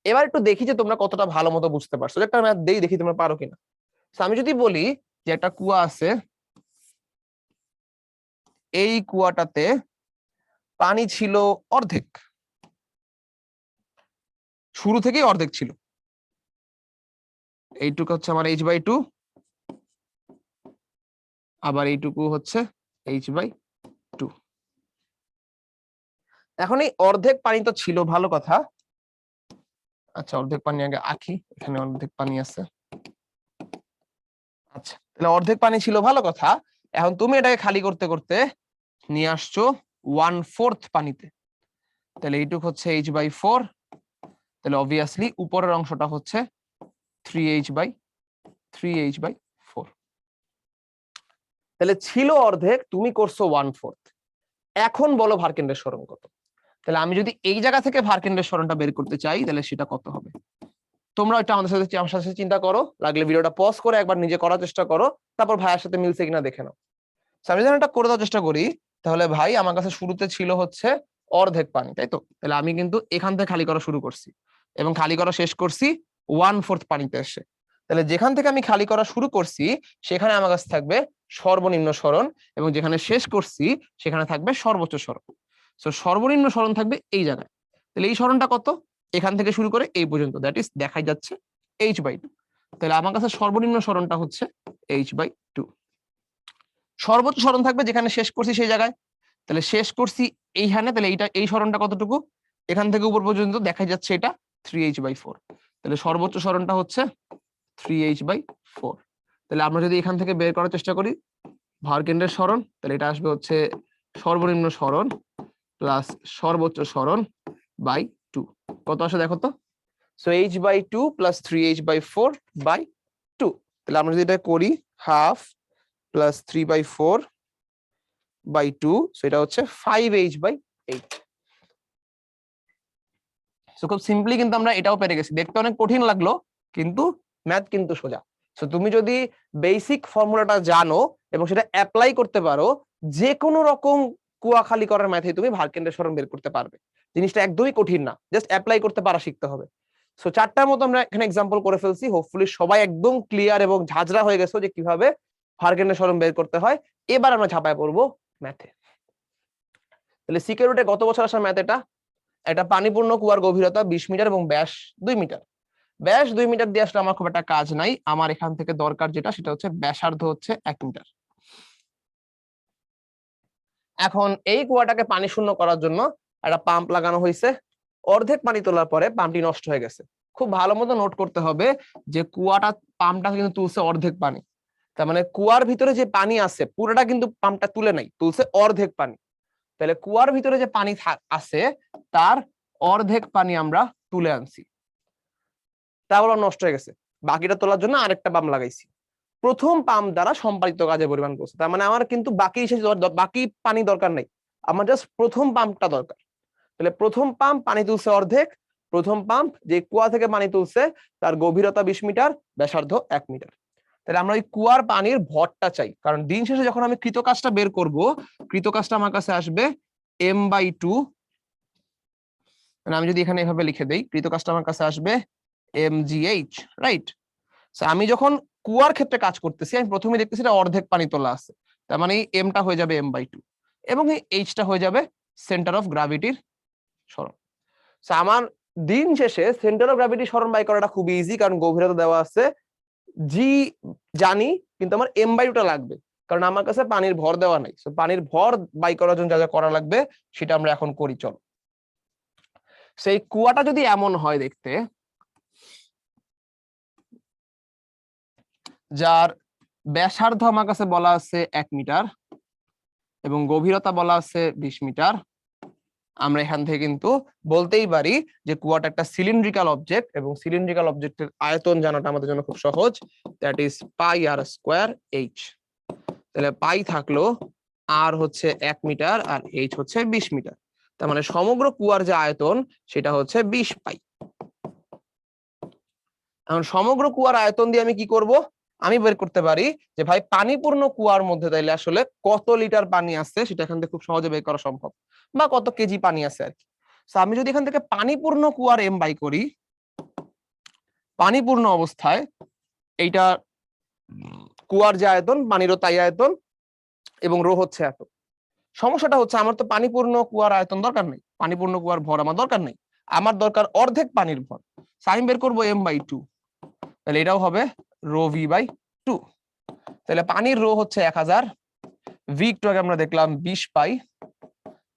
এবার একটু দেখি যে তোমরা কতটা ভালো মতো বুঝতে পারছো। একটা ম্যাথ দেই, দেখি তোমরা পারো কিনা। আমি যদি বলি যে একটা কুয়া আছে, এই কুয়াটাতে পানি ছিল অর্ধেক, শুরু থেকেই অর্ধেক ছিল, এইটুকু হচ্ছে আমার h/2, আবার এইটুকু হচ্ছে h/2। এখন এই অর্ধেক পানি তো ছিল, ভালো কথা। আচ্ছা অর্ধেক পানি আগে আঁকি, এখানে অর্ধেক পানি আছে। আচ্ছা তাহলে অর্ধেক পানি ছিল, ভালো কথা। এখন তুমি এটাকে খালি করতে করতে নিয়ে আসছো 1/4 পানিতে, তাহলে এইটুকু হচ্ছে h/4, তাহলে অবভিয়াসলি উপরের অংশটা হচ্ছে 3h/4। তাহলে ছিল অর্ধেক, তুমি করছো 1/4। এখন বলো ভারকেন্দ্রের সরণ কত। তাহলে আমি যদি এই জায়গা থেকে ভারকেন্দ্রের সরণটা বের করতে চাই তাহলে সেটা কত হবে, তোমরা এটা আমার সাথে চিন্তা করো, লাগলে ভিডিওটা পজ করে একবার নিজে করার চেষ্টা করো, তারপর ভাইয়ের সাথে মিলছে কিনা দেখে নাও। আমি যখন এটা করে দেওয়ার চেষ্টা করি, তাহলে ভাই আমার কাছে শুরুতে ছিল হচ্ছে অর্ধেক পানি, তাই তো। তাহলে আমি কিন্তু এখান থেকে খালি করা শুরু করছি এবং খালি করা শেষ করছি 1/4 পানিতে এসে। তাহলে যেখান থেকে আমি খালি করা শুরু করছি সেখানে আমার কাছে থাকবে সর্বনিম্ন সরণ, এবং যেখানে শেষ করছি সেখানে থাকবে সর্বোচ্চ সরণ। তো সর্বনিম্ন সরণ থাকবে এই জায়গায়। তাহলে এই সরণটা কত, এখান থেকে শুরু করে এই পর্যন্ত, দ্যাট ইজ দেখাই যাচ্ছে h/2। তাহলে আমার কাছে সর্বনিম্ন সরণটা হচ্ছে h/2। সর্বোচ্চ সরণ থাকবে যেখানে শেষ করছি সেই জায়গায়, তাহলে শেষ করছি এইখানে, তাহলে এইটা এই সরণটা কতটুকু, এখান থেকে উপর পর্যন্ত দেখা যাচ্ছে এটা 3h/4। তাহলে সর্বোচ্চ সরণটা হচ্ছে 3h/4। তাহলে আমরা যদি এখান থেকে বের করার চেষ্টা করি ভারকেন্দ্রের সরণ, তাহলে এটা আসবে হচ্ছে সর্বনিম্ন সরণ প্লাস সর্বোচ্চ সরণ বাই 2। কত আসে দেখো তো, সো h/2 প্লাস 3h/4/2। তাহলে আমরা যদি এটা করি হাফ প্লাস 3/4/2, সেটা হচ্ছে 5h/8। সো খুব সিম্পলি কিন্তু আমরা এটাও পেরে গেছি। দেখতে অনেক কঠিন লাগলো কিন্তু ম্যাথ কিন্তু সোজা। সো তুমি যদি বেসিক ফর্মুলাটা জানো এবং সেটা অ্যাপ্লাই করতে পারো, যে কোনো রকম কুয়া খালি করার ম্যাথে তুমি ভারকেন্দ্রের সরণ বের করতে পারবে। জিনিসটা একদমই কঠিন না, জাস্ট অ্যাপ্লাই করতে পারা শিখতে হবে। সো চারটার মতো আমরা এখানে এক্সাম্পল করে ফেলছি, হোপফুলি সবাই একদম ক্লিয়ার এবং ঝাঁঝরা হয়ে গেছো যে কিভাবে ভারকেন্দ্রের সরণ বের করতে হয়। এবার আমরা ঝাঁপায় পড়বো ম্যাথে। তাহলে সিকিউরিটি গত বছর আসা ম্যাথ এটা, একটা পানিপূর্ণ কুয়ার গভীরতা 20 মিটার এবং ব্যাস 2 মিটার। ব্যাস 2 মিটার দিয়ে আসলে আমার খুব একটা কাজ নাই, আমার এখান থেকে দরকার যেটা সেটা হচ্ছে ব্যাসার্ধ হচ্ছে 1 মিটার। এখন এই কুয়াটাকে পানি শূন্য করার জন্য একটা পাম্প লাগানো হয়েছে। অর্ধেক পানি তোলার পরে পাম্পটি নষ্ট হয়ে গেছে। খুব ভালো মতো নোট করতে হবে যে পাম্পটা কিন্তু তুলছে অর্ধেক পানি। তার মানে কুয়ার ভিতরে যে পানি আছে পুরোটা কিন্তু পাম্পটা তুলে নাই, তুলছে অর্ধেক পানি। তাহলে কুয়ার ভিতরে যে পানি আছে তার অর্ধেক পানি আমরা তুলে আনছি, তাহলে নষ্ট হয়ে গেছে। বাকিটা তোলার জন্য আরেকটা পাম্প লাগাইছি। প্রথম পাম্প দ্বারা সম্পাদিত কাজের পরিমাণ করছে, তার মানে আমার কিন্তু বাকি পানি দরকার নেই, আমার জাস্ট প্রথম পাম্পটা দরকার। তাহলে প্রথম পাম্প পানি তুলছে অর্ধেক। প্রথম পাম্প যে কুয়া থেকে পানি তুলছে তার গভীরতা 20 মিটার, ব্যাসার্ধ 1 মিটার। তাহলে আমরা ওই কুয়ার পানির ভরটা চাই, কারণ দিন শেষে যখন আমি কৃতকাজটা বের করব, কৃতকাজটা আমার কাছে আসবে m/2। মানে আমি যদি এখানে এভাবে লিখে দেই, কৃতকাজটা আমার কাছে আসবে mgh, রাইট? আমি যখন কুয়ার ক্ষেত্রে কাজ করতেছি, আমি প্রথমে দেখতেছি এটা অর্ধেক পানি তোলা আছে, তার মানে এমটা হয়ে যাবে m/2 এবং এই এইচটা হয়ে যাবে সেন্টার অফ গ্র্যাভিটির সরণ। আমার দিন শেষে সেন্টার অফ গ্র্যাভিটি সরণ বাই করাটা খুব ইজি, কারণ গভীরতা দেওয়া আছে, জি জানি, কিন্তু আমার m/2টা লাগবে কারণ আমার কাছে পানির ভর দেওয়া নাই। পানির ভর বাই করার জন্য যা যা করা লাগবে সেটা আমরা এখন করি। চলো, সেই কুয়াটা যদি এমন হয় দেখতে, যার ব্যাসার্ধ আমার কাছে বলা আছে 1 মিটার এবং গভীরতা বলা আছে 20 মিটার, আমরা এখান থেকে কিন্তু বলতেই পারি যে কুয়াটা একটা সিলিন্ড্রিক্যাল অবজেক্ট, এবং সিলিন্ড্রিক্যাল অবজেক্টের আয়তন জানাটা আমাদের জন্য খুব সহজ, দ্যাট ইজ πr²h। তাহলে পাই থাকলো আর হচ্ছে 1 মিটার আর এইচ হচ্ছে 20 মিটার, তার মানে সমগ্র কুয়ার যে আয়তন সেটা হচ্ছে 20 পাই। এখন সমগ্র কুয়ার আয়তন দিয়ে আমি কি করব, আমি বের করতে পারি যে ভাই পানিপূর্ণ কুয়ার মধ্যে তাইলে আসলে কত লিটার পানি আছে সেটা এখান থেকে খুব সহজে বের করা সম্ভব, বা কত কেজি পানি আছে আর কি। আমি যদি এখান থেকে পানিপূর্ণ কুয়ার এম বাই করি, পানিপূর্ণ অবস্থায় এইটা কুয়ার যে আয়তন, পানিরও তাই আয়তন, এবং রো হচ্ছে এত। সমস্যাটা হচ্ছে আমার তো পানিপূর্ণ কুয়ার আয়তন দরকার নেই, পানিপূর্ণ কুয়ার ভর আমার দরকার নেই, আমার দরকার অর্ধেক পানির ভর। আমি বের করবো m/2, তাহলে এটাও হবে রো v/2। তাহলে পানির রো হচ্ছে 1000, ভি একটু আগে আমরা দেখলাম 20 পাই,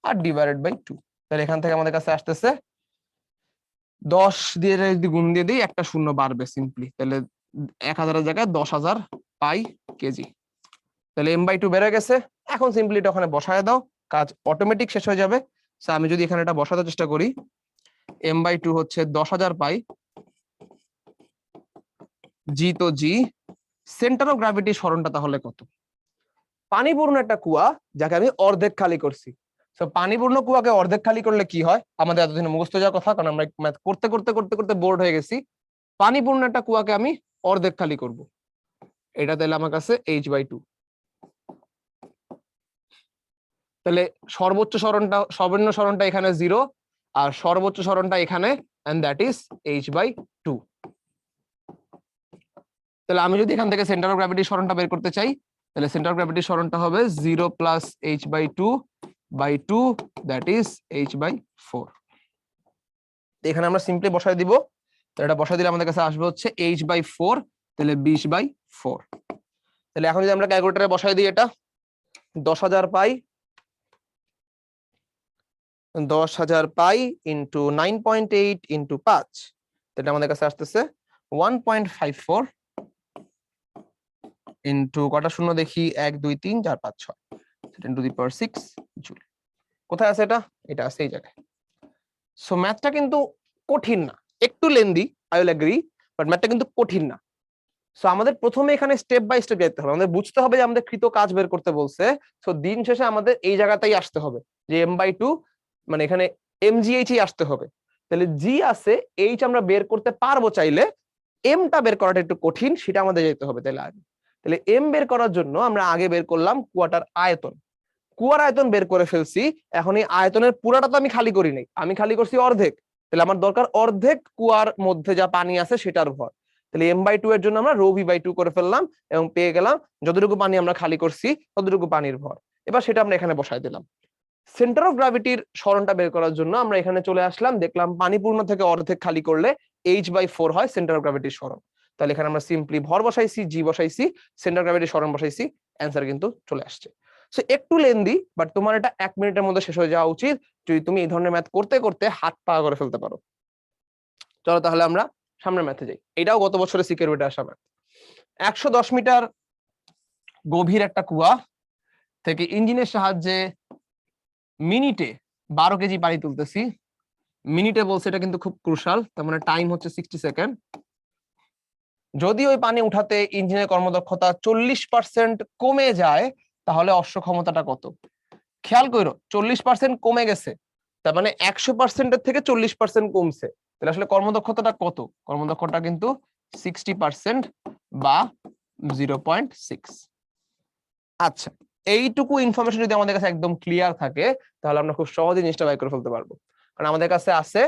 আর ডিভাইডেড বাই 2। তাহলে এখান থেকে আমাদের কাছে আসতেছে 10 দিয়ে যদি গুণ দিয়ে দিই একটা শূন্য বাড়বে সিম্পলি, তাহলে 1000 এর জায়গায় 10,000 পাই কেজি। তাহলে m/2 বেড়ে গেছে। এখন সিম্পলি এটা ওখানে বসায় দাও, কাজ অটোমেটিক শেষ হয়ে যাবে। আমি যদি এখানে এটা বসাতে চেষ্টা করি, m/2 হচ্ছে 10,000 পাই, জি তো জি, সেন্টার অফ গ্র্যাভিটি সরণটা তাহলে কত? পানিপূর্ণ একটা কুয়া যাকে আমি অর্ধেক খালি করছি। পানিপূর্ণ কুয়াকে অর্ধেক খালি করলে কি হয় আমাদের এতদিনে মুখস্থ যাওয়ার কথা, কারণ আমরা ম্যাথ করতে করতে করতে করতে বোর্ড হয়ে গেছি। পানিপূর্ণ একটা কুয়াকে আমি অর্ধেক খালি করব, এটা তাহলে আমার কাছে h/2। তাহলে সর্বনিম্ন সরণটা এখানে 0 আর সর্বোচ্চ সরণটা এখানে, এন্ড দ্যাট ইজ h/2। তাহলে আমি যদি এখান থেকে সেন্টার অফ গ্র্যাভিটি সরণটা বের করতে চাই, তাহলে সেন্টার অফ গ্র্যাভিটি সরণটা হবে 0 plus h/2/2, that is h/4। এখানে আমরা সিম্পলি বসাই দিব, তাহলে এটা বসাই দিলে আমাদের কাছে আসবে হচ্ছে h/4, তাহলে 20/4। তাহলে এখন যদি আমরা ক্যালকুলেটরে বসাই দিই, এটা 10,000 পাই, 10,000 পাই ইন্টু 9.8 ইন্টু 5, এটা আমাদের কাছে আসতেছে 1.54 ইন্টু কটা শূন্য দেখি, 1 2 3 4 5 6, 10⁶ জুল। কোথায় আছে এটা? এটা আছে এই জায়গায়। সো ম্যাথটা কিন্তু কঠিন না, একটু lengthy, I will agree, but ম্যাথটা কিন্তু কঠিন না। সো আমাদের প্রথমে এখানে স্টেপ বাই স্টেপ যেতে হবে, আমাদের বুঝতে হবে যে আমাদের কৃত কাজ বের করতে বলছে। সো দিন শেষে আমাদের এই জায়গাতেই আসতে হবে যে m/2, মানে এখানে mgh আসতে হবে। তাহলে জি আছে, এইচ আমরা বের করতে পারবো চাইলে, এমটা বের করাটা একটু কঠিন, সেটা আমাদের যেতে হবে। তাহলে এম বের করার জন্য আমরা আগে বের করলাম কুয়াটার আয়তন, কুয়ার আয়তন বের করে ফেলছি। এখন এই আয়তনের পুরাটা তো আমি খালি করি নাই, আমি খালি করছি অর্ধেক। তাহলে আমার দরকার অর্ধেক কুয়ার মধ্যে যা পানি আছে সেটার ভর। তাহলে m/2 এর জন্য আমরা রো v/2 করে ফেললাম এবং পেয়ে গেলাম যতটুকু পানি আমরা খালি করছি ততটুকু পানির ভর। এবার সেটা আমরা এখানে বসাই দিলাম। সেন্টার অফ গ্র্যাভিটির সরণটা বের করার জন্য আমরা এখানে চলে আসলাম, দেখলাম পানিপূর্ণ থেকে অর্ধেক খালি করলে h/4 হয় সেন্টার অফ গ্র্যাভিটির সরণ। তাহলে এখানে আমরা সিম্পলি ভর বসাইছি, জি বসাইছি, সেন্টার অফ গ্র্যাভিটির সরণ বসাইছি, অ্যান্সার কিন্তু চলে আসছে। সো একটু লেন্দি, বাট তোমার এটা 1 মিনিটের মধ্যে শেষ হয়ে যাওয়া উচিত যদি তুমি এই ধরনের ম্যাথ করতে করতে হাত পা করে ফেলতে পারো। চলো তাহলে আমরা সামনের ম্যাথে যাই। এটাও গত বছরের সিকিউরিটি আসা ম্যাথ। 110 মিটার গভীর একটা কুয়া থেকে ইঞ্জিনের সাহায্যে মিনিটে 12 কেজি পানি তুলতেছি। মিনিটে বলছে, এটা কিন্তু খুব ক্রুশাল, তার মানে টাইম হচ্ছে 60 সেকেন্ড। যদি ওই পানি উঠাতে ইঞ্জিনের কর্মদক্ষতা 40% কমে যায়, তাহলে অশ্ব ক্ষমতাটা কত? খেয়াল করো, 40% কমে গেছে, তার মানে 100%-এর থেকে 40% কমছে। তাহলে আসলে কর্মদক্ষতাটা কত? কর্মদক্ষতা কিন্তু 60% বা 0.6। আচ্ছা, এইটুকু ইনফরমেশন যদি আমাদের কাছে একদম ক্লিয়ার থাকে, তাহলে আমরা খুব সহজে জিনিসটা বাই করে ফেলতে পারবো। কারণ আমাদের কাছে আছে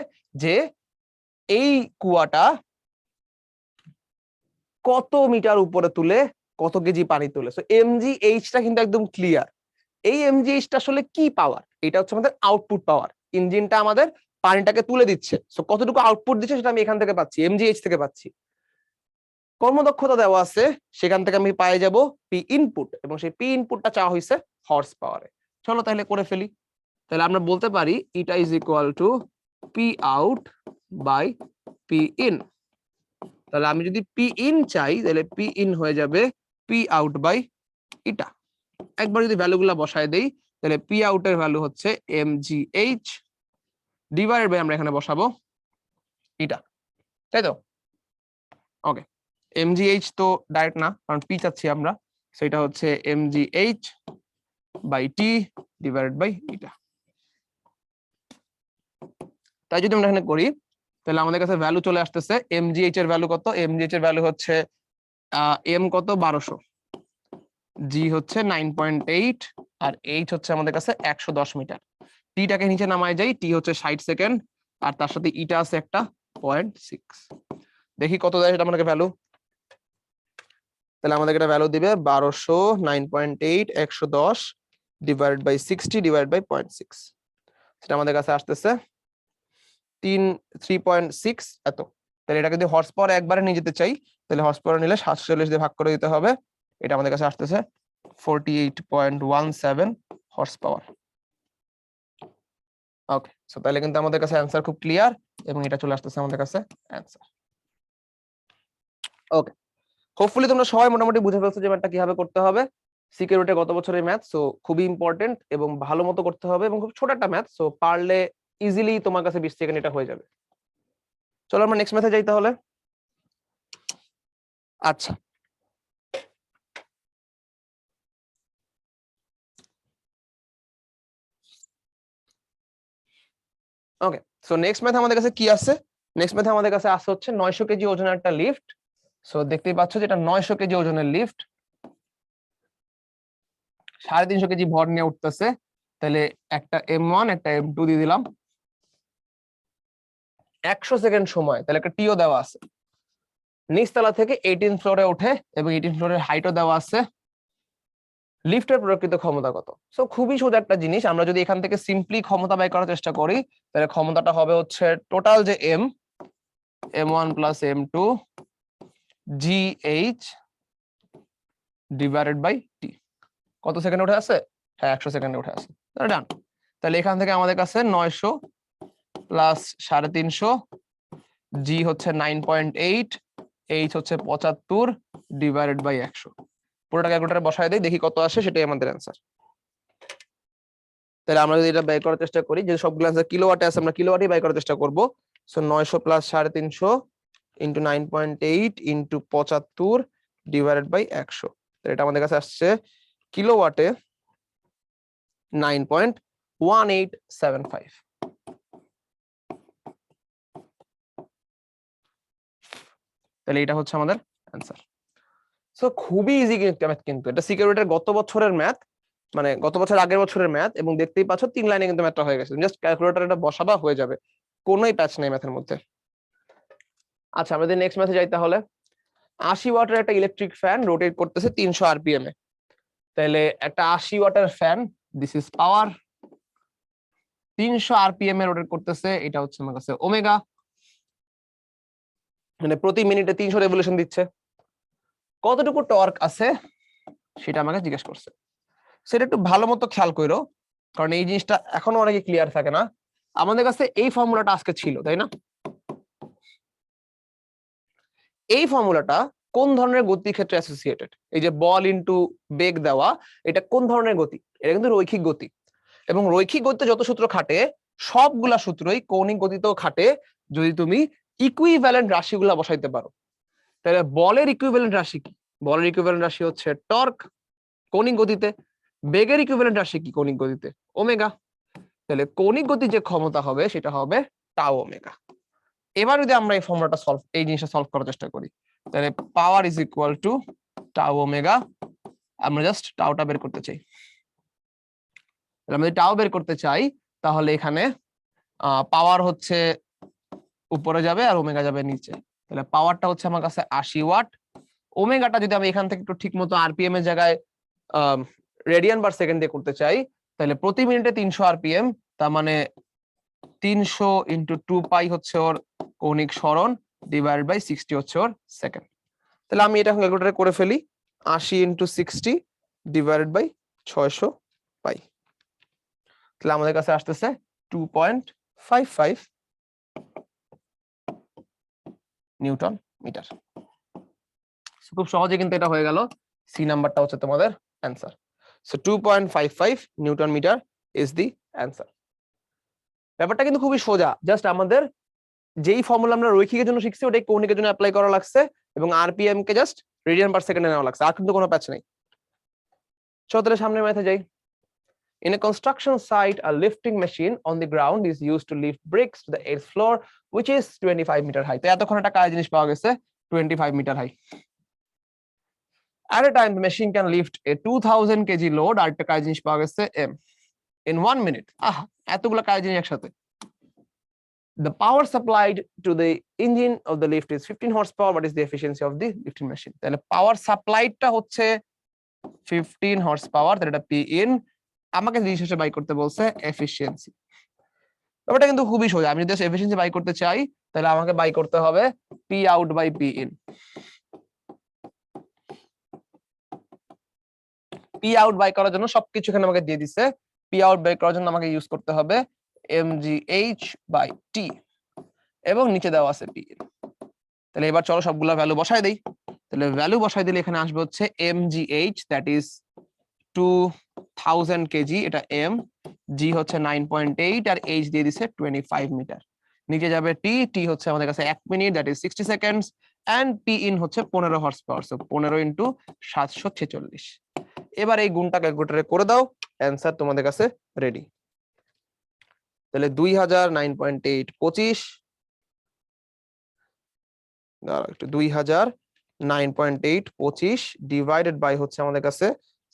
যে এই কুয়াটা কত মিটার উপরে তুলে কত কেজি পানি তোলে। সো এমজিএইচটা কিন্তু একদম ক্লিয়ার। এই এমজিএইচটা আসলে কি পাওয়ার? এটা হচ্ছে আমাদের আউটপুট পাওয়ার। ইঞ্জিনটা আমাদের পানিটাকে তুলে দিচ্ছে, সো কতটুকু আউটপুট দিচ্ছে সেটা আমি এখান থেকে পাচ্ছি, এমজিএইচ থেকে পাচ্ছি। কর্মদক্ষতা দেওয়া আছে, সেখান থেকে আমি পাই যাব পি ইনপুট, এবং সেই পি ইনপুটটা চাওয়া হয়েছে হর্স পাওয়ারে। চলো তাহলে করে ফেলি। তাহলে আমরা বলতে পারি eta is equal to P out by P in. তাহলে আমি যদি পি ইন চাই, তাহলে পি ইন হয়ে যাবে পি আউট বাই ইটা। একবার যদি ভ্যালুগুলো বসায় দেই, তাহলে পি আউটের ভ্যালু হচ্ছে এমজিএইচ ডিভাইডেড বাই আমরা এখানে বসাবো ইটা, তাই তো? ওকে, এমজিএইচ তো ডাইরেক্ট না, কারণ পি চাচ্ছি আমরা, সেটা হচ্ছে MGH by T divided by eta. তাই যদি আমরা এখানে করি, তাহলে আমাদের কাছে ভ্যালু চলে আসতেছে। এমজিএইচ এর ভ্যালু কত? এমজিএইচ এর ভ্যালু হচ্ছে এম কত? 1200, জি হচ্ছে 9.8, আর এইচ হচ্ছে আমাদের কাছে 110 মিটার। টিটাকে নিচে নামায় যাই, টি হচ্ছে 60 সেকেন্ড, আর তার সাথে ইটা আছে একটা 0.6। দেখি কত দেয় সেটা আমাদেরকে ভ্যালু। তাহলে আমাদেরকে এটা ভ্যালু দিবে 1200, 9.8, 110 ডিভাইডেড বাই 60 ডিভাইডেড বাই 0.6। সেটা আমাদের কাছে আসতেছে 3.6 এত। তাহলে এটাকে যদি হর্স পাওয়ার একবারে নিয়ে যেতে চাই, তাহলে হর্স পাওয়ার নিলে 740 দিয়ে ভাগ করে দিতে হবে। এটা আমাদের কাছে আসতেছে 48.17 হর্স পাওয়ার। ওকে, সো তাহলে কিন্তু আমাদের কাছে অ্যান্সার খুব ক্লিয়ার, এবং এটা চলে আসতেছে আমাদের কাছে অ্যান্সার। ওকে, হোপফুলি তোমরা সবাই মোটামুটি বুঝে ফেলছো যে ম্যাথটা কিভাবে করতে হবে। সিকিউরিটি গত বছরের ম্যাথ, সো খুবই ইম্পর্টেন্ট এবং ভালো মতো করতে হবে, এবং খুব ছোট একটা ম্যাথ, সো পারলে ইজিলি তোমার কাছে 20 সেকেন্ড এটা হয়ে যাবে। চলো আমরা নেক্সট ম্যাথে যাই তাহলে। আচ্ছা, ওকে, সো নেক্সট ম্যাথ আমাদের কাছে কি আছে? নেক্সট ম্যাথ আমাদের কাছে আছে হচ্ছে 900 কেজি ওজনের একটা লিফট। সো দেখতেই পাচ্ছ যে এটা 900 কেজি ওজনের লিফট, 350 কেজি ভর নিয়ে উঠতেছে। তাহলে একটা M1 একটা M2 দিয়ে দিলাম, 100 সেকেন্ড সময়, তাহলে একটা টিও দেওয়া আছে। নিচতলা থেকে 18 ফ্লোরে ওঠে, এবং 18 ফ্লোরের হাইটও দেওয়া আছে। লিফটের প্রকৃত ক্ষমতা কত? সো খুবই সোজা একটা জিনিস, আমরা যদি এখান থেকে সিম্পলি ক্ষমতা বাই করার চেষ্টা করি, তাহলে ক্ষমতাটা হবে হচ্ছে টোটাল যে M1 plus M2 GH divided by T. কত সেকেন্ডে উঠে আছে? হ্যাঁ, 100 সেকেন্ডে উঠে আছে। ডান। তাহলে এখান থেকে আমাদের কাছে 900 প্লাস 350, জি হচ্ছে 9.8, এইচ হচ্ছে 75 ডিভাইডেড বাই 100। পুরোটা ক্যালকুলেটরে বসায় দেই, দেখি কত আসে, সেটাই আমাদের অ্যান্সার। তাহলে আমরা যদি এটা বাই করার চেষ্টা করি, যে সবগুলো অ্যান্সার কিলোওয়াটে আছে, আমরা কিলোওয়াটই বাই করার চেষ্টা করব। So 900 plus 350 into 9.8 into 75 divided by 100। তাহলে এটা আমাদের কাছে আসছে কিলোওয়াটে 9.1875। তাহলে এটা হচ্ছে আমাদের অ্যান্সার। সো খুবই ইজি একটা ম্যাথ, কিন্তু এটা সিকিউরিটির গত বছরের ম্যাথ, মানে গত বছর আগের বছরের ম্যাথ, এবং দেখতেই পাচ্ছ 3 লাইনে কিন্তু ম্যাথটা হয়ে গেছে। জাস্ট ক্যালকুলেটর এটা বসাবা হয়ে যাবে, কোনোই প্যাচ নেই ম্যাথের মধ্যে। আচ্ছা, আমাদের নেক্সট ম্যাথে যাই তাহলে। 80 ওয়াটের একটা ইলেকট্রিক ফ্যান রোটেট করতেছে 300 আরপিএম এ। তাহলে একটা 80 ওয়াটের fan, this is power, 300 RPM A rotate করতেছে, এটা হচ্ছে আমার কাছে ওমেগা। মানে প্রতি মিনিটে 300 রেভলিউশন দিচ্ছে। কতটুকু টর্ক আছে সেটা আমাকে জিজ্ঞেস করছে। সেটা একটু ভালো মতো খেয়াল করো, কারণ এই জিনিসটা এখনো অনেকে ক্লিয়ার থাকে না। আমাদের কাছে এই ফর্মুলাটা আজকে ছিল, তাই না? এই ফর্মুলাটা কোন ধরনের গতির ক্ষেত্রে অ্যাসোসিয়েটেড? এই যে বল ইনটু বেগ দেওয়া, এটা কোন ধরনের গতি? এটা কিন্তু রৈখিক গতি, এবং রৈখিক গতিতে যত সূত্র খাটে সবগুলা সূত্রই কৌণিক গতিতেও খাটে, যদি তুমি ইকুইভ্যালেন্ট রাশিগুলা বসাইতে পারো। তাহলে বলের ইকুইভ্যালেন্ট রাশি কি? বলের ইকুইভ্যালেন্ট রাশি হচ্ছে টর্ক কৌণিক গতিতে, বেগের ইকুইভ্যালেন্ট রাশি কি কৌণিক গতিতে? ওমেগা। তাহলে কৌণিক গতির যে ক্ষমতা হবে সেটা হবে টাও ওমেগা। এবার যদি আমরা এই ফর্মুলাটা সলভ, এই জিনিসটা সলভ করার চেষ্টা করি, তাহলে পাওয়ার ইজ ইকুয়াল টু টাও ওমেগা। আমরা জাস্ট টাওটা বের করতে চাই। আমরা যদি টাও বের করতে চাই তাহলে এখানে পাওয়ার হচ্ছে উপরে যাবে আর ওমেগা যাবে নিচে। তাহলে পাওয়ারটা হচ্ছে আমার কাছে 80 ওয়াট। ওমেগাটা যদি আমি এখান থেকে একটু ঠিক মতো আরপিএম এর জায়গায় রেডিয়ান পার সেকেন্ড দিয়ে করতে চাই, তাহলে প্রতি মিনিটে 300 আরপিএম, তার মানে 300 ইন্টু 2 পাই হচ্ছে ওর কৌণিক সরণ, ডিভাইড বাই 60 হচ্ছে ওর সেকেন্ড। তাহলে আমি এটা ক্যালকুলেটরে করে ফেলি, 80 ইন্টু 60 ডিভাইডেড বাই 600 পাই। তাহলে আমাদের কাছে আসতেছে 2.55 নিউটন মিটার। খুব সহজে কিন্তু এটা হয়ে গেল। সি নাম্বারটা হচ্ছে তোমাদের answer. So 2.55 newton metre is the answer. ব্যাপারটা কিন্তু খুবই সোজা, জাস্ট আমাদের যেই ফর্মুলা আমরা রৈখিকের জন্য শিখছি ওটাই কৌণিকের জন্য অ্যাপ্লাই করা লাগছে, এবং আরপিএম কে জাস্ট রেডিয়ান পার সেকেন্ডে নেওয়া লাগছে, আর কিন্তু কোনো প্যাচ নেই। চলো তাহলে সামনের ম্যাথে যাই। In a construction site, a lifting machine on the ground is used to lift bricks to the 8th floor, which is 25 meter high. তো এতক্ষণ একটা কাজ জিনিস পাওয়া গেছে 25 meter high. At a time, the machine can lift a 2000 kg load. আর একটা কাজ জিনিস পাওয়া গেছে m in 1 minute. এতগুলো কাজ জিনিস একসাথে। The power supplied to the engine of the lift is 15 horsepower. What is the efficiency of the lifting machine? তাহলে power suppliedটা হচ্ছে 15 horsepower, তাহলে এটা P in। আমাকে জিনিস হিসেবে বাই করতে বলছে এফিসিয়েন্সি। ব্যাপারটা কিন্তু খুবই সোজা। আমি যদি এফিসিয়েন্সি বাই করতে চাই তাহলে আমাকে বাই করতে হবে P out by P in. P out by করার জন্য সবকিছু এখানে আমাকে দিয়ে দিছে। পি আউট বাই করার জন্য আমাকে ইউজ করতে হবে mgh বাই টি, এবং নিচে দেওয়া আছে পি ইন। তাহলে এবার চলো সবগুলা ভ্যালু বসাই দেই। তাহলে ভ্যালু বসাই দিলে এখানে আসবে হচ্ছে mgh, দ্যাট ইজ 2000 কেজি, এটা m, g হচ্ছে 9.8 আর h দিয়ে দিছে 25 মিটার। নিচে যাবে t, t হচ্ছে আমাদের কাছে 1 minute, that is 60 seconds, and p in হচ্ছে 15 হর্স পাওয়ার, সো 15 ইনটু 746। এবার এই গুণটা ক্যালকুলেটরে করে দাও, অ্যানসার তোমাদের কাছে রেডি। তাহলে 2000 9.8 25, একটু 2000 9.8 25 ডিভাইডেড বাই হচ্ছে আমাদের কাছে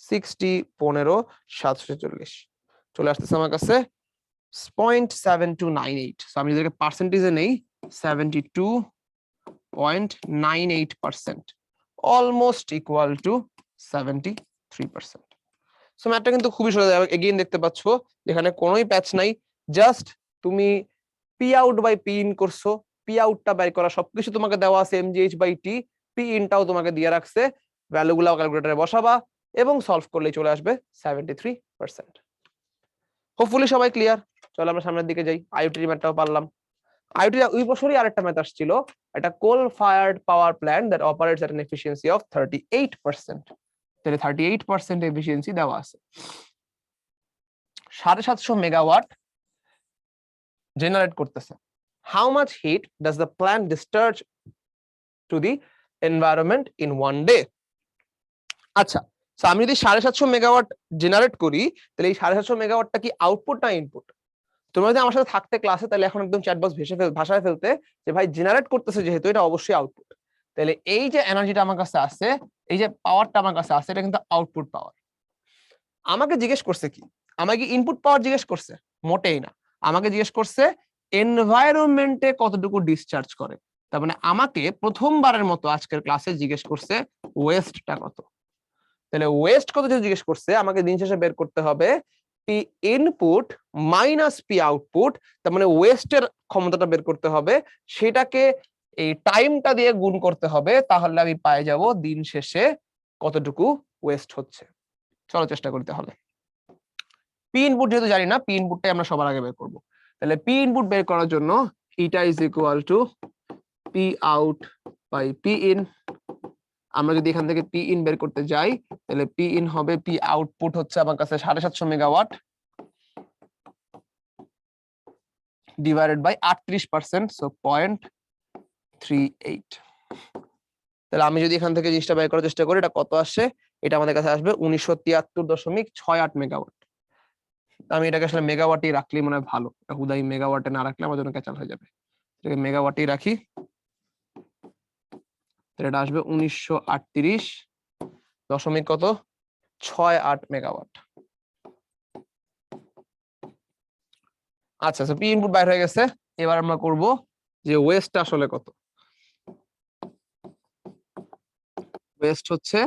60 15 740, চলে আসতেছে আমার কাছে 0.7298। সো আমি যদি পার্সেন্টেজে নেই 72.98%, অলমোস্ট ইকুয়াল টু 73%। সো ম্যাথটা কিন্তু খুবই সোজা। এগেইন দেখতে পাচ্ছ এখানে কোনোই প্যাচ নাই, জাস্ট তুমি P out by P in করছো, পি আউটটা বাই করা সবকিছু তোমাকে দেওয়া আছে এমজিএইচ বাই টি, পি ইনটাও তোমাকে দিয়ে রাখছে, ভ্যালুগুলো ক্যালকুলেটরে বসাবা এবং সলভ করলেই চলে আসবে 73%। হোপফুলি সবাই ক্লিয়ার। চলো আমরা সামনের দিকে যাই। আইওটি ম্যাথটাও পারলাম। আইওটি ওই বছরই আরেকটা ম্যাথ আসছিল, এটা coal fired power plant that operates at an efficiency of 38%। তাহলে 38% এফিসিয়েন্সি দেওয়া আছে। 750 মেগাওয়াট জেনারেট করতেছে। How much heat does the plant discharge to the environment in 1 day? আচ্ছা, সো আমি যদি 750 মেগাওয়াট জেনারেট করি তাহলে এই 750 মেগাওয়াটটা কি আউটপুট না ইনপুট? তোমরা যদি আমার সাথে থাকতে ক্লাসে তাহলে এখন একদম চ্যাট বক্স ভাষায় ফেলতে যে ভাই জেনারেট করতেছে যেহেতু এটা অবশ্যই আউটপুট। তাহলে এই যে এনার্জিটা আমার কাছে আছে, এই যে পাওয়ারটা আমার কাছে আছে, এটা কিন্তু আউটপুট পাওয়ার। আমাকে জিজ্ঞেস করছে কি? আমাকে ইনপুট পাওয়ার জিজ্ঞেস করছে? মোটেই না। আমাকে জিজ্ঞেস করছে এনভায়রনমেন্টে কতটুকু ডিসচার্জ করে। তার মানে আমাকে প্রথমবারের মতো আজকের ক্লাসে জিজ্ঞেস করছে ওয়েস্টটা কত। তাহলে ওয়েস্ট কত যদি জিজ্ঞেস করছে, আমাকে দিন শেষে বের করতে হবে P input minus P output. তার মানে ওয়েস্টের ক্ষমতাটা বের করতে হবে, সেটাকে এই টাইমটা দিয়ে গুণ করতে হবে, তাহলে আমি পাই যাব দিন শেষে কতটুকু ওয়েস্ট হচ্ছে। চলো চেষ্টা করতে হবে। পি ইনপুট যেহেতু জানি না, পি ইনপুটটাই আমরা সবার আগে বের করব। তাহলে পি ইনপুট বের করার জন্য eta is equal to P out by P in. আমরা যদি এখান থেকে পি ইন বের করতে যাই, তাহলে পি ইন হবে, পি আউটপুট হচ্ছে আমার কাছে 750 মেগাওয়াট ডিভাইডেড বাই 38%, সো 0.38। তাহলে আমি যদি এখান থেকে জিনিসটা বের করার চেষ্টা করি, এটা কত আসে? এটা আমাদের কাছে আসবে 1973.68 মেগাওয়াট। আমি এটাকে আসলে মেগাওয়াটই রাখলেই মনে হয় ভালো, হুদাই মেগাওয়াটে না রাখলে আমার জন্য ক্যাচাল হয়ে যাবে। এটাকে মেগাওয়াটই রাখি, এটা আসবে 1938.68 মেগাওয়াট। আচ্ছা, পি ইনপুট বাইর হয়ে গেছে। এবার আমরা করব যে ওয়েস্টটা আসলে কত। ওয়েস্ট হচ্ছে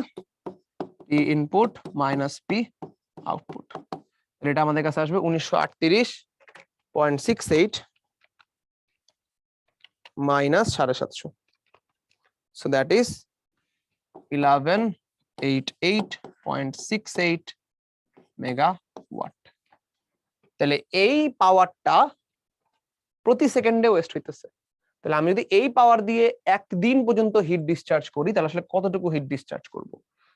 P input minus P output. এটা আমাদের কাছে আসবে 1938.68 minus 750, so that is 1188.68 megawatt. তাহলে এই পাওয়ারটা প্রতি সেকেন্ডে ওয়েস্ট হইতেছে। তাহলে আমি যদি এই পাওয়ার দিয়ে একদিন পর্যন্ত হিট ডিসচার্জ করি, তাহলে আসলে কতটুকু হিট ডিসচার্জ করব?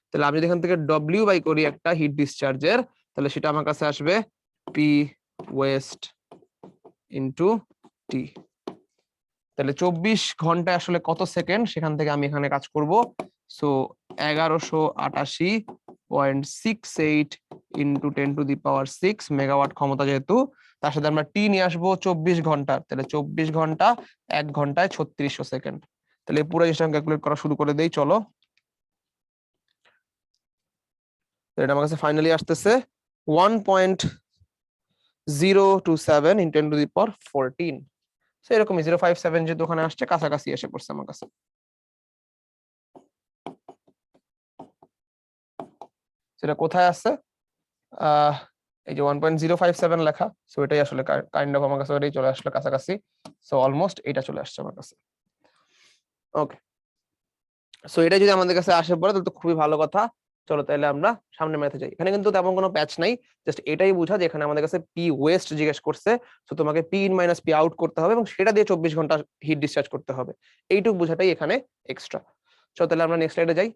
তাহলে আমি যদি এখান থেকে ডব্লিউ বাই করি একটা হিট ডিসচার্জের, তাহলে সেটা আমার কাছে আসবে পি ওয়েস্ট ইনটু টি। তাহলে 24 ঘন্টায় আসলে কত সেকেন্ড, সেখান থেকে আমি এখানে কাজ করব। সো 1188.68 ইন্টু 10⁶ মেগাওয়াট ক্ষমতা, যেহেতু তার সাথে আমরা টি নিয়ে আসবো 24 ঘন্টা, তাহলে 24 ঘন্টা 1 ঘন্টায় 3600 সেকেন্ড। তাহলে পুরো জিনিসটা ক্যালকুলেট করা শুরু করে দেই, চলো। এটা আমার কাছে ফাইনালি আসতেছে 1.027 ইন 10⁻14। এরকমই 057 যেহেতু ওখানে আসছে, কাছাকাছি এসে পড়ছে আমার কাছে। সেটা কোথায় আছে? এই যে 1.057 লেখা, সো এটাই আসলে কাইন্ড অফ আমার কাছে ওটাই চলে আসলো কাছাকাছি। সো অলমোস্ট এটা চলে আসছে আমার কাছে। ওকে, সো এটা যদি আমাদের কাছে আসে পড়ে, তাহলে তো খুবই ভালো কথা। চলো তাহলে আমরা সামনে ম্যাথে যাই। এখানে কিন্তু তেমন কোনো প্যাচ নাই, জাস্ট এটাই বোঝা যে এখানে আমাদের কাছে পি ওয়েস্ট জিজ্ঞেস করছে, সো তোমাকে P in minus P out করতে হবে এবং সেটা দিয়ে 24 ঘন্টা হিট ডিসচার্জ করতে হবে। এইটুকু বোঝাটাই এখানে এক্সট্রা। চলো তাহলে আমরা নেক্সট স্লাইডে যাই।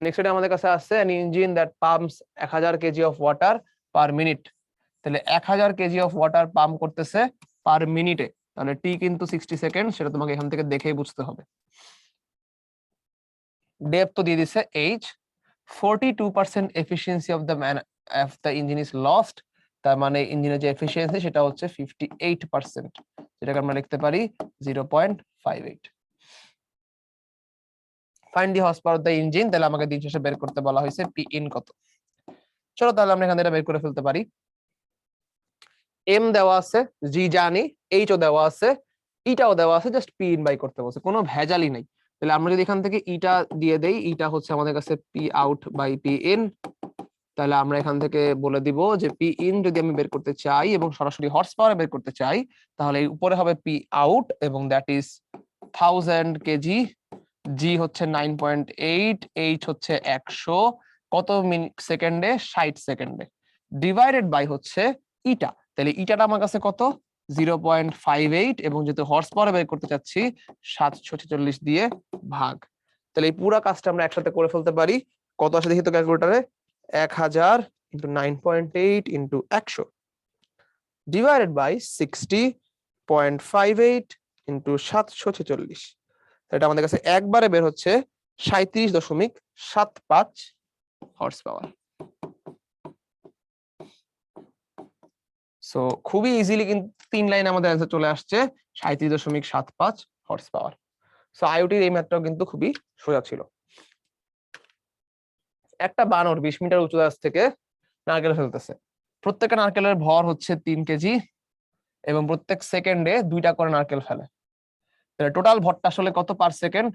নেক্সট স্লাইডে আমাদের কাছে আসছে an engine that pumps 1000 KG of water per minute. তাহলে 1000 কেজি অফ ওয়াটার পাম্প করতেছে পার মিনিটে, তাহলে টি কিন্তু 60 সেকেন্ড, সেটা তোমাকে এখান থেকে দেখেই বুঝতে হবে। ডেপথ তো দিয়ে দিচ্ছে H. 42% efficiency of the engine is lost, তার মানে ইঞ্জিনের যে এফিসিয়েন্সি সেটা হচ্ছে 58%, যেটাকে আমরা লিখতে পারি 0.58। Find the horse power of the engine, তাহলে আমাকে দিন শেষে বের করতে বলা হয়েছে পি ইন কত। চলো তাহলে আমরা এখান থেকে বের করে ফেলতে পারি। এম দেওয়া আছে, জি জানি, এইচও দেওয়া আছে, ইটাও দেওয়া আছে, জাস্ট পি ইন বাই করতে বলছে, কোনো ভেজালই নাই। তাহলে আমরা যদি এখান থেকে ইটা দিয়ে দেই, ইটা হচ্ছে আমাদের কাছে P out by P in. তাহলে আমরা এখান থেকে বলে দিব যে পি ইন যদি আমি বের করতে চাই এবং সরাসরি হর্স পাওয়ার বের করতে চাই, তাহলে উপরে হবে পি আউট এবং দ্যাট ইজ 1000 কেজি, জি হচ্ছে 9.8, এইচ হচ্ছে 100, কত মিনিট সেকেন্ডে? 60 সেকেন্ডে, ডিভাইডেড বাই হচ্ছে ইটা। তাহলে ইটাটা আমার কাছে কত? 0.58, এবং যেহেতু হর্স পাওয়ার বের করতে চাচ্ছি 746 দিয়ে ভাগ। তাহলে এই পুরো কাজটা আমরা একসাথে করে ফেলতে পারি। কত আসে দেখি তো ক্যালকুলেটরে? 1000 into 9.8 into 100 divided by 60.58 into 746। এটা আমাদের কাছে একবারে বের হচ্ছে 37.75 হর্স পাওয়ার। সো খুবই ইজিলি কিন্তু 3 লাইন আমাদের অ্যান্সার চলে আসছে 37.75 হর্স পাওয়ার। সো আইওটির এই ম্যাথটাও কিন্তু খুবই সোজা ছিল। একটা বানর 20 মিটার উঁচু গাছ থেকে নারকেল ফেলতেছে। প্রত্যেকটা নারকেলের ভর হচ্ছে 3 কেজি এবং প্রত্যেক সেকেন্ডে 2টা করে নারকেল ফেলে। তাহলে টোটাল ভরটা আসলে কত পার সেকেন্ড?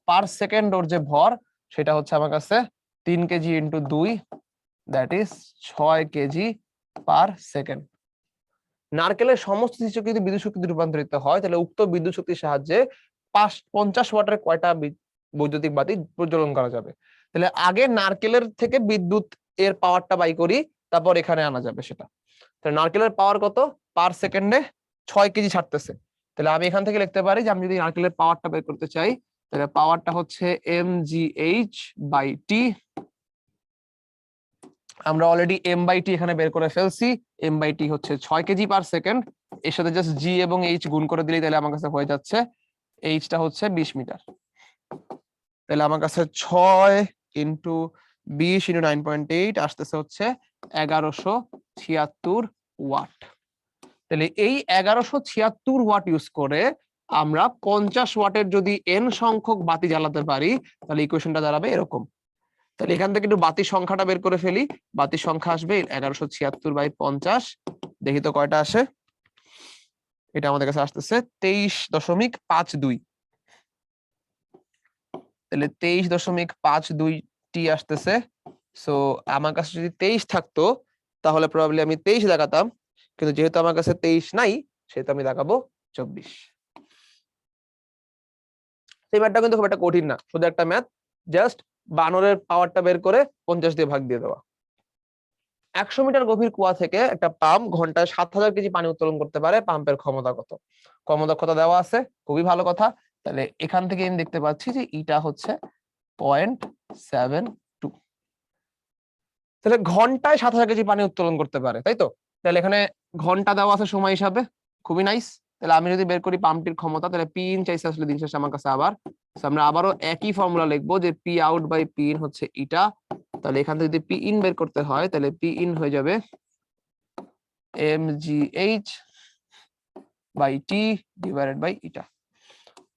পার সেকেন্ড ওর যে ভর সেটা হচ্ছে আমার কাছে 3 KG into 2, that is 6 KG per second. নারকেলের সমস্ত শক্তি যদি বিদ্যুৎ শক্তিতে রূপান্তরিত হয় তাহলে উক্ত বিদ্যুৎ শক্তির সাহায্যে 50 ওয়াটের কয়টা বৈদ্যুতিক বাতি প্রজ্বলন করা যাবে। তাহলে আগে নারকেলের থেকে বিদ্যুৎ এর পাওয়ারটা বাই করি, তারপর এখানে আনা যাবে সেটা। তাহলে নারকেলের পাওয়ার কত? পার সেকেন্ডে 6 কেজি ছাড়তেছে। তাহলে আমি এখান থেকে লিখতে পারি যে আমি যদি নারকেলের পাওয়ারটা বের করতে চাই তাহলে পাওয়ারটা হচ্ছে mgh/t। আমরা অলরেডি m/t এখানে বের করে ফেলছি। m/t হচ্ছে 6 কেজি পার সেকেন্ড। এর সাথে জাস্ট g এবং h গুণ করে দিলেই তাহলে আমার কাছে হয়ে যাচ্ছে h টা হচ্ছে 20 মিটার। তাহলে আমার কাছে 6 ইন্টু 20 ইন্টু 9.8 আসতেছে হচ্ছে 1176 ওয়াট। তাহলে এই 1176 ওয়াট ইউজ করে আমরা 50 ওয়াটের যদি n সংখ্যক বাতি জ্বালাতে পারি তাহলে ইকুয়েশনটা দাঁড়াবে এরকম। তাহলে এখান থেকে একটু বাতির সংখ্যাটা বের করে ফেলি। বাতির সংখ্যা আসবে 1176/50। দেখি তো কয়টা আসে। এটা আমাদের কাছে আসতেছে 23.52। তাহলে 23.52টি আসতেছে। সো আমার কাছে যদি 23 থাকতো তাহলে প্রবাবলি আমি 23 দেখাতাম, কিন্তু যেহেতু আমার কাছে 23 নাই সেহেতু আমি দেখাবো 24। এই ম্যাথটা কিন্তু খুব একটা কঠিন না, শুধু একটা ম্যাথ, জাস্ট বানরের পাওয়ারটা বের করে 50 দিয়ে ভাগ দিয়ে দেওয়া। 100 মিটার গভীর কুয়া থেকে একটা পাম্প ঘন্টায় 7000 কেজি পানি উত্তোলন করতে পারে। পাম্পের ক্ষমতা কত? কর্মদক্ষতা দেওয়া আছে, খুবই ভালো কথা। তাহলে এখান থেকে আমি দেখতে পাচ্ছি যে এটা হচ্ছে 0.72। তাহলে ঘন্টায় 7000 কেজি পানি উত্তোলন করতে পারে, তাই তো? তাহলে এখানে ঘন্টা দেওয়া আছে সময় হিসাবে, খুবই নাইস। তাহলে আমি যদি বের করি পাম্পটির ক্ষমতা, তাহলে পি ইন চাইছে আসলে দিন শেষে আমার কাছে আবার। আমরা আবারও একই ফর্মুলা লিখবো যে P out by P in হচ্ছে এটা। তাহলে এখান থেকে যদি পি ইন বের করতে হয় তাহলে পি ইন হয়ে যাবে mgh by T divided by এটা।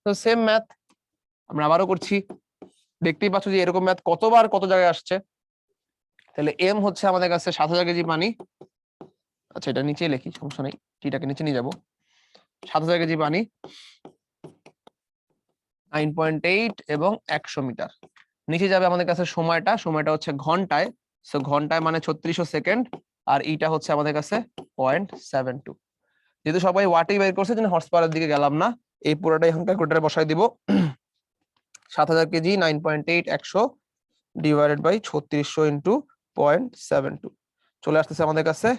তো সেম ম্যাথ আমরা আবারও করছি। দেখতেই পাচ্ছ যে এরকম ম্যাথ কতবার কত জায়গায় আসছে। তাহলে এম হচ্ছে আমাদের কাছে 7000 কেজি পানি। আচ্ছা, এটা নিচে লিখি, সমস্যা নেই, টিটাকে নিচে নিয়ে যাবো। 7000 কেজি পানি, 9.8 এবং 100 মিটার। নিচে যাবে আমাদের কাছে সময়টা হচ্ছে ঘন্টায়। সো ঘন্টায় মানে 3600 সেকেন্ড। আর এটা হচ্ছে আমাদের কাছে 0.72। যেহেতু সবাই ওয়াটেই বের করছে জন্য হর্স পাওয়ারের দিকে গেলাম না, এই পুরোটাই এখন ক্যালকুলেটরে বসাই দিব। 7000 কেজি 9.8 100 ডিভাইডেড বাই 3600 ইন্টু 0.72 চলে আসতেছে আমাদের কাছে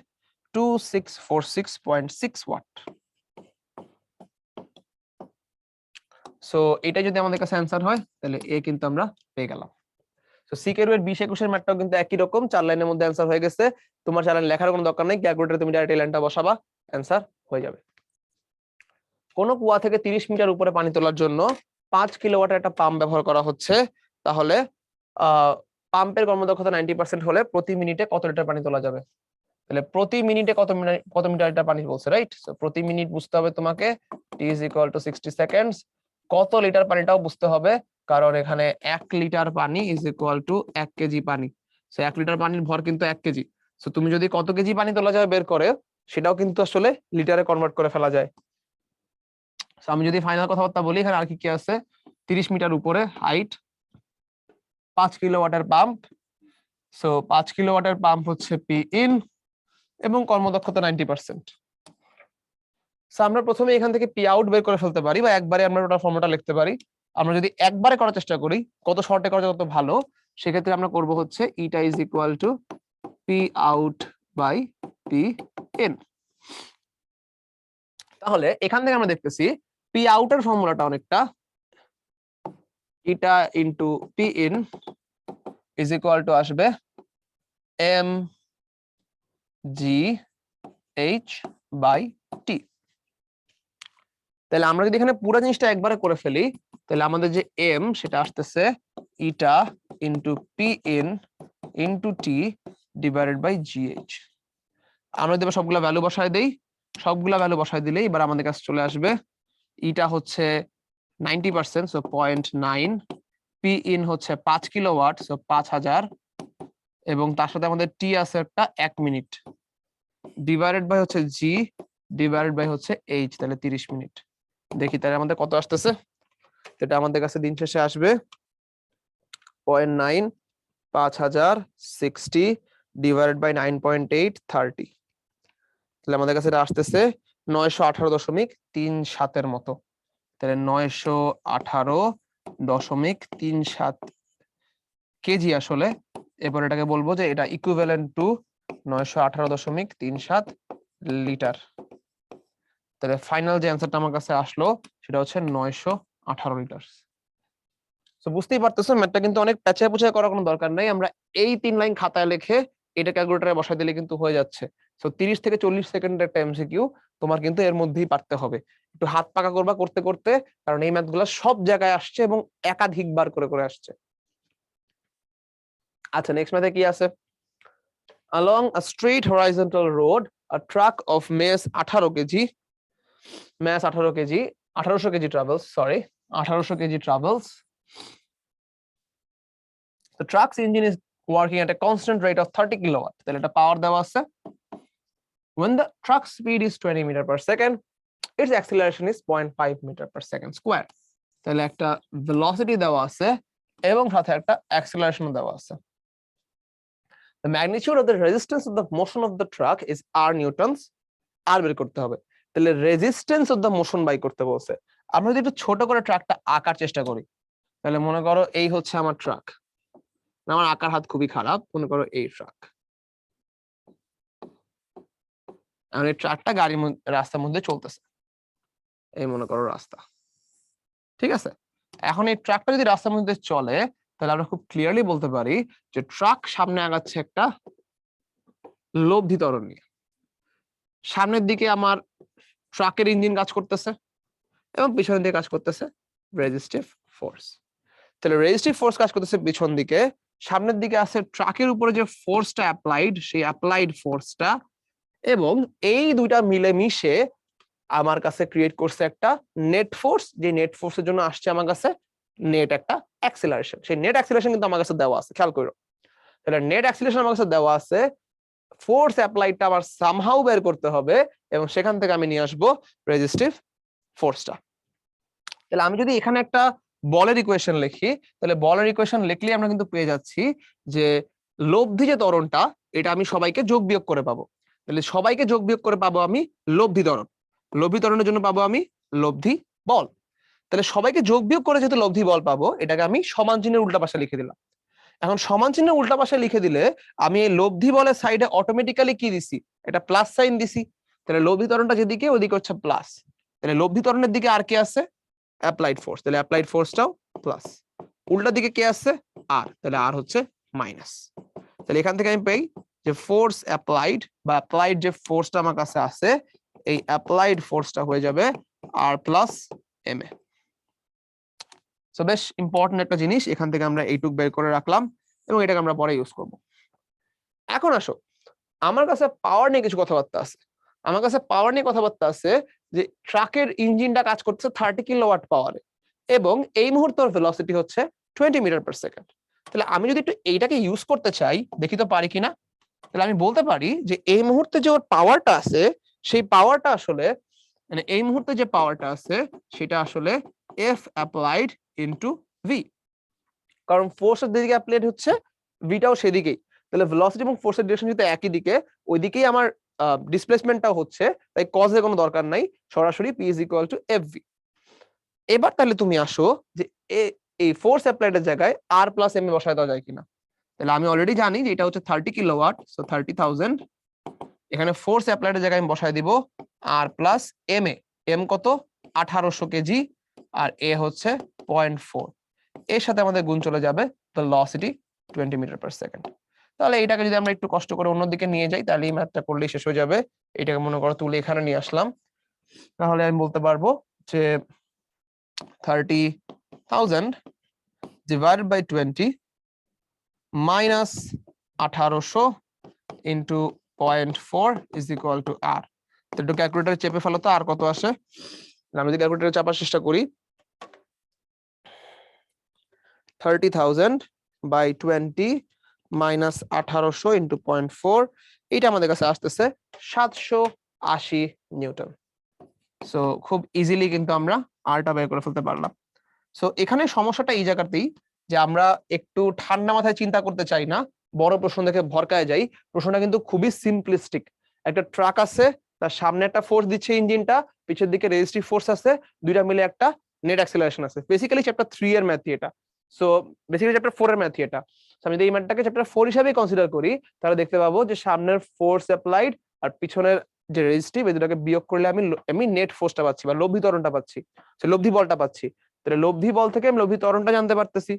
2646.6 ওয়াট। সো এটা যদি আমাদের কাছে অ্যান্সার হয় তাহলে এ কিন্তু আমরা পেয়ে গেলাম। সো সিকের এর 20-21 এর ম্যাথটাও কিন্তু একই রকম, 4 লাইনের মধ্যে অ্যান্সার হয়ে গেছে। তোমার 4 লাইন লেখার কোনো দরকার নেই, ক্যালকুলেটরে তুমি ডাইরেক্ট এই লাইনটা বসাবা, অ্যান্সার হয়ে যাবে। কোন কুয়া থেকে 30 মিটার উপরে পানি তোলার জন্য 5 কিলোওয়াটের একটা পাম্প ব্যবহার করা হচ্ছে, তাহলে পাম্পের কর্মদক্ষতা 90% হলে প্রতি মিনিটে কত লিটার পানি তোলা যাবে? তাহলে প্রতি মিনিটে কত মিটার লিটার পানি বলছে, রাইট? সো প্রতি মিনিট বুঝতে হবে তোমাকে, t is equal to 60 seconds. কত লিটার পানিটাও বুঝতে হবে, কারণ এখানে 1 লিটার পানি ইজ ইকুয়াল টু 1 কেজি পানি। সো 1 লিটার পানির ভর কিন্তু 1 কেজি। সো তুমি যদি কত কেজি পানি তোলা যাবে বের করে, সেটাও কিন্তু আসলে লিটারে কনভার্ট করে ফেলা যায়। সো আমি যদি ফাইনাল কথাবার্তা বলি, এখানে আর কি কি আছে? 30 মিটার উপরে হাইট, 5 কিলোওয়াটের পাম্প। সো 5 কিলোওয়াটের পাম্প হচ্ছে পি ইন এবং কর্মদক্ষতা 90%। সো আমরা প্রথমে এখান থেকে পি আউট বের করে ফেলতে পারি, বা একবারে আমরা টোটাল ফর্মুলাটা লিখতে পারি। আমরা যদি একবারে করার চেষ্টা করি, কত শর্টে করা যায় তত ভালো, সেক্ষেত্রে আমরা করব হচ্ছে eta is equal to P out by P in. তাহলে এখান থেকে আমরা দেখতেছি পি আউটের ফর্মুলাটা অনেকটা eta into P in is equal to আসবে M G H by T. তাহলে আমরা যদি এখানে পুরো জিনিসটা একবারে করে ফেলি, তাহলে আমাদের যে এম সেটা আসতেছে eta into P in into T divided by GH. আমরা যদি সবগুলা ভ্যালু বসায় দেই, সবগুলা ভ্যালু বসায় দিলে এবার আমাদের কাছে চলে আসবে ইটা হচ্ছে 90%, সো 0.9, পি ইন হচ্ছে 5 কিলোওয়াট, সো 5000, এবং তার সাথে আমাদের টি আছে একটা 1 মিনিট, ডিভাইডেড বাই হচ্ছে জি ডিভাইডেড বাই হচ্ছে এইচ, তাহলে 30 মিনিট। দেখি তাহলে আমাদের কত আসতেছে। এটা আমাদের কাছে দিন শেষে আসবে 0.9, 5000, 60 ডিভাইডেড বাই 9.8, 30। তাহলে আমাদের কাছে এটা আসতেছে 918.37 মতো। তাহলে 918.37 কেজি আসলে। এরপর এটাকে বলবো যে এটা ইকুইভ্যালেন্ট টু 918.37 লিটার। তাহলে ফাইনাল যে অ্যান্সারটা আমার কাছে আসলো সেটা হচ্ছে 918 লিটার। তো বুঝতেই পারতেছো ম্যাথটা কিন্তু অনেক প্যাচায় পুচায় করার কোনো দরকার নাই, আমরা এই 3 লাইন খাতায় লিখে এটা ক্যালকুলেটরে বসাই দিলে কিন্তু হয়ে যাচ্ছে। সো 30 থেকে 40 সেকেন্ডের একটা এমসিকিউ তোমার কিন্তু এর মধ্যেই পারতে হবে। একটু হাত পাকা করবা করতে করতে, কারণ এই ম্যাথগুলো সব জায়গায় আসছে এবং একাধিকবার করে করে আসছে। আচ্ছা, নেক্সট ম্যাথে কি আছে? Along a straight horizontal road, a truck of mass 18 kg, mass 18 kg, 1800 kg travels, sorry, 1800 kg travels. The truck's engine is working at a constant rate of 30 kilowatt. তাহলে এটা পাওয়ার দেওয়া আছে। When the truck speed is 20 meter per second, its acceleration is 0.5 meter per second square. তাহলে একটা velocity দেওয়া আছে এবং সাথে একটা acceleration দেওয়া আছে। The magnitude of the resistance of the motion of the truck is R newtons. আর বের করতে হবে। তাহলে resistance of the motion by করতে বলছে। আমরা যদি একটু ছোট করে ট্রাকটা আঁকার চেষ্টা করি, তাহলে মনে করো এই হচ্ছে আমার ট্রাক। আমার আঁকার হাত খুবই খারাপ, মনে করো এই ট্রাক। আর এই ট্রাকটা গাড়ির রাস্তার মধ্যে চলতেছে, এই মনে করো রাস্তা, ঠিক আছে? এখন এই ট্রাকটা যদি রাস্তার মধ্যে চলে, তাহলে আমরা খুব ক্লিয়ারলি বলতে পারি যে ট্রাক সামনে আগাচ্ছে একটা লব্ধি ত্বরণ নিয়ে। সামনের দিকে আমার ট্রাকের ইঞ্জিন কাজ করতেছে এবং পিছনের দিকে কাজ করতেছে রেজিস্টিভ ফোর্স। তাহলে রেজিস্টিভ ফোর্স কাজ করতেছে পিছন দিকে, সামনের দিকে আছে ট্রাকের উপরে যে ফোর্সটা অ্যাপ্লাইড, সেই অ্যাপ্লাইড ফোর্সটা, এবং এই দুইটা মিলে মিশে আমার কাছে ক্রিয়েট করছে একটা নেট ফোর্স, যে নেট ফোর্সের জন্য আসছে আমার কাছে নেট একটা অ্যাক্সিলারেশন। সেই নেট অ্যাক্সিলারেশন কিন্তু আমার কাছে দেওয়া আছে, খেয়াল করো। তাহলে নেট অ্যাক্সিলারেশন আমার কাছে দেওয়া আছে, ফোর্স অ্যাপ্লাইডটা আমার সামহাউ বের করতে হবে এবং সেখান থেকে আমি নিয়ে আসবো রেজিস্টিভ ফোর্সটা। তাহলে আমি যদি এখানে একটা বলের ইকুয়েশন লিখি, তাহলে বলের ইকুয়েশন লিখলে আমরা কিন্তু পেয়ে যাচ্ছি যে লব্ধি যে ত্বরণটা, এটা আমি সবাইকে যোগ বিয়োগ করে পাবো। তাহলে সবাইকে যোগ বিয়োগ করে পাবো আমি লব্ধি ত্বরণ, লব্ধি ত্বরণের জন্য পাবো আমি লব্ধি বল। তাহলে সবাইকে যোগ বিয়োগ করে যেহেতু লব্ধি বল পাবো, এটাকে আমি সমান চিহ্নের উল্টা পাশে লিখে দিলাম। এখন সমান চিহ্নের উল্টা পাশে লিখে দিলে আমি এই লব্ধি বলের সাইডে অটোমেটিক্যালি কি দিছি, এটা প্লাস সাইন দিছি। তাহলে লব্ধি ত্বরণটা যেদিকে ওদিকে হচ্ছে প্লাস। তাহলে লব্ধি ত্বরণের দিকে আর কি আছে? Applied force. তাহলে অ্যাপ্লাইড ফোর্সটাও প্লাস। উল্টা দিকে কে আছে? আর। তাহলে আর হচ্ছে মাইনাস। তাহলে এখান থেকে আমি পাই যে ফোর্স অ্যাপ্লাইড বা অ্যাপ্লাইড যে ফোর্সটা আমার কাছে আছে, এই অ্যাপ্লাইড ফোর্সটা হয়ে যাবে আর প্লাস এম এ। সো বেশ ইম্পর্টেন্ট একটা জিনিস, এখান থেকে আমরা এইটুক বের করে রাখলাম এবং এটাকে আমরা পরে ইউজ করব। এখন আসো, আমার কাছে পাওয়ার নিয়ে কিছু কথাবার্তা আছে। আমার কাছে পাওয়ার নিয়ে কথাবার্তা আছে যে ট্রাকের ইঞ্জিনটা কাজ করছে 30 কিলোওয়াট পাওয়ারে এবং এই মুহূর্তের ভেলোসিটি হচ্ছে 20 মিটার পার সেকেন্ড। তাহলে আমি যদি একটু এইটাকে ইউজ করতে চাই, দেখি তো পারি কিনা। তাহলে আমি বলতে পারি যে এই মুহূর্তে যে ওর পাওয়ারটা আছে, সেই পাওয়ারটা আসলে, মানে এই মুহূর্তে যে পাওয়ারটা আছে সেটা আসলে এফ অ্যাপ্লাইড ইনটু ভি, কারণ ফোর্সের দিকে অ্যাপ্লাইড হচ্ছে, ভিটাও সেদিকেই। তাহলে ভেলোসিটি এবং ফোর্সের ডিরেকশন যেহেতু একই দিকে, ওইদিকেই আমার ডিসপ্লেসমেন্টটাও হচ্ছে, তাই কজের কোনো দরকার নাই, সরাসরি P is equal two F V. এবার তাহলে তুমি আসো যে এই ফোর্স অ্যাপ্লাইডের জায়গায় আর প্লাস এম এ বসায় দেওয়া যায় কিনা। তাহলে আমি অলরেডি জানি যে এটা হচ্ছে 30 কিলোওয়াট, সো 30,000। এখানে ফোর্স অ্যাপ্লাইডের জায়গায় আমি বসায় দিব আর প্লাস এম এ। এম কত? 1800 কেজি, আর এ হচ্ছে 0.4। এর সাথে আমাদের গুণ চলে যাবে ভেলোসিটি 20 মিটার পার সেকেন্ড। তাহলে এটাকে যদি আমরা একটু কষ্ট করে অন্যদিকে নিয়ে যাই, তাহলে এই ম্যাথটা করলেই শেষ হয়ে যাবে। এটাকে মনে করো তুলে এখানে নিয়ে আসলাম, তাহলে আমি বলতে পারবো যে 30,000 divided by 20 minus 1800 into 0.4 is equal to r. তো একটু ক্যালকুলেটরে চেপে ফেলো তো আর কত আসে। আমি যদি ক্যালকুলেটরে চাপার চেষ্টা করি, 30,000 by 20 minus 1800 into 0.4, এটা আমাদের কাছে আসতেছে 780 নিউটন। সো খুব ইজিলি কিন্তু আমরা আরটা বের করে ফেলতে পারলাম। সো এখানে সমস্যাটা এই জায়গাতেই যে আমরা একটু ঠান্ডা মাথায় চিন্তা করতে চাই না, বড় প্রশ্ন দেখে ভরকায় যাই। প্রশ্নটা কিন্তু খুবই সিম্পলিস্টিক। একটা ট্রাক আছে, তার সামনে একটা ফোর্স দিচ্ছে ইঞ্জিনটা, পিছের দিকে রেজিস্টিভ ফোর্স আছে, দুইটা মিলে একটা নেট অ্যাক্সেলারেশন আছে। বেসিক্যালি চ্যাপ্টার 3 এর ম্যাথ এটা, সো বেসিক্যালি চ্যাপ্টার 4 এর ম্যাথ এটা। আমি যদি এই ম্যাথটাকে চ্যাপ্টার 4 হিসেবে কনসিডার করি, তাহলে দেখতে পাবো যে সামনের ফোর্স অ্যাপ্লাইড আর পিছনের যে রেজিস্টিভ, এই দুটাকে বিয়োগ করলে আমি নেট ফোর্সটা পাচ্ছি বা লব্ধি ত্বরণটা পাচ্ছি, লব্ধি বলটা পাচ্ছি। তাহলে লব্ধি বল থেকে আমি লব্ধি ত্বরণটা জানতে পারতেছি,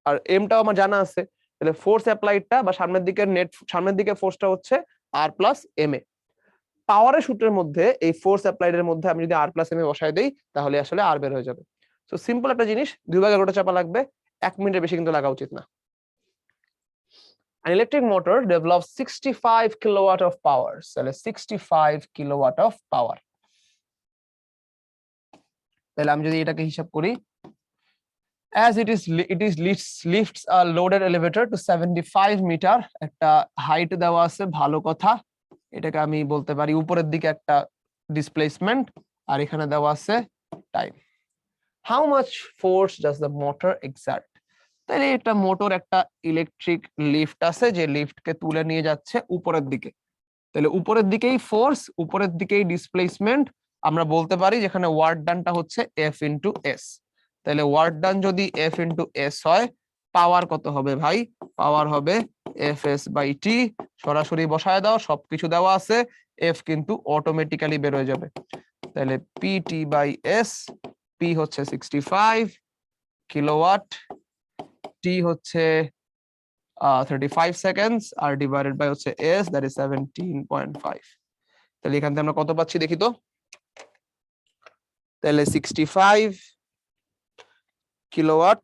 আর এমটাও আমার জানা আছে। তাহলে ফোর্স অ্যাপ্লাইডটা বা সামনের দিকের নেট, সামনের দিকে ফোর্সটা হচ্ছে আর প্লাস এম এ। পাওয়ারের সূত্রের মধ্যে এই ফোর্স অ্যাপ্লাইড এর মধ্যে আমি যদি আর প্লাস এম এ বসাই দেই, তাহলে আসলে আর বের হয়ে যাবে। সো সিম্পল একটা জিনিস, 2/11টা চাপা লাগবে, 1 মিনিটের বেশি কিন্তু লাগা উচিত না। An electric motor develops 65 kilowatt of power. তাহলে 65 kilowatt of power। তাহলে আমি যদি এটাকে হিসাব করি, as it is lifts a loaded elevator to 75 metre, একটা হাইট দেওয়া আছে, ভালো কথা। এটাকে আমি বলতে পারি উপরের দিকে একটা ডিসপ্লেসমেন্ট, আর এখানে দেওয়া আছে time. How much force does the motor excerpt? তাহলে এটা মোটর একটা ইলেকট্রিক লিফট আছে, যে লিফটকে তুলে নিয়ে যাচ্ছে উপরের দিকে। তাহলে উপরের দিকেই ফোর্স, উপরের দিকেই ডিসপ্লেসমেন্ট। আমরা বলতে পারি যেখানে ওয়ার্ক ডানটা হচ্ছে এফ ইন্টু এস। তাহলে ওয়ার্ক ডান যদি এফ ইন্টু এস হয়, পাওয়ার কত হবে ভাই? পাওয়ার হবে এফ এস বাই টি। সরাসরি বসায় দাও, সবকিছু দেওয়া আছে, এফ কিন্তু অটোমেটিক্যালি বের হয়ে যাবে। তাহলে P T by S, P হচ্ছে 65 কিলোওয়াট, টি হচ্ছে 35 সেকেন্ডস, আর ডিভাইডেড বাই হচ্ছে এস, দ্যাট ইজ 17.5। তাহলে এখান থেকে আমরা কত পাচ্ছি দেখি তো। তাহলে 65 kilowatt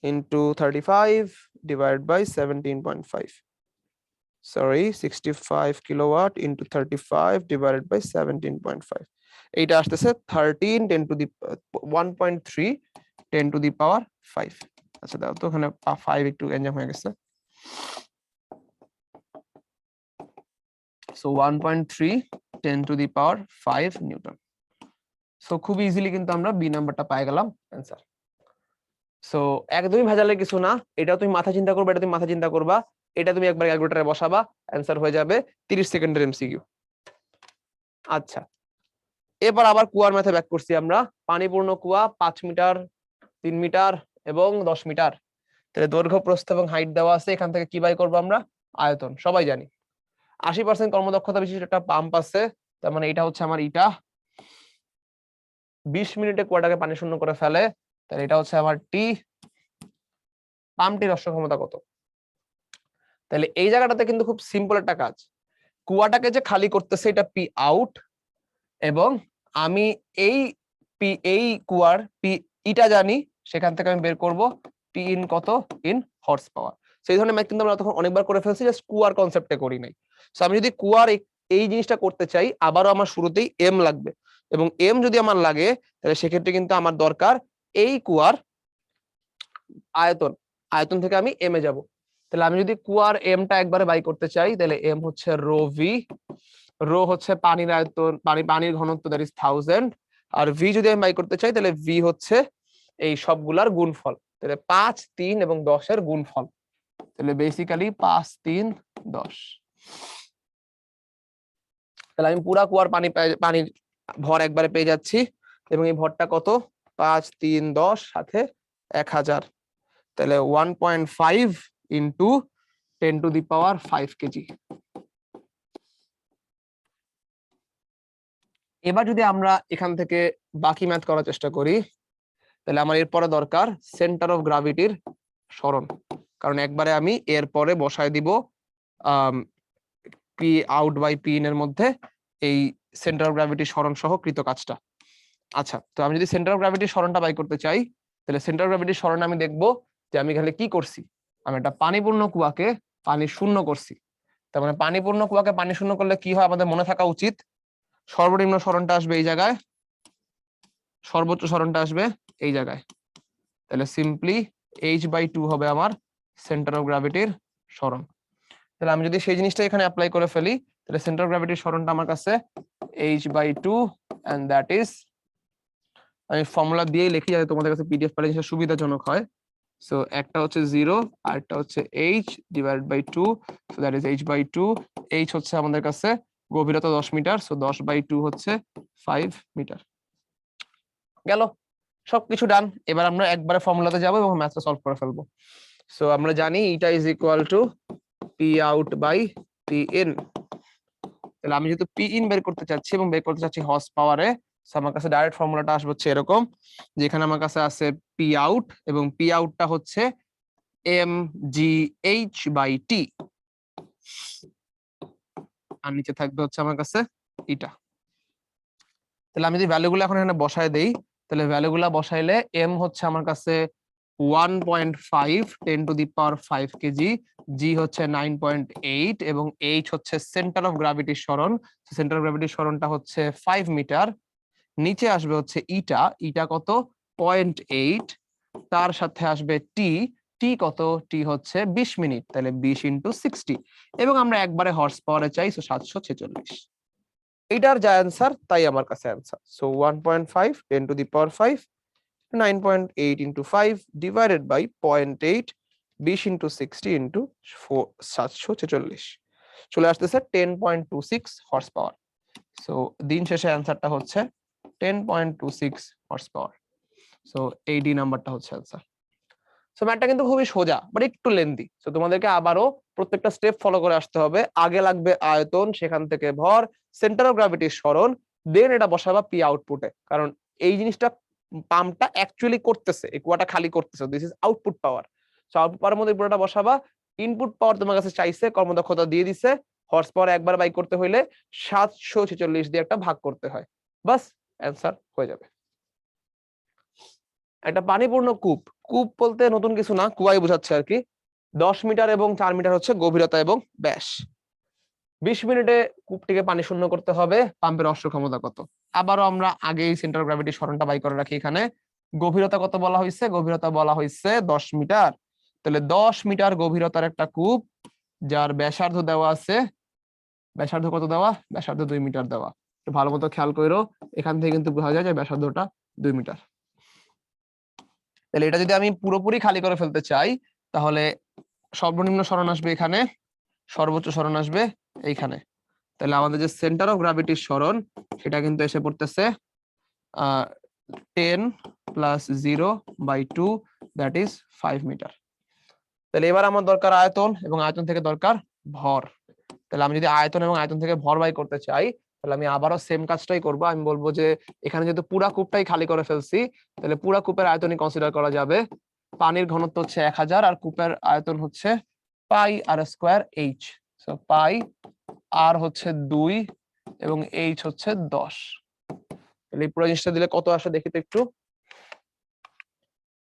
into 35 divided by 17.5, sorry 65 kilowatt into 35 divided by 17.5, এইটা আসতেছে 13 10 টু দি 1.3 10 টু দি পাওয়ার 5। আচ্ছা দাও তো, ওখানে 5 একটু এনজাম হয়ে গেছে। So 1.3 10 to the power 5 Newton. So খুব ইজিলি কিন্তু আমরা বি নাম্বারটা পেয়ে গেলাম অ্যান্সার। সো একদমই ভেজালের কিছু না, এটা তুমি মাথা চিন্তা করবে, এটা তুমি মাথা চিন্তা করবা, এটা তুমি একবার ক্যালকুলেটরে বসাবা, অ্যান্সার হয়ে যাবে 30 সেকেন্ডের এমসিকিউ। আচ্ছা, এবার আবার কুয়ার ম্যাথে ব্যাক করছি আমরা। পানিপূর্ণ কুয়া 5 মিটার, 3 মিটার এবং 10 মিটার। তাহলে দৈর্ঘ্য, প্রস্থ এবং হাইট দেওয়া আছে। এখান থেকে কি বাই করবো আমরা? আয়তন। সবাই জানি 80% কর্মদক্ষতা বিশিষ্ট একটা পাম্প আছে, তার মানে এটা হচ্ছে আমার ইটা। 20 মিনিটে কুয়াটাকে পানি শূন্য করে ফেলে, তাহলে এটা হচ্ছে আমার টি। পাম্পটির অশ্ব ক্ষমতা কত? তাহলে এই জায়গাটাতে কিন্তু খুব সিম্পল একটা কাজ, কুয়াটাকে যে খালি করতেছে এটা পি আউট, এবং আমি এই কুয়ার পি ইটা জানি, সেখান থেকে আমি বের করব পি ইন কত, ইন হর্স পাওয়ার। সেই ধরনের ম্যাথ কিন্তু আমরা তখন অনেকবার করে ফেলছি, জাস্ট কুয়ার কনসেপ্টে করি নাই। সো আমি যদি কুয়ার এই জিনিসটা করতে চাই, আবারও আমার শুরুতেই এম লাগবে, এবং এম যদি আমার লাগে, তাহলে সেক্ষেত্রে কিন্তু আমার দরকার এই কুয়ার আয়তন। আয়তন থেকে আমি এম এ যাব। তাহলে আমি যদি কুয়ার এমটা একবারে বাই করতে চাই, তাহলে এম হচ্ছে রো ভি। রো হচ্ছে পানির আয়তন, পানির ঘনত্ব, দ্যাট ইজ 1000। আর ভি যদি আমি বাই করতে চাই, তাহলে ভি হচ্ছে এই সবগুলার গুণফল। তাহলে 5 3 এবং 10 এর গুণফল। তাহলে বেসিক্যালি 5 3 10। তাহলে আমি পুরা কুয়ার পানির ভর একবারে পেয়ে যাচ্ছি, এবং এই ভরটা কত? 5 3 10 সাথে 1000। তাহলে 1.5 into 10 to the power 5 KG. এবার যদি আমরা এখান থেকে বাকি ম্যাথ করার চেষ্টা করি, তাহলে আমার এরপরে দরকার সেন্টার অফ গ্রাভিটির সরণ, কারণ একবারে আমি এরপরে বসায় দিব P out by P in এর মধ্যে এই সেন্টার অফ গ্রাভিটির সরণ সহ কৃত কাজটা। আচ্ছা, তো আমি যদি সেন্টার অফ গ্রাভিটির সরণটা বাই করতে চাই, তাহলে সেন্টার অফ গ্রাভিটির সরণ আমি দেখবো যে আমি এখানে কি করছি, আমি একটা পানিপূর্ণ কুয়াকে পানি শূন্য করছি। তার মানে পানিপূর্ণ কুয়াকে পানি শূন্য করলে কি হয় আমাদের মনে থাকা উচিত, সর্বনিম্ন সরণটা আসবে এই জায়গায়, সর্বোচ্চ সরণটা আসবে এই জায়গায়। তাহলে সিম্পলি h/2 হবে আমার সেন্টার অফ গ্রাভিটির সরণ। তাহলে আমি যদি সেই জিনিসটা এখানে অ্যাপ্লাই করে ফেলি, তাহলে সেন্টার অফ গ্রাভিটির সরণটা আমার কাছে h/2, এন্ড দ্যাট ইজ, আমি ফর্মুলা দিয়েই লিখি যাতে তোমাদের কাছে পিডিএফ পেলে সেটা সুবিধাজনক হয়। সো একটা হচ্ছে 0 আর একটা হচ্ছে h divided by 2, so that is h/2। h হচ্ছে আমাদের কাছে গভীরতা 10 মিটার, সো 10/2 হচ্ছে 5 মিটার। গেল, সবকিছু ডান। এবার আমরা একবারে ফর্মুলাতে যাব এবং ম্যাথটা সলভ করে ফেলবো। সো আমরা জানি eta is equal to P out by P in. তাহলে আমি যেহেতু পি ইন বের করতে চাচ্ছি এবং বের করতে চাচ্ছি হর্স পাওয়ারে, আমার কাছে ডাইরেক্ট ফর্মুলাটা আসবে হচ্ছে এরকম, যেখানে আমার কাছে আছে পি আউট এবং পি আউটটা হচ্ছে এম জি এইচ বাই টি, আর নিচে থাকবে হচ্ছে আমার কাছে ইটা। তাহলে আমি যদি ভ্যালুগুলো এখন এখানে বসায় দেই, তাহলে ভ্যালুগুলো বসাইলে এম হচ্ছে আমার কাছে 1.5 10⁵ কেজি, জি হচ্ছে 9.8 এবং এইচ হচ্ছে সেন্টার অফ গ্র্যাভিটির সরণ, সেন্টার অফ গ্র্যাভিটির সরণটা হচ্ছে 5 মিটার। নিচে আসবে হচ্ছে ইটা, ইটা কত 0.8, তার সাথে আসবে টি, টি কত, টি হচ্ছে 20 মিনিট, তাহলে 20 × 60, এবং আমরা একবারে হর্স পাওয়ারে চাই, সো 746। এটার যা অ্যান্সার তাই আমার কাছে অ্যান্সার। সো 1.5 10⁵ 9.8 × 5 ডিভাইডেড বাই 0.8 20 × 60 × 746 চলে আসতেছে 10.26 হর্স পাওয়ার। সো দিন শেষে অ্যান্সারটা হচ্ছে 10.26 হর্স পাওয়ার। সো এই ডি নাম্বারটা হচ্ছে অ্যান্সার। সো ম্যাথটা কিন্তু খুবই সোজা বাট একটু লেন্দি, সো তোমাদেরকে আবারও প্রত্যেকটা স্টেপ ফলো করে আসতে হবে। আগে লাগবে আয়তন, সেখান থেকে ভর, সেন্টার অফ গ্র্যাভিটির সরণ, দেন এটা বসাবা পি আউটপুটে, কারণ এই জিনিসটা পাম্পটা অ্যাকচুয়ালি করতেছে, এই কুয়াটা খালি করতেছে, this is output power. So output power মধ্যে পুরোটা বসাবা। ইনপুট পাওয়ার তোমার কাছে চাইছে, কর্মদক্ষতা দিয়ে দিছে, হর্স পাওয়ার একবার বাই করতে হইলে 746 দিয়ে একটা ভাগ করতে হয়, বাস অ্যান্সার হয়ে যাবে। একটা পানিপূর্ণ কূপ, কূপ বলতে নতুন কিছু না, কুয়াই বোঝাচ্ছে আর কি। 10 মিটার এবং 4 মিটার হচ্ছে গভীরতা এবং ব্যাস। 20 মিনিটে কূপটিকে পানি শূন্য করতে হবে, পাম্পের অশ্ব ক্ষমতা কত? আবারও আমরা আগেই সেন্টার অফ গ্র্যাভিটির সরণটা বাই করে রাখি। এখানে গভীরতা কত বলা হয়েছে? গভীরতা বলা হয়েছে 10 মিটার। তাহলে 10 মিটার গভীরতার একটা কূপ, যার ব্যাসার্ধ দেওয়া আছে, ব্যাসার্ধ কত দেওয়া? ব্যাসার্ধ 2 মিটার দেওয়া। একটু ভালো মতো খেয়াল করো, এখান থেকে কিন্তু বোঝা যায় যে ব্যাসার্ধটা 2 মিটার। তাহলে এটা যদি আমি পুরোপুরি খালি করে ফেলতে চাই, তাহলে সর্বনিম্ন সরণ আসবে এখানে, সর্বোচ্চ সরণ আসবে এইখানে। তাহলে আমাদের যে সেন্টার অফ গ্র্যাভিটির সরণ, সেটা কিন্তু এসে পড়তেছে 10 + 0/2, দ্যাট ইজ 5 মিটার। তাহলে এবার আমার দরকার আয়তন, এবং আয়তন থেকে দরকার ভর। তাহলে আমি যদি আয়তন এবং আয়তন থেকে ভর বাই করতে চাই, তাহলে আমি আবারও সেম কাজটাই করব। আমি বলবো যে এখানে যেহেতু পুরা কূপটাই খালি করে ফেলছি, তাহলে পুরা কূপের আয়তনই কনসিডার করা যাবে। পানির ঘনত্ব হচ্ছে 1000 আর কূপের আয়তন হচ্ছে πr²h, সো পাই আর হচ্ছে 2 এবং h হচ্ছে 10। তাহলে এই পুরো জিনিসটা দিলে কত আসে দেখি তো একটু,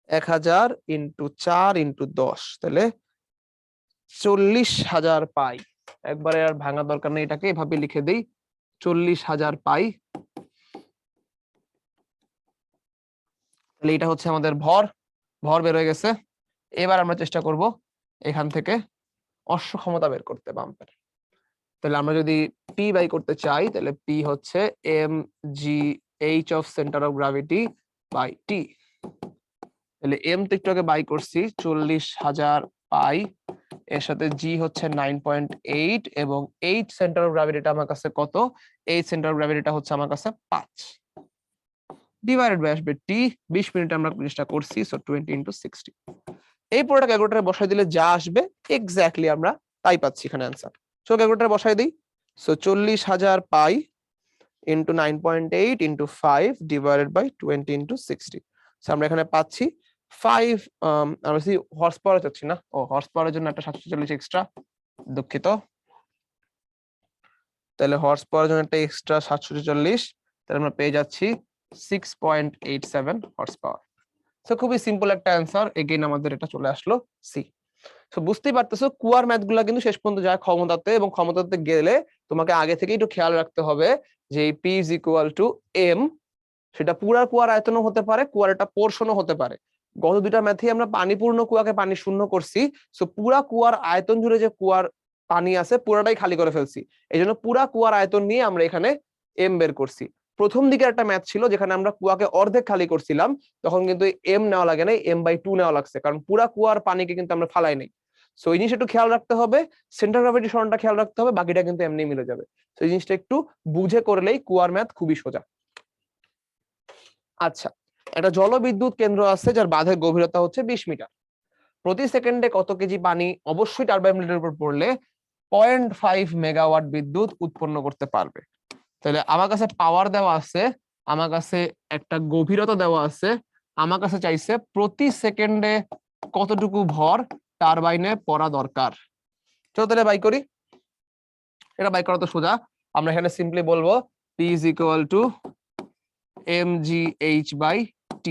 1000 × 4 × 10, তাহলে 40,000 পাই। একবারে আর ভাঙা দরকার নেই, এটাকে এভাবে লিখে দেই, 40,000 পাই। তাহলে এটা হচ্ছে আমাদের ভর, ভর বের হয়ে গেছে। এবার আমরা চেষ্টা করব এখান থেকে অশ্ব ক্ষমতা বের করতে পাম্পের। তাহলে আমরা যদি পি বাই করতে চাই, তাহলে পি হচ্ছে M G H of center of gravity by T. তাহলে এম তো একটু আগে বাই করছি 40,000 পাই, এর সাথে জি হচ্ছে 9.8 এবং এইচ সেন্টার অফ গ্র্যাভিটিটা আমার কাছে কত? এইচ সেন্টার অফ গ্র্যাভিটিটা হচ্ছে আমার কাছে 5 ডিভাইডেড বাই আসবে টি। 20 মিনিটে আমরা জিনিসটা করছি, সো 20 × 60। এই পুরোটা ক্যালকুলেটরে বসাই দিলে যা আসবে এক্স্যাক্টলি আমরা তাই পাচ্ছি এখানে অ্যান্সার। সো ক্যালকুলেটরে বসাই দিই, so 40,000 pi into 9.8 × 5 divided by 20 × 60। So আমরা এখানে পাচ্ছি 5, আমরা সি হর্স পাওয়ার চাচ্ছি না, ও হর্স পাওয়ারের জন্য একটা 740 এক্সট্রা, দুঃখিত। তাহলে হর্স পাওয়ারের জন্য একটা এক্সট্রা 740, তাহলে আমরা পেয়ে যাচ্ছি 6.87 হর্স পাওয়ার। সো খুবই সিম্পল একটা অ্যান্সার, এগেইন আমাদের এটা চলে আসলো সি। সো বুঝতেই পারতেছো কুয়ার ম্যাথগুলা কিন্তু শেষ পর্যন্ত যায় ক্ষমতাতে, এবং ক্ষমতাতে গেলে তোমাকে আগে থেকে একটু খেয়াল রাখতে হবে যে P is equal to M, সেটা পুরা কুয়ার আয়তনও হতে পারে, কুয়ার একটা পোর্শনও হতে পারে। গত দুইটা ম্যাথে আমরা পানিপূর্ণ কুয়াকে পানি শূন্য করছি, সো পুরা কুয়ার আয়তন জুড়ে যে কুয়ার পানি আছে পুরাটাই খালি করে ফেলছি, এই জন্য পুরা কুয়ার আয়তন নিয়ে আমরা এখানে এম বের করছি। প্রথম দিকে একটা ম্যাথ ছিল যেখানে আমরা কুয়াকে অর্ধেক খালি করছিলাম, তখন কিন্তু এম নেওয়া লাগে নাই, m/2 নেওয়া লাগছে, কারণ পুরা কুয়ার পানিকে কিন্তু আমরা ফালাই নাই। সো এই জিনিসটা একটু খেয়াল রাখতে হবে, সেন্টার গ্রাভিটি সরণটা খেয়াল রাখতে হবে, বাকিটা কিন্তু এমনি মিলে যাবে। তো এই জিনিসটা একটু বুঝে করলেই কুয়ার ম্যাথ খুবই সোজা। আচ্ছা, একটা জলবিদ্যুৎ কেন্দ্র আছে যার বাঁধের গভীরতা হচ্ছে 20 মিটার। প্রতি সেকেন্ডে কত কেজি পানি অবশ্যই টারবাইন ব্লেডের উপর পড়লে 0.5 মেগাওয়াট বিদ্যুৎ উৎপন্ন করতে পারবে। তাহলে আমার কাছে পাওয়ার দেওয়া আছে, আমার কাছে একটা গভীরতা দেওয়া আছে, আমার কাছে চাইছে প্রতি সেকেন্ডে কতটুকু ভর টারবাইনে পড়া দরকার। চলো তাহলে বাই করি। এটা বাই করা তো সোজা, আমরা এখানে সিম্পলি বলবো P is equal to mgh/t।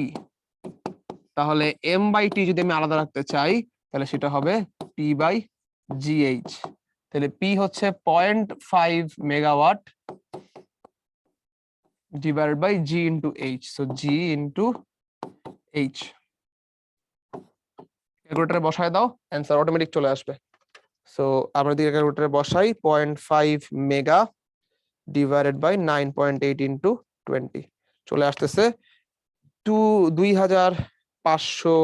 তাহলে m/t যদি আমি আলাদা রাখতে চাই তাহলে সেটা হবে p/gh। তাহলে p হচ্ছে 0.5 megawatt divided by g into h, so g into h। ক্যালকুলেটরে বসায় দাও, অ্যান্সার অটোমেটিক চলে আসবে। সো আমরা দিয়ে ক্যালকুলেটরে বসাই 0.5 মেগা ডিভাইডেড বাই 9.8 ইন্টু 20 চলে আসতেছে 2500।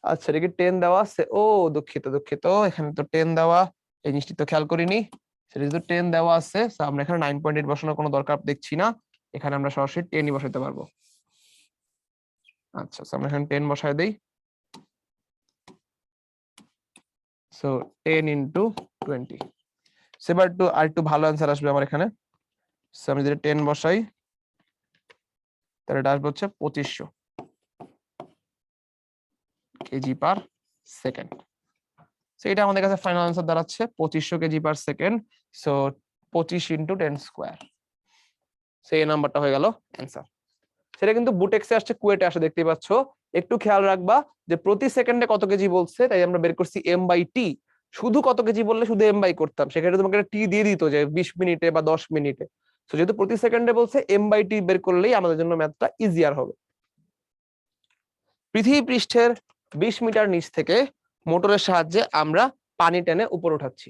আচ্ছা, এটা কি 10 দেওয়া আছে? ও দুঃখিত দুঃখিত, এখানে তো 10 দেওয়া, এই জিনিসটি তো খেয়াল করিনি। সেটা যেহেতু 10 দেওয়া আছে, আমরা এখানে 9.8 বসানোর কোনো দরকার দেখছি না, এখানে আমরা সরাসরি 10ই বসাইতে পারবো। আচ্ছা, আমরা এখানে 10 বসাই দেই। So 10 into 20। সেবার আর একটু ভালো অ্যান্সার আসবে আমার এখানে। আমি যদি 10 বসাই তাহলে এটা আসবে হচ্ছে 2500 কেজি পার সেকেন্ড। এটা আমাদের কাছে ফাইনাল অ্যান্সার দাঁড়াচ্ছে 2500 KG per second. So 25 into 10 square, সেই নাম্বারটা হয়ে গেল অ্যান্সার। সেটা কিন্তু বুটেক্সে আসছে, কুয়েটে আসে, দেখতে পাচ্ছ। একটু খেয়াল রাখবা যে প্রতি সেকেন্ডে কত কেজি বলছে, তাই আমরা বের করছি m/t। শুধু কত কেজি বললে শুধু m/, করতাম, সেক্ষেত্রে তোমাকে টি দিয়ে দিত যে 20 মিনিটে বা 10 মিনিটে। তো যেহেতু প্রতি সেকেন্ডে বলছে, m/t বের করলেই আমাদের জন্য ম্যাথটা ইজিয়ার হবে। পৃথিবী পৃষ্ঠের 20 মিটার নিচ থেকে মোটরের সাহায্যে আমরা পানি টেনে উপর উঠাচ্ছি।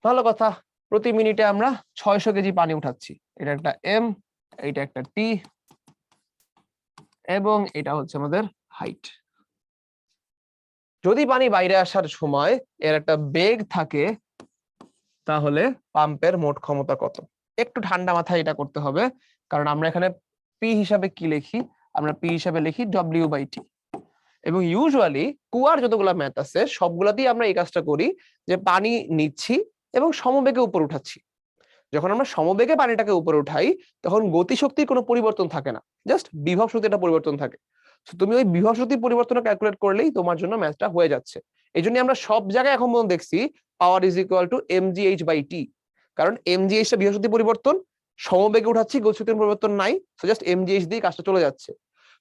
ভালো কথা, প্রতি মিনিটে আমরা 600 কেজি পানি উঠাচ্ছি। এটা একটা m, এটা একটা t, এবং এটা হচ্ছে আমাদের হাইট। যদি পানি বাইরে আসার সময় এর একটা বেগ থাকে, তাহলে পাম্পের মোট ক্ষমতা কত? একটু ঠান্ডা মাথায় এটা করতে হবে, কারণ আমরা এখানে পি হিসাবে কি লিখি? আমরা পি হিসাবে লিখি w/t। এবং ইউজুয়ালি কুয়ার যতগুলা ম্যাথ আছে সবগুলাতেই আমরা এই কাজটা করি, যে পানি নিচ্ছি এবং সমবেগে উপর উঠাচ্ছি। যখন আমরা সমবেগে পানিটাকে উপরে উঠাই তখন গতিশক্তির কোনো পরিবর্তন থাকে না, জাস্ট বিভব শক্তিটা পরিবর্তন থাকে। তুমি ওই বিভব শক্তি পরিবর্তন ক্যালকুলেট করলেই তোমার জন্য ম্যাথটা হয়ে যাচ্ছে। এই জন্য আমরা সব জায়গায় এখন পর্যন্ত দেখছি power is equal two mgh/t, কারণ mgh টা বিভব শক্তি পরিবর্তন, সমবেগে উঠাচ্ছি, গতিশক্তির পরিবর্তন নাই, সো জাস্ট mgh দিয়ে কাজটা চলে যাচ্ছে।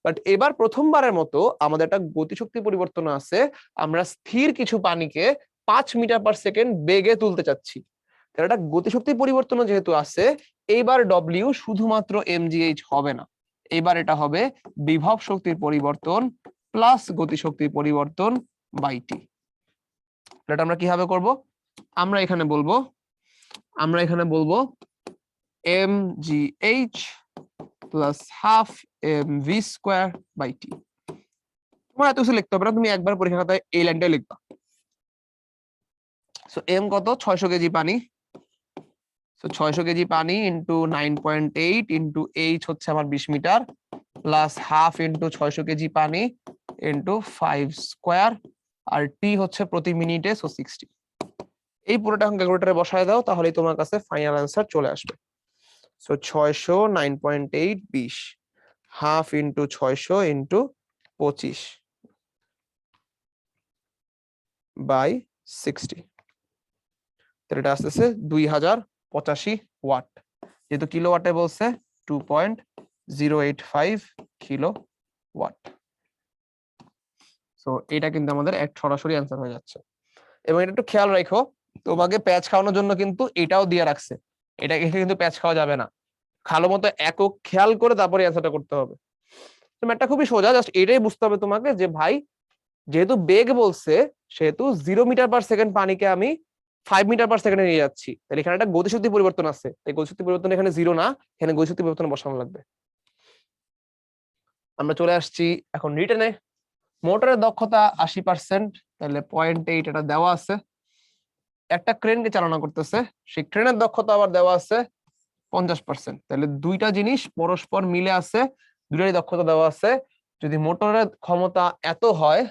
বাট এবার প্রথমবারের মতো আমাদের একটা গতিশক্তি পরিবর্তন আছে, আমরা স্থির কিছু পানিকে 5 মিটার পার সেকেন্ড বেগে তুলতে চাচ্ছি। একটা গতিশক্তি পরিবর্তন যেহেতু আছে, এইবার ডব্লিউ শুধুমাত্র mgh হবে না, এবার এটা হবে বিভব শক্তির পরিবর্তন প্লাস গতিশক্তির পরিবর্তন বাই টি। এটা আমরা কিভাবে করব? আমরা এখানে বলবো mgh plus half mv square by T. তোমার এত কিছু লিখতে হবে না, তুমি একবার পরীক্ষা খাতায় এই লাইনটা লিখবা। সো m কত? 600 কেজি পানি। সো 600 কেজি পানি ইন্টু 9.8 ইন্টু h হচ্ছে আমার 20 metre, plus half into 600 KG পানি ইন্টু 5 স্কোয়ার, আর টি হচ্ছে প্রতি মিনিটে, সো 60। এই পুরোটা এখন ক্যালকুলেটরে বসায় দাও, তাহলেই তোমার কাছে ফাইনাল অ্যান্সার চলে আসবে। So 600 9.8 20 half into 600 into 25 by 60, এটা আসতেছে 2085 ওয়াট। যেহেতু কিলোওয়াটে বলছে 2.085 কিলো ওয়াট। সো এটা কিন্তু আমাদের এক সরাসরি অ্যান্সার হয়ে যাচ্ছে। এবং এটা একটু খেয়াল রাখো, তোমাকে প্যাচ খাওয়ানোর জন্য কিন্তু এটাও দিয়ে রাখছে, এটা কিন্তু প্যাচ খাওয়া যাবে না, ভালো মতো একক খেয়াল করে তারপরে অ্যান্সারটা করতে হবে। তো ম্যাথটা খুবই সোজা, জাস্ট এটাই বুঝতে হবে তোমাকে যে ভাই যেহেতু বেগ বলছে, সেহেতু 0 মিটার পার সেকেন্ড পানিকে আমি 5 মিটার পার সেকেন্ডে নিয়ে যাচ্ছি, তাহলে এখানে একটা গতিশক্তি পরিবর্তন আছে, তাই গতিশক্তি পরিবর্তন এখানে 0 না, এখানে গতিশক্তি পরিবর্তন বসানো লাগবে। আমরা চলে আসছি এখন রিটেনে। মোটরের দক্ষতা 80%, তাহলে 0.8 এটা দেওয়া আছে। একটা ক্রেনকে চালনা করতেছে, সেই ক্রেনের দক্ষতা আবার দেওয়া আছে 50%। তাহলে দুইটা জিনিস পরস্পর মিলে আছে, দুইটারই দক্ষতা দেওয়া আছে। যদি মোটরের ক্ষমতা এত হয়,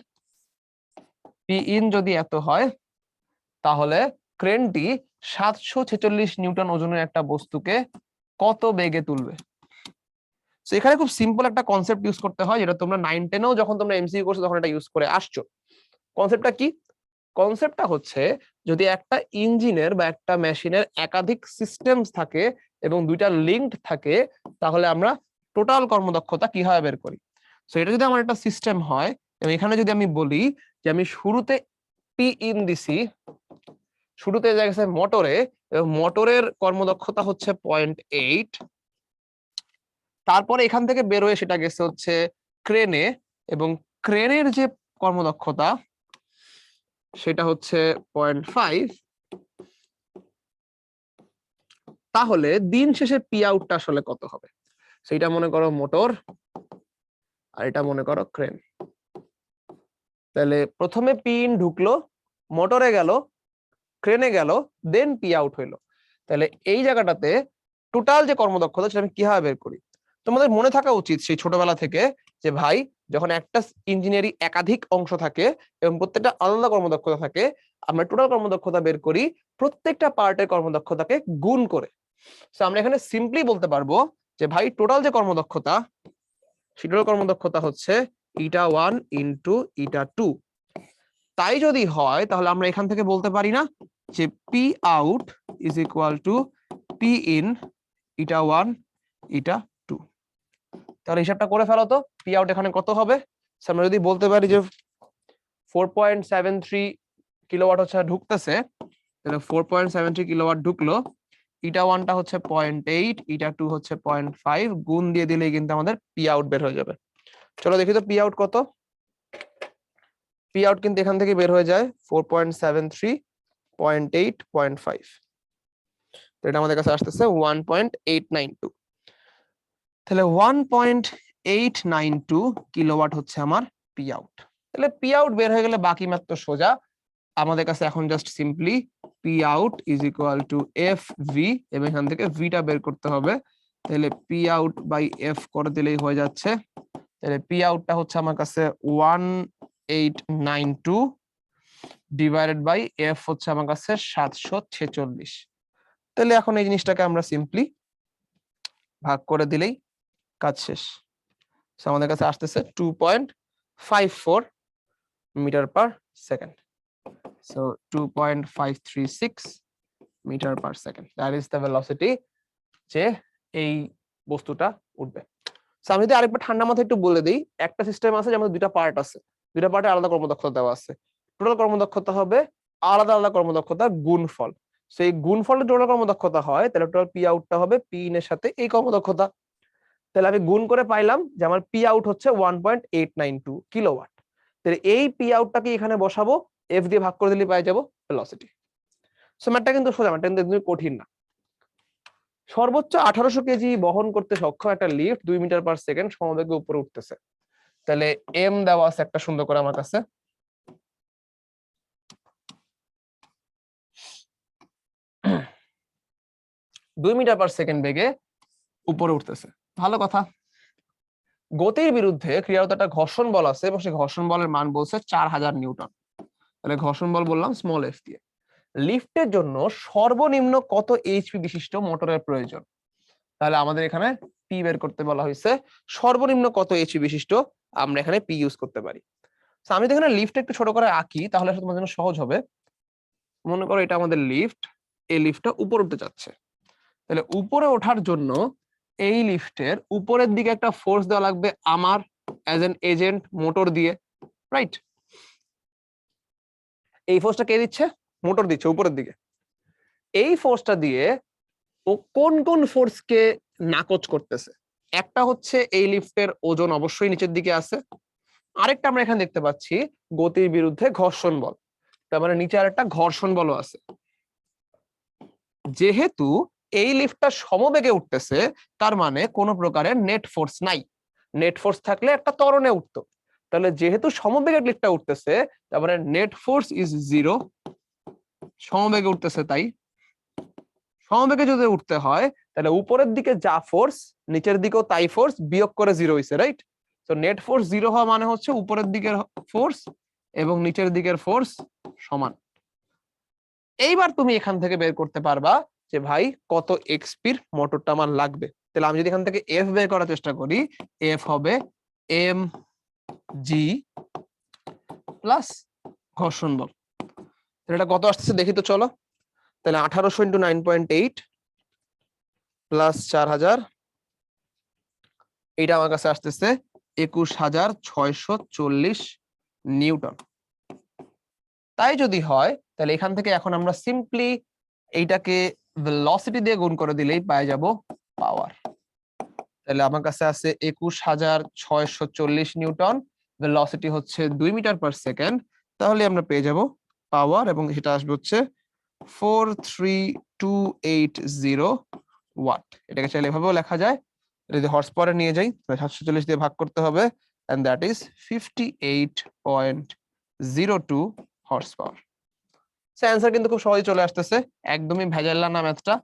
পি ইন যদি এত হয়, তাহলে ক্রেনটি 746 নিউটন ওজনের একটা বস্তুকে কত বেগে তুলবে। তো এখানে খুব সিম্পল একটা কনসেপ্ট ইউজ করতে হয়, যেটা তোমরা 9-10-এও যখন তোমরা এমসিকিউ করছো তখন এটা ইউজ করে আসছো। কনসেপ্টটা কি? কনসেপ্টটা হচ্ছে, যদি একটা ইঞ্জিনের বা একটা মেশিনের একাধিক সিস্টেমস থাকে এবং দুইটা লিঙ্কড থাকে, তাহলে আমরা টোটাল কর্মদক্ষতা কিভাবে বের করি। সো এটা যদি আমার একটা সিস্টেম হয়, এবং এখানে যদি আমি বলি যে আমি শুরুতে পি ইন দিছি, শুরুতে যা গেছে মোটরে, এবং মোটরের কর্মদক্ষতা হচ্ছে 0.8, তারপরে এখান থেকে বের হয়ে সেটা গেছে হচ্ছে ক্রেনে, এবং ক্রেনের যে কর্মদক্ষতা সেটা হচ্ছে 0.5, তাহলে দিন শেষে পি আউটটা আসলে কত হবে? সেটা মনে করো মোটর, আর এটা মনে করো ক্রেন। তাহলে প্রথমে পি ইন ঢুকলো, মোটরে গেল, ক্রেনে গেল, দেন পি আউট হইলো। তাহলে এই জায়গাটাতে টোটাল যে কর্মদক্ষতা সেটা আমি কিভাবে বের করি? তোমাদের মনে থাকা উচিত সেই ছোটবেলা থেকে যে ভাই, যখন একটা ইঞ্জিনিয়ারিং একাধিক অংশ থাকে এবং প্রত্যেকটা আলাদা কর্মদক্ষতা থাকে, আমরা টোটাল কর্মদক্ষতা বের করি প্রত্যেকটা পার্টের কর্মদক্ষতাকে গুণ করে। সো আমরা এখানে সিম্পলি বলতে পারবো যে ভাই, টোটাল যে কর্মদক্ষতা, সেটার কর্মদক্ষতা হচ্ছে η1 ইন্টু η2। তাই যদি হয়, তাহলে আমরা এখান থেকে বলতে পারি না যে P out is equal to P in η1 η2। তাহলে হিসাবটা করে ফেলো তো, পি আউট এখানে কত হবে। আমরা যদি বলতে পারি যে 4.73 কিলোওয়াট হচ্ছে ঢুকতেছে, তাহলে 4.73 কিলোওয়াট ঢুকলো, η1টা হচ্ছে 0.8, η2 হচ্ছে 0.5, গুণ দিয়ে দিলেই কিন্তু আমাদের পি আউট বের হয়ে যাবে। চলো দেখি তো পি আউট কত। পি আউট কিন্তু এখান থেকে বের হয়ে যায় 4.73, 0.8, 0.5, তো এটা আমাদের কাছে আসতেছে 1.892। তাহলে 1.892 কিলোওয়াট হচ্ছে আমার পি আউট। তাহলে পি আউট বের হয়ে গেলে বাকি মাত্র সোজা আমাদের কাছে এখন just simply P out is equal two F V, এবং এখান থেকে ভিটা বের করতে হবে। তাহলে পি আউট বাই এফ করে দিলেই হয়ে যাচ্ছে। তাহলে পি আউটটা হচ্ছে আমার কাছে 1892 ডিভাইডেড বাই এফ হচ্ছে আমার কাছে 746। তাহলে এখন এই জিনিসটাকে আমরা সিম্পলি ভাগ করে দিলেই কাজ শেষ। আমাদের কাছে আসতেছে 2.54 metre per second. So 2.536 metre per second, that is the velocity যে এই বস্তুটা উঠবে। আমি যদি আরেকবার ঠান্ডা মাথায় একটু বলে দিই, একটা সিস্টেম আছে যেমন দুইটা পার্ট আছে, দুইটা পার্টে আলাদা কর্মদক্ষতা দেওয়া আছে, টোটাল কর্মদক্ষতা হবে আলাদা আলাদা কর্মদক্ষতার গুণফল। সেই গুণফলের টোটাল কর্মদক্ষতা হয়, তাহলে টোটাল পি আউটটা হবে পি ইন এর সাথে এই কর্মদক্ষতা। তাহলে আমি গুণ করে পাইলাম যে আমার পি আউট হচ্ছে 1.892 কিলোওয়াট। তাহলে এই পি আউটটাকে এখানে বসাবো, এফ দিয়ে ভাগ করে দিলে পাই যাবো ভেলোসিটি। সো ম্যাথটা কিন্তু সোজা, ম্যাথটা কিন্তু একদমই কঠিন না। সর্বোচ্চ 1800 কেজি বহন করতে সক্ষম একটা লিফট 2 মিটার পার সেকেন্ড সমবেগে উপরে উঠতেছে। তাহলে এম দেওয়া আছে একটা সুন্দর করে আমার কাছে, দুই মিটার পার সেকেন্ড বেগে উপরে উঠতেছে। ভালো কথা। গতির বিরুদ্ধে ক্রিয়ারত একটা ঘর্ষণ বল আছে, এবং সেই ঘর্ষণ বলের মান বলছে 4000 নিউটন। তাহলে ঘর্ষণ বল বললাম স্মল এফ দিয়ে। লিফটের জন্য সর্বনিম্ন কত এইচপি বিশিষ্ট মোটরের প্রয়োজন? তাহলে আমাদের এখানে পি বের করতে বলা হয়েছে, সর্বনিম্ন কত এইচপি বিশিষ্ট আমরা এখানে পি ইউজ করতে পারি। আমি তো এখানে লিফট একটু ছোট করে আঁকি, তাহলে তোমাদের জন্য সহজ হবে। মনে করো এটা আমাদের লিফট, এই লিফটটা উপরে উঠতে যাচ্ছে। তাহলে উপরে ওঠার জন্য এই লিফটের উপরের দিকে একটা ফোর্স দেওয়া লাগবে আমার অ্যাজ এন এজেন্ট মোটর দিয়ে, রাইট? এই ফোর্সটা কে দিচ্ছে? মোটর দিচ্ছে উপরের দিকে। এই ফোর্সটা দিয়ে ও কোন কোন ফোর্সকে নাকচ করতেছে? একটা হচ্ছে এই লিফটের ওজন অবশ্যই নিচের দিকে আছে, আরেকটা আমরা এখানে দেখতে পাচ্ছি গতির বিরুদ্ধে ঘর্ষণ বল, তার মানে নিচে আরেকটা ঘর্ষণ বল আছে। যেহেতু এই লিফটটা সমবেগে উঠতেছে, তার মানে কোনো প্রকারের নেট ফোর্স নাই। নেট ফোর্স থাকলে একটা ত্বরণে উঠতো, তাহলে যেহেতু সমবেগে লিফটটা উঠতেছে, তার মানে নেট ফোর্স ইজ 0, সমবেগে উঠতেছে তাই। সমবেগে যদি উঠতে হয় তাহলে উপরের দিকে যা ফোর্স নিচের দিকেও তাই ফোর্স বিয়োগ করে 0 হইছে, রাইট? তো নেট ফোর্স 0 হওয়া মানে হচ্ছে উপরের দিকের ফোর্স এবং নিচের দিকের ফোর্স সমান। এইবার তুমি এখান থেকে বের করতে পারবা যে ভাই কত এক্সপির মোটরটা আমার লাগবে। তাহলে আমি যদি এখান থেকে এফ বের করার চেষ্টা করি, এফ হবে এম জি প্লাস ঘর্ষণ বল। এটা কত আসতেছে দেখি তো, চলো। তাহলে 1800 ইন্টু 9.8 প্লাস 4000, এটা আমার কাছে আসতেছে 21640 নিউটন। তাই যদি হয় তাহলে এখান থেকে এখন আমরা সিম্পলি এইটাকে ভেলোসিটি দিয়ে গুণ করে দিলেই পেয়ে যাব পাওয়ার। তাহলে আমার কাছে আছে 21640 নিউটন, ভেলোসিটি হচ্ছে 2 মিটার পার সেকেন্ড। তাহলে আমরা পেয়ে যাব পাওয়ার, এবং সেটা আসবে হচ্ছে 43280 ওয়াট। এটাকে চাইলে এভাবেও লেখা যায়। যদি হর্স পাওয়ারে নিয়ে যাই তাহলে 740 দিয়ে ভাগ করতে হবে, and that is 58.02 horse power. Answer কিন্তু খুব সহজে চলে আসতেছে, একদমই ভেজাল না ম্যাথটা।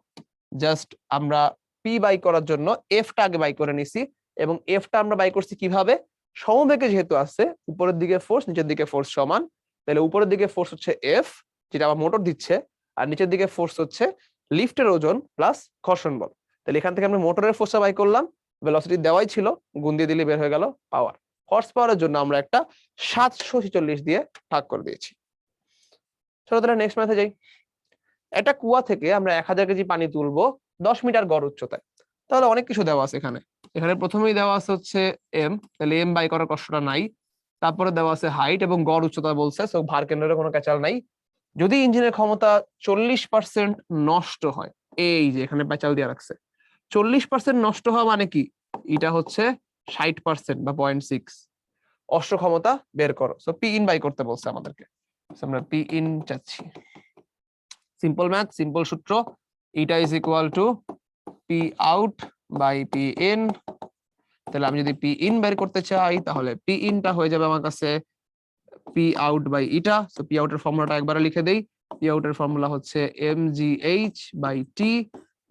জাস্ট আমরা পি বাই করার জন্য এফটা আগে বাই করে নিছি, এবং এফটা আমরা বাই করছি কিভাবে, সমবেগে যেহেতু আছে উপরের দিকে ফোর্স নিচের দিকে ফোর্স সমান, তাহলে উপরের দিকে ফোর্স হচ্ছে এফ, যেটা আমার মোটর দিচ্ছে, আর নিচের দিকে ফোর্স হচ্ছে লিফটের ওজন প্লাস ঘর্ষণ বল। তাহলে এখান থেকে আমরা মোটরের ফোর্সটা বাই করলাম, ভেলোসিটি দেওয়াই ছিল, গুণ দিয়ে দিলে বের হয়ে গেল পাওয়ার। হর্স পাওয়ারের জন্য আমরা একটা 746 দিয়ে ভাগ করে দিয়েছি। চলো তাহলে নেক্সট ম্যাথে যাই। একটা কুয়া থেকে আমরা 1000 কেজি পানি তুলবো 10 মিটার গড় উচ্চতায়। তাহলে অনেক কিছু দেওয়া আছে এখানে। এখানে প্রথমেই দেওয়া আছে হচ্ছে এম, তাহলে এম বাই করার কষ্টটা নাই। তারপরে দেওয়া আছে হাইট এবং গড় উচ্চতা বলছে, সো ভার কেন্দ্রের কোনো ক্যাচাল নাই। যদি ইঞ্জিনের ক্ষমতা 40% নষ্ট হয়, এই যে এখানে প্যাচাল দিয়ে রাখছে, 40% নষ্ট হওয়া মানে কি, এটা হচ্ছে 60% বা 0.6 অশ্ব ক্ষমতা বের করো। সো পি ইন বাই করতে বলছে আমাদেরকে, আমরা পি ইন চাচ্ছি। সিম্পল ম্যাথ, সিম্পল সূত্র, এটা is equal to P out by P in. তাহলে আমি যদি পি ইন বের করতে চাই তাহলে পি ইনটা হয়ে যাবে আমার কাছে P out by eta. So P আউটের ফর্মুলাটা একবার লিখে দেই। পি আউটের ফর্মুলা হচ্ছে M G H by T,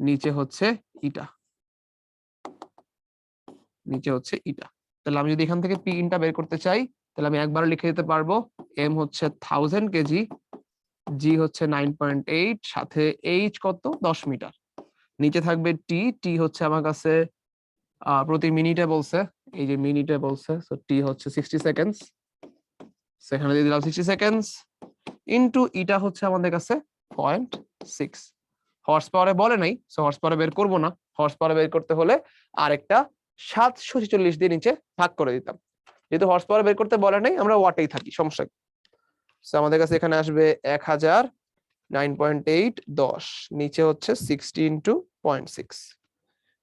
নিচে হচ্ছে ইটা, নিচে হচ্ছে ইটা। তাহলে আমি যদি এখান থেকে পি ইনটা বের করতে চাই তাহলে আমি একবার লিখে দিতে পারবো, এম হচ্ছে 1000 কেজি, জি হচ্ছে 9.8, সাথে এইচ কত 10 মিটার, নিচে থাকবে টি, টি হচ্ছে আমার কাছে প্রতি মিনিটে বলছে, এই যে মিনিটে বলছে, সো টি হচ্ছে 60 সেকেন্ডস, সেখানে দিয়ে দিলাম 60 সেকেন্ডস ইনটু ইটা হচ্ছে আমাদের কাছে 0.6। হর্স পাওয়ারে বলে নাই, সো হর্স পাওয়ারে বের করবো না। হর্স পাওয়ারে বের করতে হলে আরেকটা 746 দিয়ে নিচে ভাগ করে দিতাম। যেহেতু হর্স পাওয়ারে বের করতে বলে নাই, আমরা ওয়াটেই থাকি, সমস্যা কি। সো আমাদের কাছে এখানে আসবে 1000, 9.8 10, নিচে হচ্ছে 60 ইন্টু 0.6,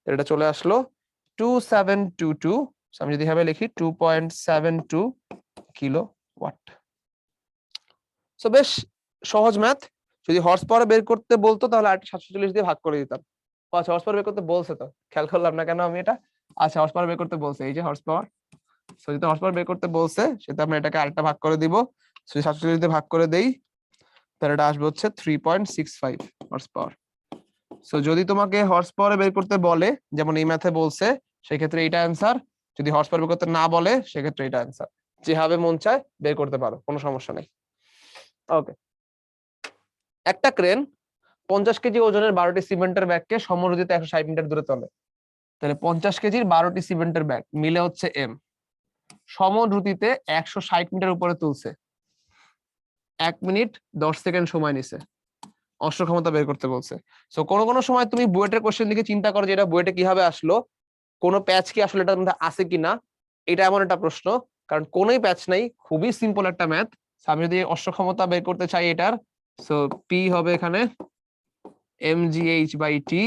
এটা চলে আসলো 2722। আমি যদি এভাবে লিখি 2.72 কিলো ওয়াট। সো বেশ সহজ ম্যাথ। যদি হর্স পাওয়ার বের করতে বলতো তাহলে আর 740 দিয়ে ভাগ করে দিতাম। আচ্ছা, হর্স পাওয়ার বের করতে বলছে তো, খেয়াল করলাম না কেন আমি এটা। আচ্ছা, হর্স পাওয়ার বের করতে বলছে, এই যে হর্স পাওয়ার। সো যদি হর্স পাওয়ার বের করতে বলছে সেটা আমরা এটাকে আরেকটা ভাগ করে দিব। যদি 740 দিয়ে ভাগ করে দেই তাহলে এটা আসবে হচ্ছে 3.65 হর্স পাওয়ার। সো যদি তোমাকে হর্স পাওয়ারে বের করতে বলে, যেমন এই ম্যাথে বলছে, সেক্ষেত্রে এটা অ্যান্সার। যদি হর্স পাওয়ার বের করতে না বলে সেক্ষেত্রে এটা অ্যান্সার। যেভাবে মন চায় বের করতে পারো, কোনো সমস্যা নেই। ওকে, একটা ক্রেন 50 কেজি ওজনের 12টি সিমেন্টের ব্যাগকে সমরুদিতে 160 মিটার দূরে তোলে। তাহলে 50 কেজির 12টি সিমেন্টের ব্যাগ মিলে হচ্ছে এম, সমদ্রুতিতে 160 মিটার উপরে তুলছে, 1 মিনিট 10 সেকেন্ড সময় নিছে, অশ্ব ক্ষমতা বের করতে বলছে। সো কোনো সময় তুমি বুয়েটের কোশ্চেন দিকে চিন্তা করো যে এটা বুয়েটে কিভাবে আসলো, কোনো প্যাচ কি আসলে এটার মধ্যে আছে কিনা, এটা এমন একটা প্রশ্ন, কারণ কোনোই প্যাচ নাই, খুবই সিম্পল একটা ম্যাথ। আমি যদি অশ্ব ক্ষমতা বের করতে চাই এটার, সো পি হবে এখানে mgh by T.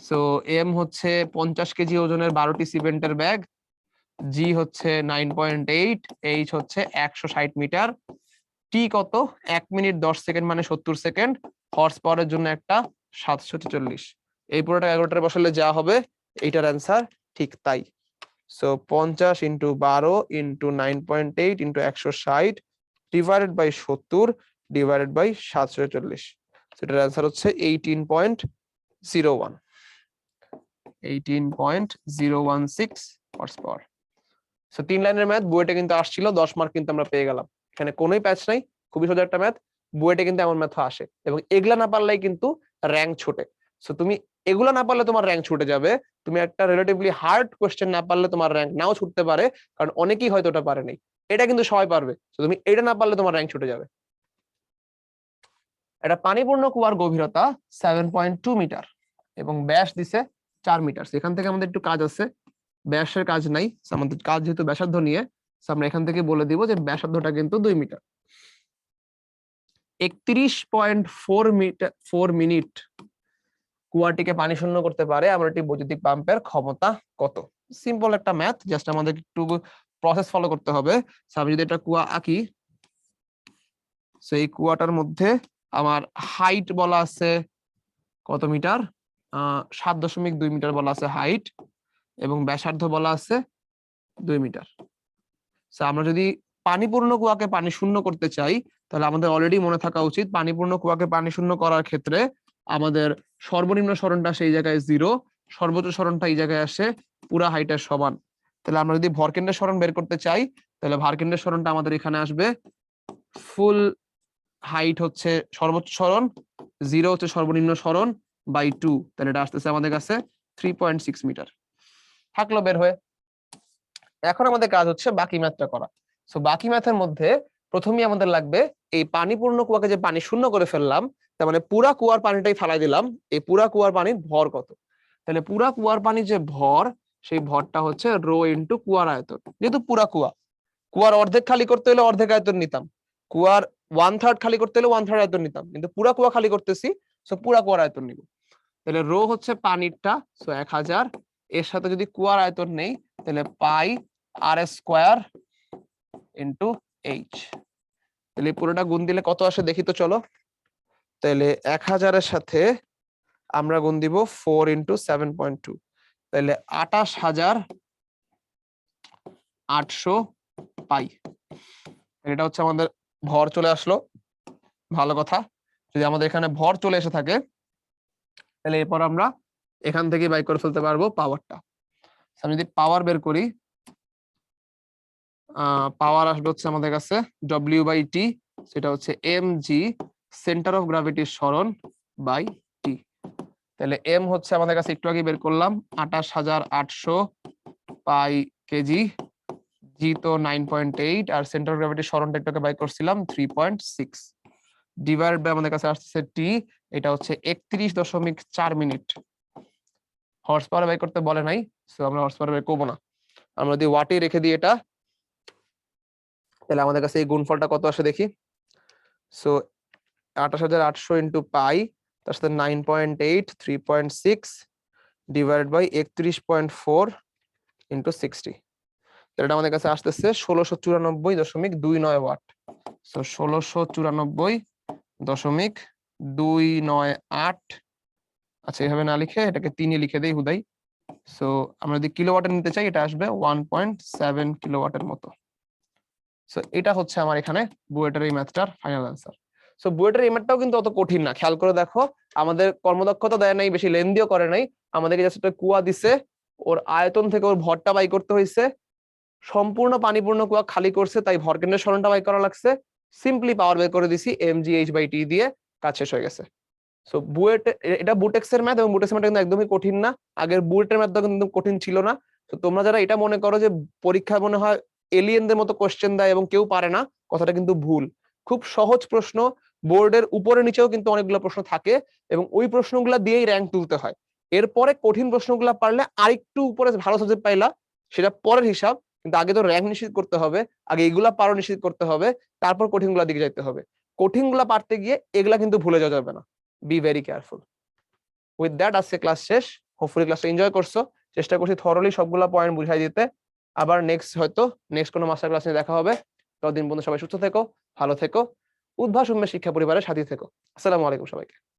So M হচ্ছে 50 কেজি ওজনের 12টি সিমেন্টের ব্যাগ, জি হচ্ছে 9.8, এইচ হচ্ছে 160 মিটার, টি কত 1 মিনিট 10 সেকেন্ড মানে 70 সেকেন্ড, হর্স পাওয়ারের জন্য একটা 746। এই পুরোটা 11টার বসালে যা হবে এইটার অ্যান্সার ঠিক তাই। So 50 into 12 into 9.8 into 160 divided by 70 divided by 740। সেটার অ্যান্সার হচ্ছে 18.01 18.016 হর্স পাওয়ার। সো 3 লাইনের ম্যাথ, বুয়েটে কিন্তু আসছিল, 10 মার্ক কিন্তু আমরা পেয়ে গেলাম। এখানে কোনোই প্যাচ নাই, খুবই সোজা একটা ম্যাথ। বুয়েটে কিন্তু এমন ম্যাথ আসে, এবং এগুলা না পারলেই কিন্তু র্যাঙ্ক ছুটে। সো তুমি এগুলা না পারলে তোমার র্যাঙ্ক ছুটে যাবে। তুমি একটা রিলেটিভলি হার্ড কোশ্চেন না পারলে তোমার র্যাঙ্ক নাও ছুটতে পারে, কারণ অনেকেই হয়তো ওটা পারে নাই। এটা কিন্তু সবাই পারবে, তো তুমি এটা না পারলে তোমার র্যাঙ্ক ছুটে যাবে। এটা পানিপূর্ণ কুয়ার গভীরতা 7.2 মিটার এবং ব্যাস দিছে 4 মিটার। এখান থেকে আমাদের একটু কাজ আছে, ব্যাসের কাজ নাই, আমাদের কাজ যেহেতু ব্যাসার্ধ নিয়ে, আমরা এখান থেকে বলে দিব যে ব্যাসার্ধটা কিন্তু 2 মিটার। 31.4 মিনিট কুয়াটিকে পানি শূন্য করতে পারে আমরা একটি বৈদ্যুতিক পাম্পের ক্ষমতা কত? সিম্পল একটা ম্যাথ, জাস্ট আমাদের একটু প্রসেস ফলো করতে হবে। আমি যদি একটা কুয়া আঁকি, সেই কুয়াটার মধ্যে আমার হাইট বলা আছে কত মিটার, 7.2 মিটার বলা আছে হাইট, এবং ব্যাসার্ধ বলা আছে 2 মিটার। আমরা যদি পানিপূর্ণ কুয়াকে পানি শূন্য করতে চাই, তাহলে আমাদের অলরেডি মনে থাকা উচিত পানিপূর্ণ কুয়াকে পানি শূন্য করার ক্ষেত্রে আমাদের সর্বনিম্ন সরণটা সেই জায়গায় 0, সর্বোচ্চ সরণটা এই জায়গায় আসে পুরা হাইটের সমান। তাহলে আমরা যদি ভরকেন্দ্রের সরণ বের করতে চাই, তাহলে ভরকেন্দ্রের সরণটা আমাদের এখানে আসবে, ফুল হাইট হচ্ছে সর্বোচ্চ সরণ, 0 হচ্ছে সর্বনিম্ন সরণ, বাই 2, তাহলে এটা আসতেছে আমাদের কাছে 3.6 মিটার। থাকলো বের হয়ে। এখন আমাদের কাজ হচ্ছে বাকি ম্যাথটা করা। সো বাকি ম্যাথের মধ্যে প্রথমেই আমাদের লাগবে এই পানিপূর্ণ কুয়াকে যে পানি শূন্য করে ফেললাম, তার মানে পুরা কুয়ার পানিটাই ফেলাই দিলাম, এই পুরা কুয়ার পানির ভর কত? তাহলে পুরা কুয়ার পানির যে ভর, সেই ভরটা হচ্ছে রো ইন্টু কুয়ার আয়তন। যেহেতু পুরা কুয়ার অর্ধেক খালি করতে হলে অর্ধেক আয়তন নিতাম, কুয়ার 1/3 খালি করতে হলে 1/3 আয়তন নিতাম, কিন্তু পুরা কুয়া খালি করতেছি, সো পুরা কুয়ার আয়তন নিব। তাহলে রো হচ্ছে পানিরটা, সো 1000, এর সাথে যদি কুয়ার আয়তন নেই, তাহলে পাই আর স্কোয়ার ইন্টু এইচ। তাহলে পুরোটা গুণ দিলে কত আসে দেখি তো, চলো। তাহলে 1000-এর সাথে আমরা গুণ দিব 4 ইন্টু 7.2, তাহলে 28,800 পাই। এটা হচ্ছে আমাদের ভর চলে আসলো, ভালো কথা। যদি আমাদের এখানে ভর চলে এসে থাকে, তাহলে এরপর আমরা এখান থেকে বাই করে ফেলতে পারবো পাওয়ারটা। আমি যদি পাওয়ার বের করি, পাওয়ার আসবে হচ্ছে আমাদের কাছে W/T, সেটা হচ্ছে mg সেন্টার অফ গ্র্যাভিটির সরণ বাই টি। তাহলে এম হচ্ছে আমাদের কাছে একটু আগে বের করলাম 28,800 পাই কেজি, জি তো 9.8, আর সেন্টার অফ গ্র্যাভিটির সরণটা একটু আগে বাই করছিলাম 3.6, ডিভাইড বাই আমাদের কাছে আসছে টি, এটা হচ্ছে 31.4 মিনিট। হর্স পাওয়ার বাই করতে বলে নাই, সো আমরা হর্স পাওয়ার বাই করবো না। আমরা যদি ওয়াটে রেখে দিই এটা, তাহলে আমাদের কাছে এই গুণফলটা কত আসে দেখি। সো 28,800 ইন্টু পাই, তার সাথে 9.8, 3.6 ডিভাইড বাই 31.4 ইন্টু 60, এটা আমাদের কাছে আসতেছে 1694.29 ওয়াট। সো 1694.298। আচ্ছা, এভাবে না লিখে এটাকে 3 লিখে দেই হুদাই। সো আমরা যদি কিলোওয়াটে নিতে চাই, এটা আসবে 1.7 কিলোওয়াটের মতো। সো এটা হচ্ছে আমার এখানে বুয়েটের এই ম্যাথটার ফাইনাল অ্যান্সার। সো বুয়েটের এই ম্যাথটাও কিন্তু অত কঠিন না, খেয়াল করে দেখো। আমাদের কর্মদক্ষতা দেয় নাই, বেশি লেন্দিও করে নাই, আমাদেরকে জাস্ট একটা কুয়া দিছে, ওর আয়তন থেকে ওর ভরটা বাই করতে হয়েছে, সম্পূর্ণ পানিপূর্ণ কুয়া খালি করছে, তাই ভরকেন্দ্রের সরণটা বাই করা লাগছে, সিম্পলি পাওয়ার বের করে দিছি mgh/t দিয়ে, কাজ শেষ হয়ে গেছে। সো বুয়েট, এটা বুটেক্স এর ম্যাথ, এবং বুটেক্স ম্যাথ কিন্তু একদমই কঠিন না, আগের বুয়েটের ম্যাথটা কিন্তু কঠিন ছিল না। তো তোমরা যারা এটা মনে করো যে পরীক্ষায় মনে হয় এলিয়েনদের মতো কোশ্চেন দেয় এবং কেউ পারে না, কথাটা কিন্তু ভুল। খুব সহজ প্রশ্ন, বোর্ডের উপরে নিচেও কিন্তু অনেকগুলো প্রশ্ন থাকে, এবং ওই প্রশ্নগুলো দিয়েই র্যাঙ্ক তুলতে হয়। এরপরে কঠিন প্রশ্নগুলো পারলে আরেকটু উপরে ভালো সাবজেক্ট পাইলা, সেটা পরের হিসাব, কিন্তু আগে তো র্যাঙ্ক নিশ্চিত করতে হবে, আগে এগুলা পারো নিশ্চিত করতে হবে, তারপর কঠিনগুলোর দিকে যাইতে হবে। কঠিনগুলা পারতে গিয়ে এগুলা কিন্তু ভুলে যাওয়া যাবে না, be very careful. With that আজকে ক্লাস শেষ, হোপফুলি ক্লাসটা এনজয় করছো। চেষ্টা করছি থরলি সবগুলা পয়েন্ট বুঝাই দিতে। আবার নেক্সট কোনো মাস্টার ক্লাস নিয়ে দেখা হবে। ততদিন পর্যন্ত সবাই সুস্থ থেকো, ভালো থেকো, উদ্ভাস উন্মেষ শিক্ষা পরিবারের সাথে থেকো। আসসালামু আলাইকুম সবাইকে।